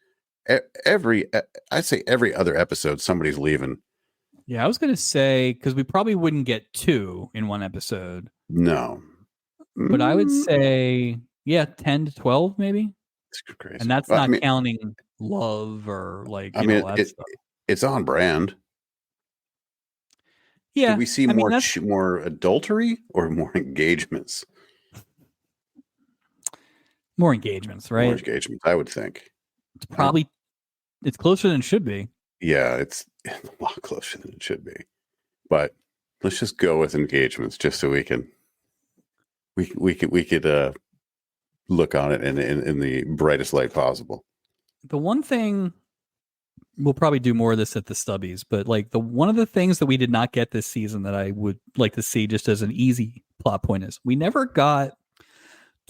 I'd say every other episode somebody's leaving. Yeah, I was gonna say, because we probably wouldn't get 2 in one episode. No. But I would say 10 to 12 maybe. It's crazy. And that's not counting love or like all that stuff. It's on brand. Yeah. Do we see more adultery or more engagements? More engagements, right? More engagements, I would think. It's probably it's closer than it should be. Yeah, it's a lot closer than it should be. But let's just go with engagements, just so we could look on it in the brightest light possible. The one thing, we'll probably do more of this at the Stubbies, but like one of the things that we did not get this season that I would like to see just as an easy plot point is we never got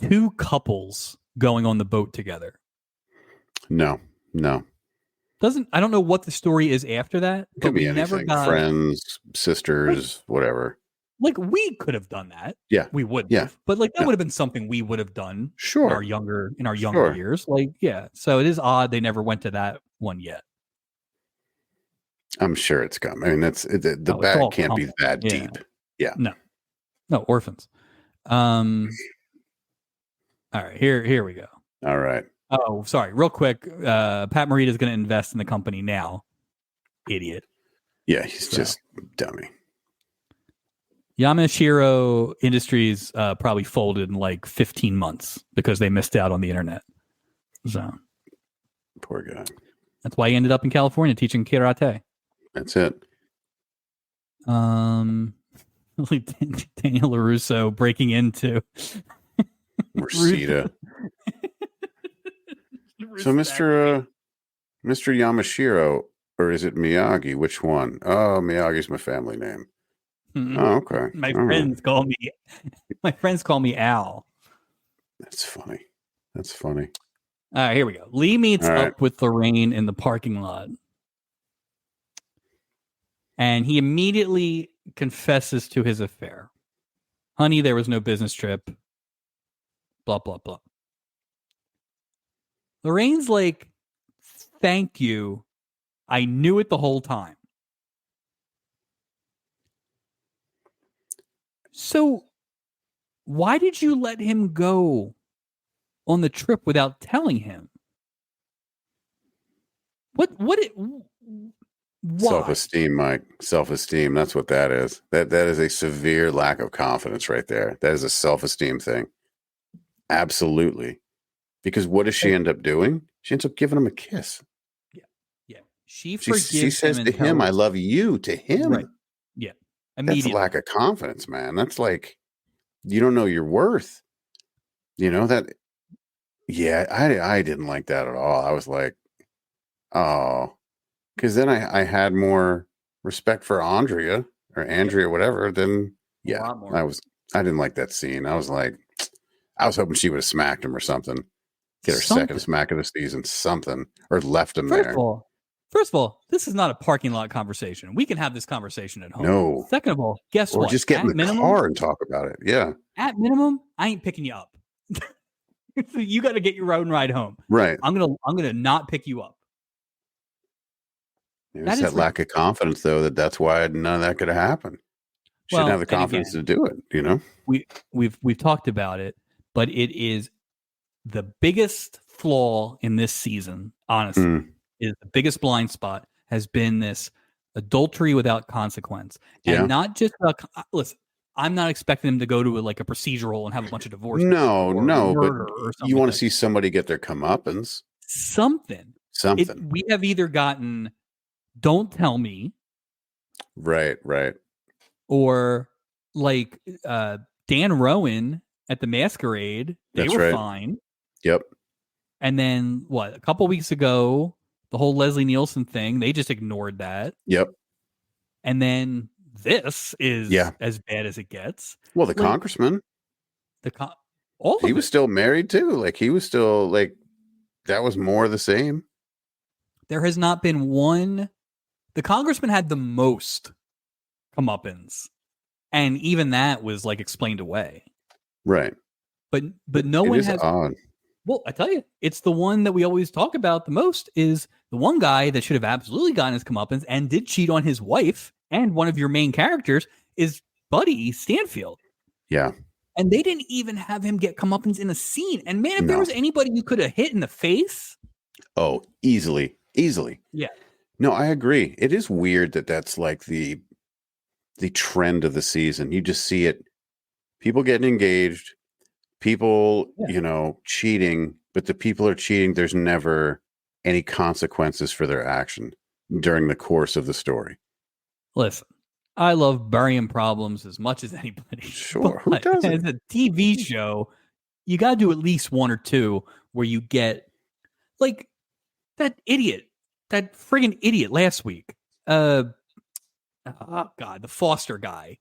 2 couples going on the boat together. No. I don't know what the story is after that, but we never got friends, sisters, whatever. Like we could have done that. Yeah. We would have. But like that would have been something we would have done in our younger years. Like, yeah. So it is odd they never went to that one yet. I'm sure it's coming. I mean, the bag can't be that deep. Yeah. No, orphans. All right, here we go. All right. Oh, sorry. Real quick, Pat Morita's going to invest in the company now. Idiot. Yeah, he's just dummy. Yamashiro Industries probably folded in like 15 months because they missed out on the internet. So, poor guy. That's why he ended up in California teaching karate. That's it. Daniel LaRusso breaking into Rosita. So Mr. Yamashiro, or is it Miyagi? Which one? Oh, Miyagi's my family name. Mm-hmm. Oh, okay. My friends call me Al. That's funny. All right, here we go. Lee meets up with Lorraine in the parking lot. And he immediately confesses to his affair. Honey, there was no business trip. Blah, blah, blah. Lorraine's like, thank you. I knew it the whole time. So why did you let him go on the trip without telling him? Why? Self-esteem, Mike. Self-esteem. That's what that is. That is a severe lack of confidence right there. That is a self-esteem thing. Absolutely. Because what does she end up doing? She ends up giving him a kiss. Yeah. She forgives She says to him, I love you, to him. Right. Yeah. That's a lack of confidence, man. That's like, you don't know your worth. You know that? Yeah, I didn't like that at all. I was like, oh, because then I had more respect for Andrea, whatever, than, I was I didn't like that scene. I was hoping she would have smacked him or something. Get her second smack of the season, something, or left him there. First of all, this is not a parking lot conversation. We can have this conversation at home. No. Second of all, guess or what? Just get in the car and talk about it. Yeah. At minimum, I ain't picking you up. You got to get your own ride home. Right. I'm gonna not pick you up. It's that lack of confidence, though, that's why none of that could have happened. Shouldn't have the confidence to do it. You know, we've talked about it, but it is the biggest flaw in this season. Honestly, is the biggest blind spot has been this adultery without consequence, and not just listen. I'm not expecting them to go to a procedural and have a bunch of divorce. No, but you want to see somebody get their comeuppance. Something. We have either gotten "Don't Tell Me," right, or Dan Rowan at the Masquerade. They were fine. Yep. And then a couple weeks ago, the whole Leslie Nielsen thing, they just ignored that. Yep. And then this is as bad as it gets. Well, the congressman, he was still married too. He was still that was more of the same. There has not been one. The congressman had the most comeuppance, and even that was explained away. Right. But no one has. Odd. Well, I tell you, it's the one that we always talk about the most. Is the one guy that should have absolutely gotten his comeuppance and did cheat on his wife, and one of your main characters is Buddy Stanfield. Yeah. And they didn't even have him get comeuppance in a scene. And man, if there was anybody you could have hit in the face. Oh, easily. Yeah. No, I agree. It is weird that's the trend of the season. You just see it. People getting engaged, people, cheating, but the people are cheating. There's never any consequences for their action during the course of the story. Listen, I love burying problems as much as anybody. Sure. Who doesn't? As a TV show, you got to do at least one or two where you get that friggin' idiot last week. Oh God, the Foster guy.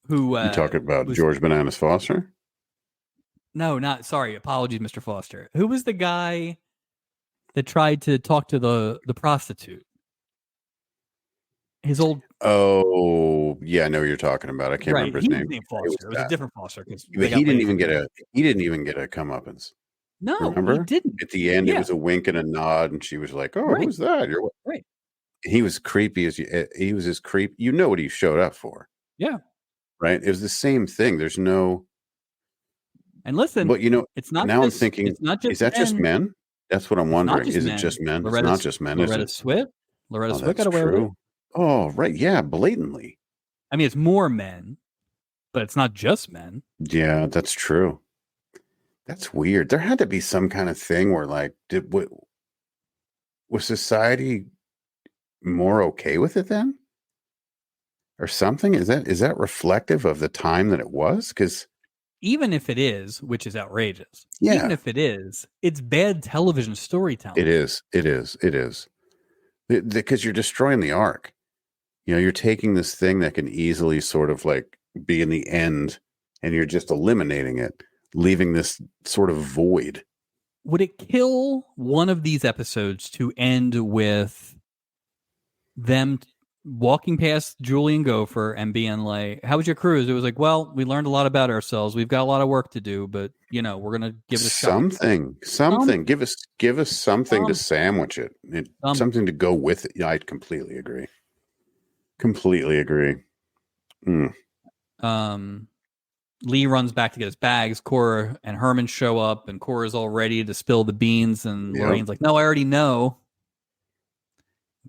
Who you talking about? George Bananas Foster? No, apologies, Mr. Foster. Who was the guy that tried to talk to the prostitute? His old. Oh yeah, I know what you're talking about. I can't remember his name. Foster. It was a different Foster but he didn't even get a comeuppance. No, remember? He didn't. At the end, it was a wink and a nod, and she was like, "Oh, who's that?" You're right. He was creepy he was as creepy. You know what he showed up for? Yeah. Right. It was the same thing. There's no. And listen, but it's not. Now I'm thinking, is that just men? That's what I'm wondering. Is it just men? It's not just men. Loretta Swit got away with it. Oh, right. Yeah, blatantly. I mean, it's more men, but it's not just men. Yeah, that's true. That's weird. There had to be some kind of thing where was society more okay with it then? Or something? Is that reflective of the time that it was? Because even if it is, which is outrageous, even if it is, it's bad television storytelling. It is. Because you're destroying the arc. You're taking this thing that can easily sort of be in the end, and you're just eliminating it, leaving this sort of void. Would it kill one of these episodes to end with them walking past Julie and Gopher and being like, "How was your cruise?" It was like, "Well, we learned a lot about ourselves. We've got a lot of work to do, but we're gonna give it a shot." Something. Give us something to sandwich it. Something to go with it. Yeah, I completely agree. Lee runs back to get his bags. Cora and Herman show up, and Cora's all ready to spill the beans, and Lorraine's like, "No, I already know."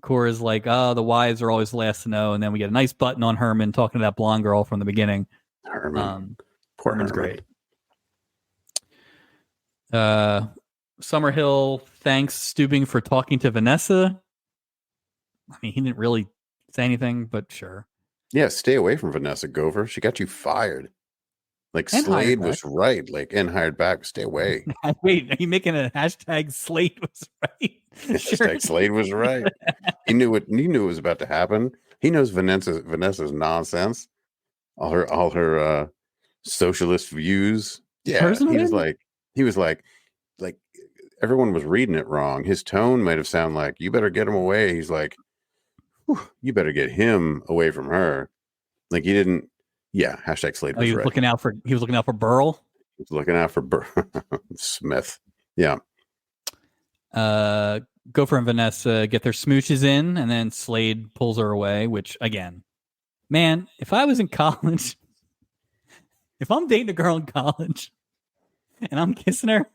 Cora's like, "Oh, the wives are always the last to know," and then we get a nice button on Herman talking to that blonde girl from the beginning. Herman's great. Summerhill thanks Stubing for talking to Vanessa. I mean, he didn't really say anything, but sure. Yeah, stay away from Vanessa, Gopher. She got you fired. Slade was right. And hired back. Stay away. Wait, are you making a hashtag Slade was right? Hashtag Slade was right. He knew it was about to happen. He knows Vanessa's nonsense. All her socialist views. Yeah, Person he win? was like everyone was reading it wrong. His tone might have sounded like, "You better get him away." He's like, "Whew, you better get him away from her." Like he didn't. Yeah, hashtag Slade Oh, was he was right. looking out for Burl. He was looking out for Smith. Yeah. Gopher and Vanessa get their smooches in, and then Slade pulls her away. Which, again, man, if I was in college, if I'm dating a girl in college and I'm kissing her,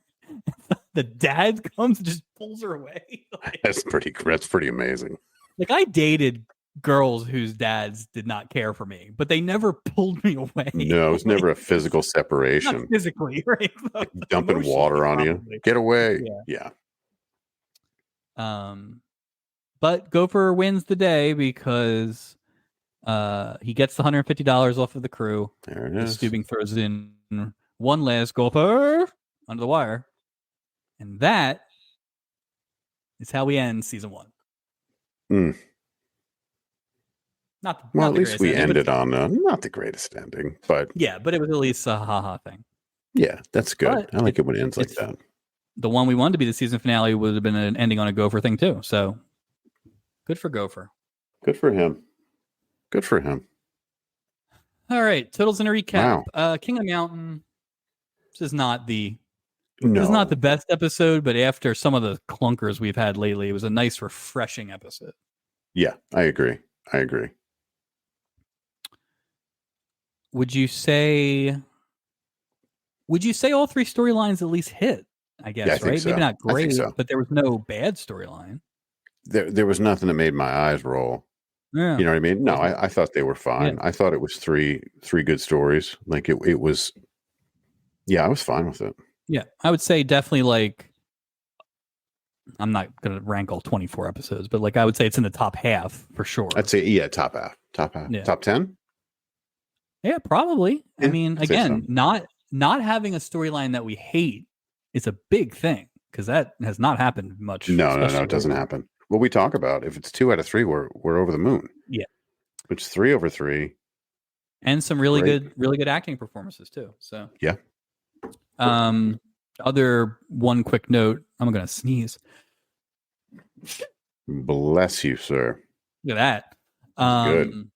the dad comes and just pulls her away. That's pretty amazing. Like I dated girls whose dads did not care for me, but they never pulled me away. No, it was never a physical separation. Not physically, right? Dumping water on you. Get away. Yeah. But Gopher wins the day because he gets the $150 off of the crew. There it is. Stubing throws in one last Gopher under the wire. And that is how we end season 1. Not at least we ending, ended on not the greatest ending, but yeah, but it was at least a haha thing. Yeah, that's good. But I like it when it ends like that. The one we wanted to be the season finale would have been an ending on a Gopher thing too. So good for Gopher. Good for him. Good for him. All right, totals and a recap. Wow. King of Mountain. This is not the best episode, but after some of the clunkers we've had lately, it was a nice, refreshing episode. Yeah, I agree. Would you say all 3 storylines at least hit? I guess, yeah, I right? So. Maybe not great, but there was no bad storyline. There was nothing that made my eyes roll. Yeah. You know what I mean? No, I thought they were fine. Yeah. I thought it was three good stories. Like it was. Yeah, I was fine with it. Yeah, I would say definitely like. I'm not going to rank all 24 episodes, but like I would say it's in the top half for sure. I'd say top half, yeah. Top 10. Yeah, probably. Yeah, I mean, again, so. Not having a storyline that we hate is a big thing because that has not happened much. No, it doesn't happen. What we talk about, if it's 2 out of 3, we're over the moon. Yeah, it's 3 over 3, and some really good acting performances too. So yeah. Other one quick note. I'm going to sneeze. Bless you, sir. Look at that. Good.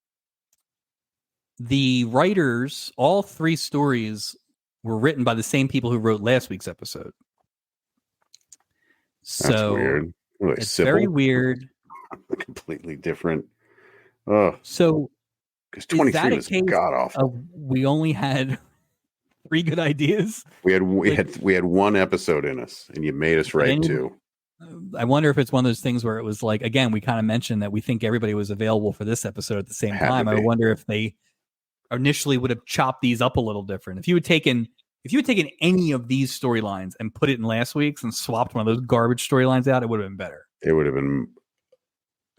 The writers, all 3 stories were written by the same people who wrote last week's episode. So that's weird. It's very weird. Completely different. Oh, so because 23 was god awful. We only had 3 good ideas. We had one episode in us, and you made us write 2. I wonder if it's one of those things where it was like, again, we kind of mentioned that we think everybody was available for this episode at the same time. I wonder if they initially would have chopped these up a little different. If you had taken any of these storylines and put it in last week's and swapped one of those garbage storylines out, it would have been better. It would have been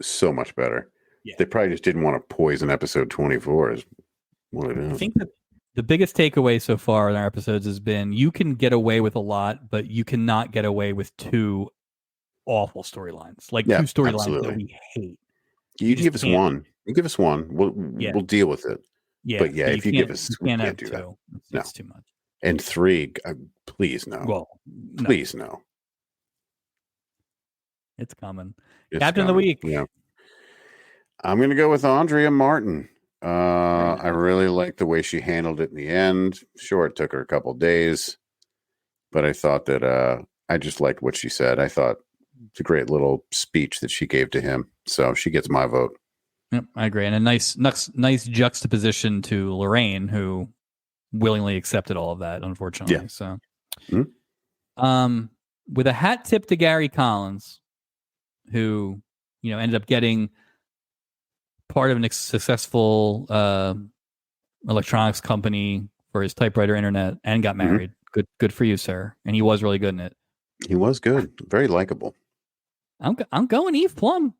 so much better. Yeah. They probably just didn't want to poison episode 24 is what it is. I think that the biggest takeaway so far in our episodes has been you can get away with a lot, but you cannot get away with 2 awful storylines. Like 2 storylines that we hate. You give us one. You give us one. We'll deal with it. Yeah, but if you give us, we can't have 2. That. It's too much. And 3, please no. Well, please no. It's coming. Captain of the week. Yeah. I'm going to go with Andrea Martin. I really like the way she handled it in the end. Sure, it took her a couple days, but I thought that I just liked what she said. I thought it's a great little speech that she gave to him. So she gets my vote. Yep, I agree. And a nice juxtaposition to Lorraine, who willingly accepted all of that, unfortunately. Yeah. So, with a hat tip to Gary Collins, who, ended up getting part of a successful electronics company for his typewriter internet and got married. Good for you, sir. And he was really good in it. He was good. Very likable. I'm going Eve Plum.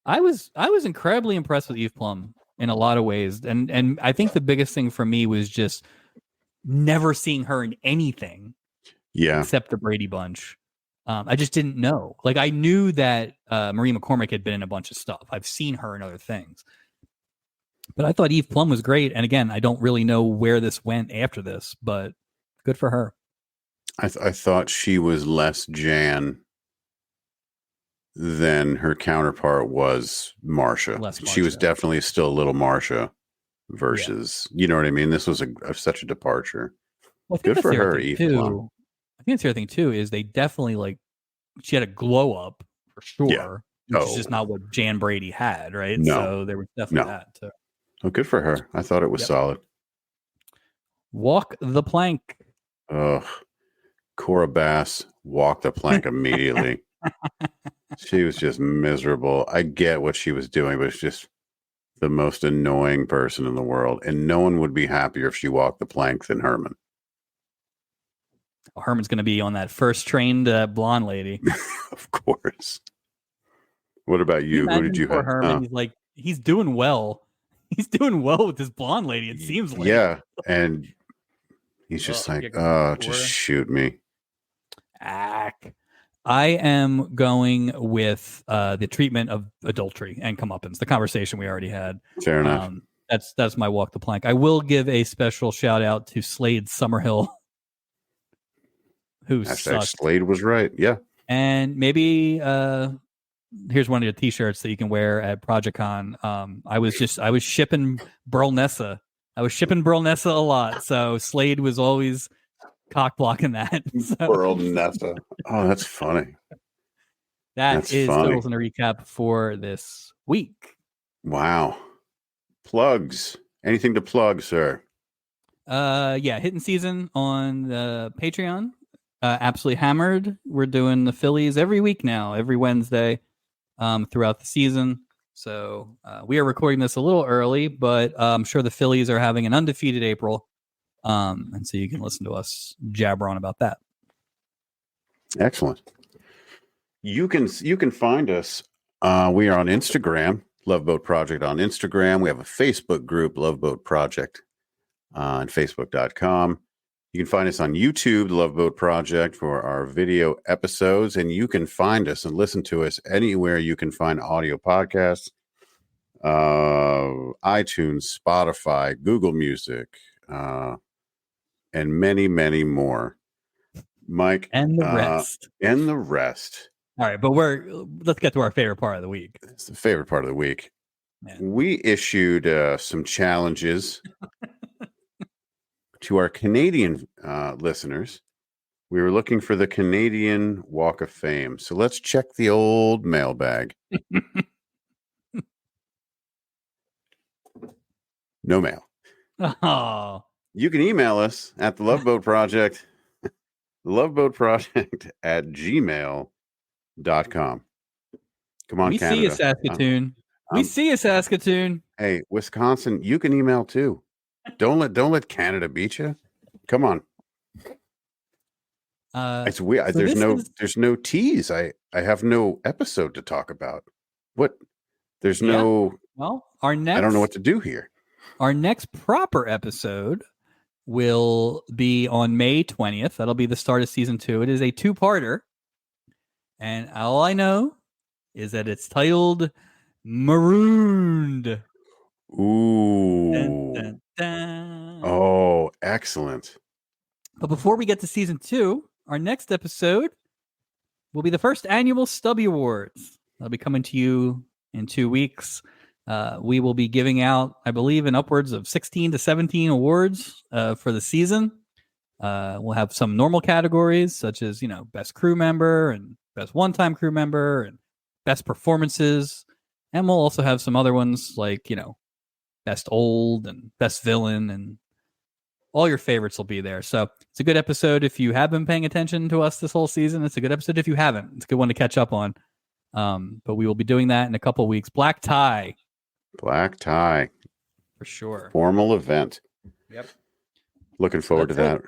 I was incredibly impressed with Eve Plum in a lot of ways. And I think the biggest thing for me was just never seeing her in anything except the Brady Bunch. I just didn't know. Like, I knew that Marie McCormick had been in a bunch of stuff. I've seen her in other things. But I thought Eve Plum was great. And again, I don't really know where this went after this, but good for her. I thought she was less Jan than her counterpart was Marsha. She was definitely still a little Marsha versus, you know what I mean? This was such a departure. Well, good for her, Eve Plum. I think the other thing too is they definitely she had a glow up for sure, which is just not what Jan Brady had, right? No. So there was definitely that too. Oh, good for her. I thought it was solid. Walk the plank. Ugh. Cora Bass walked the plank immediately. She was just miserable. I get what she was doing, but it's just the most annoying person in the world. And no one would be happier if she walked the plank than Herman. Herman's going to be on that first trained blonde lady. Of course. What about you? Who did you have? Herman, he's doing well. He's doing well with this blonde lady, it seems like. Yeah. And he's just just shoot me. I am going with the treatment of adultery and comeuppance, the conversation we already had. Fair enough. That's my walk the plank. I will give a special shout out to Slade Summerhill, who sucked. Slade was right. Yeah. And maybe here's one of your t-shirts that you can wear at ProjectCon. I was shipping Burl-Nessa. I was shipping Burl-Nessa a lot. So Slade was always cock blocking that. So. Burl-Nessa. Oh, that's funny. That's totals and a recap for this week. Wow. Plugs. Anything to plug, sir? Hitting season on the Patreon. Absolutely hammered. We're doing the Phillies every week now, every Wednesday, throughout the season. So we are recording this a little early, but I'm sure the Phillies are having an undefeated April. And so you can listen to us jabber on about that. Excellent. You can find us. We are on Instagram, Love Boat Project on Instagram. We have a Facebook group, Love Boat Project, on Facebook.com. You can find us on YouTube, the Love Boat Project, for our video episodes. And you can find us and listen to us anywhere you can find audio podcasts, iTunes, Spotify, Google Music, and many, many more. Mike. And the rest. And the rest. All right, but let's get to our favorite part of the week. It's the favorite part of the week. Man. We issued some challenges to our Canadian listeners. We were looking for the Canadian Walk of Fame. So let's check the old mailbag. No mail. Oh. You can email us at the Love Boat Project, loveboatproject@gmail.com. Come on, Canada. See you, Saskatoon. We see you, Saskatoon. Hey, Wisconsin, you can email too. Don't let Canada beat you. Come on. It's weird. So there's no tease. I have no episode to talk about. What? There's no. Well, our next. I don't know what to do here. Our next proper episode will be on May 20th. That'll be the start of season 2. It is a 2-parter, and all I know is that it's titled Marooned. Ooh. Dun, dun, dun. Oh, excellent. But before we get to season 2, our next episode will be the first annual Stubby Awards. That'll be coming to you in 2 weeks. We will be giving out, I believe, in upwards of 16 to 17 awards for the season. We'll have some normal categories, such as, best crew member and best one-time crew member and best performances. And we'll also have some other ones like, best old and best villain, and all your favorites will be there. So it's a good episode if you have been paying attention to us this whole season. It's a good episode if you haven't. It's a good one to catch up on. But we will be doing that in a couple of weeks. Black tie. For sure. Formal event. Yep. Looking forward to that.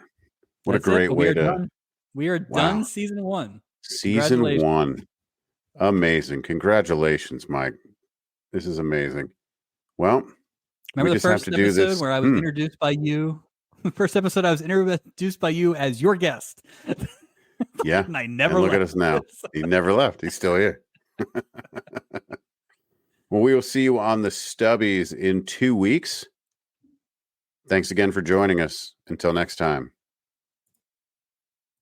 What a great way to. We are done season 1. Season 1. Amazing. Congratulations, Mike. This is amazing. Well, remember the first episode where I was introduced by you? The first episode I was introduced by you as your guest. Yeah. And I never look at us now. He never left. He's still here. Well, we will see you on the Stubbies in 2 weeks. Thanks again for joining us. Until next time.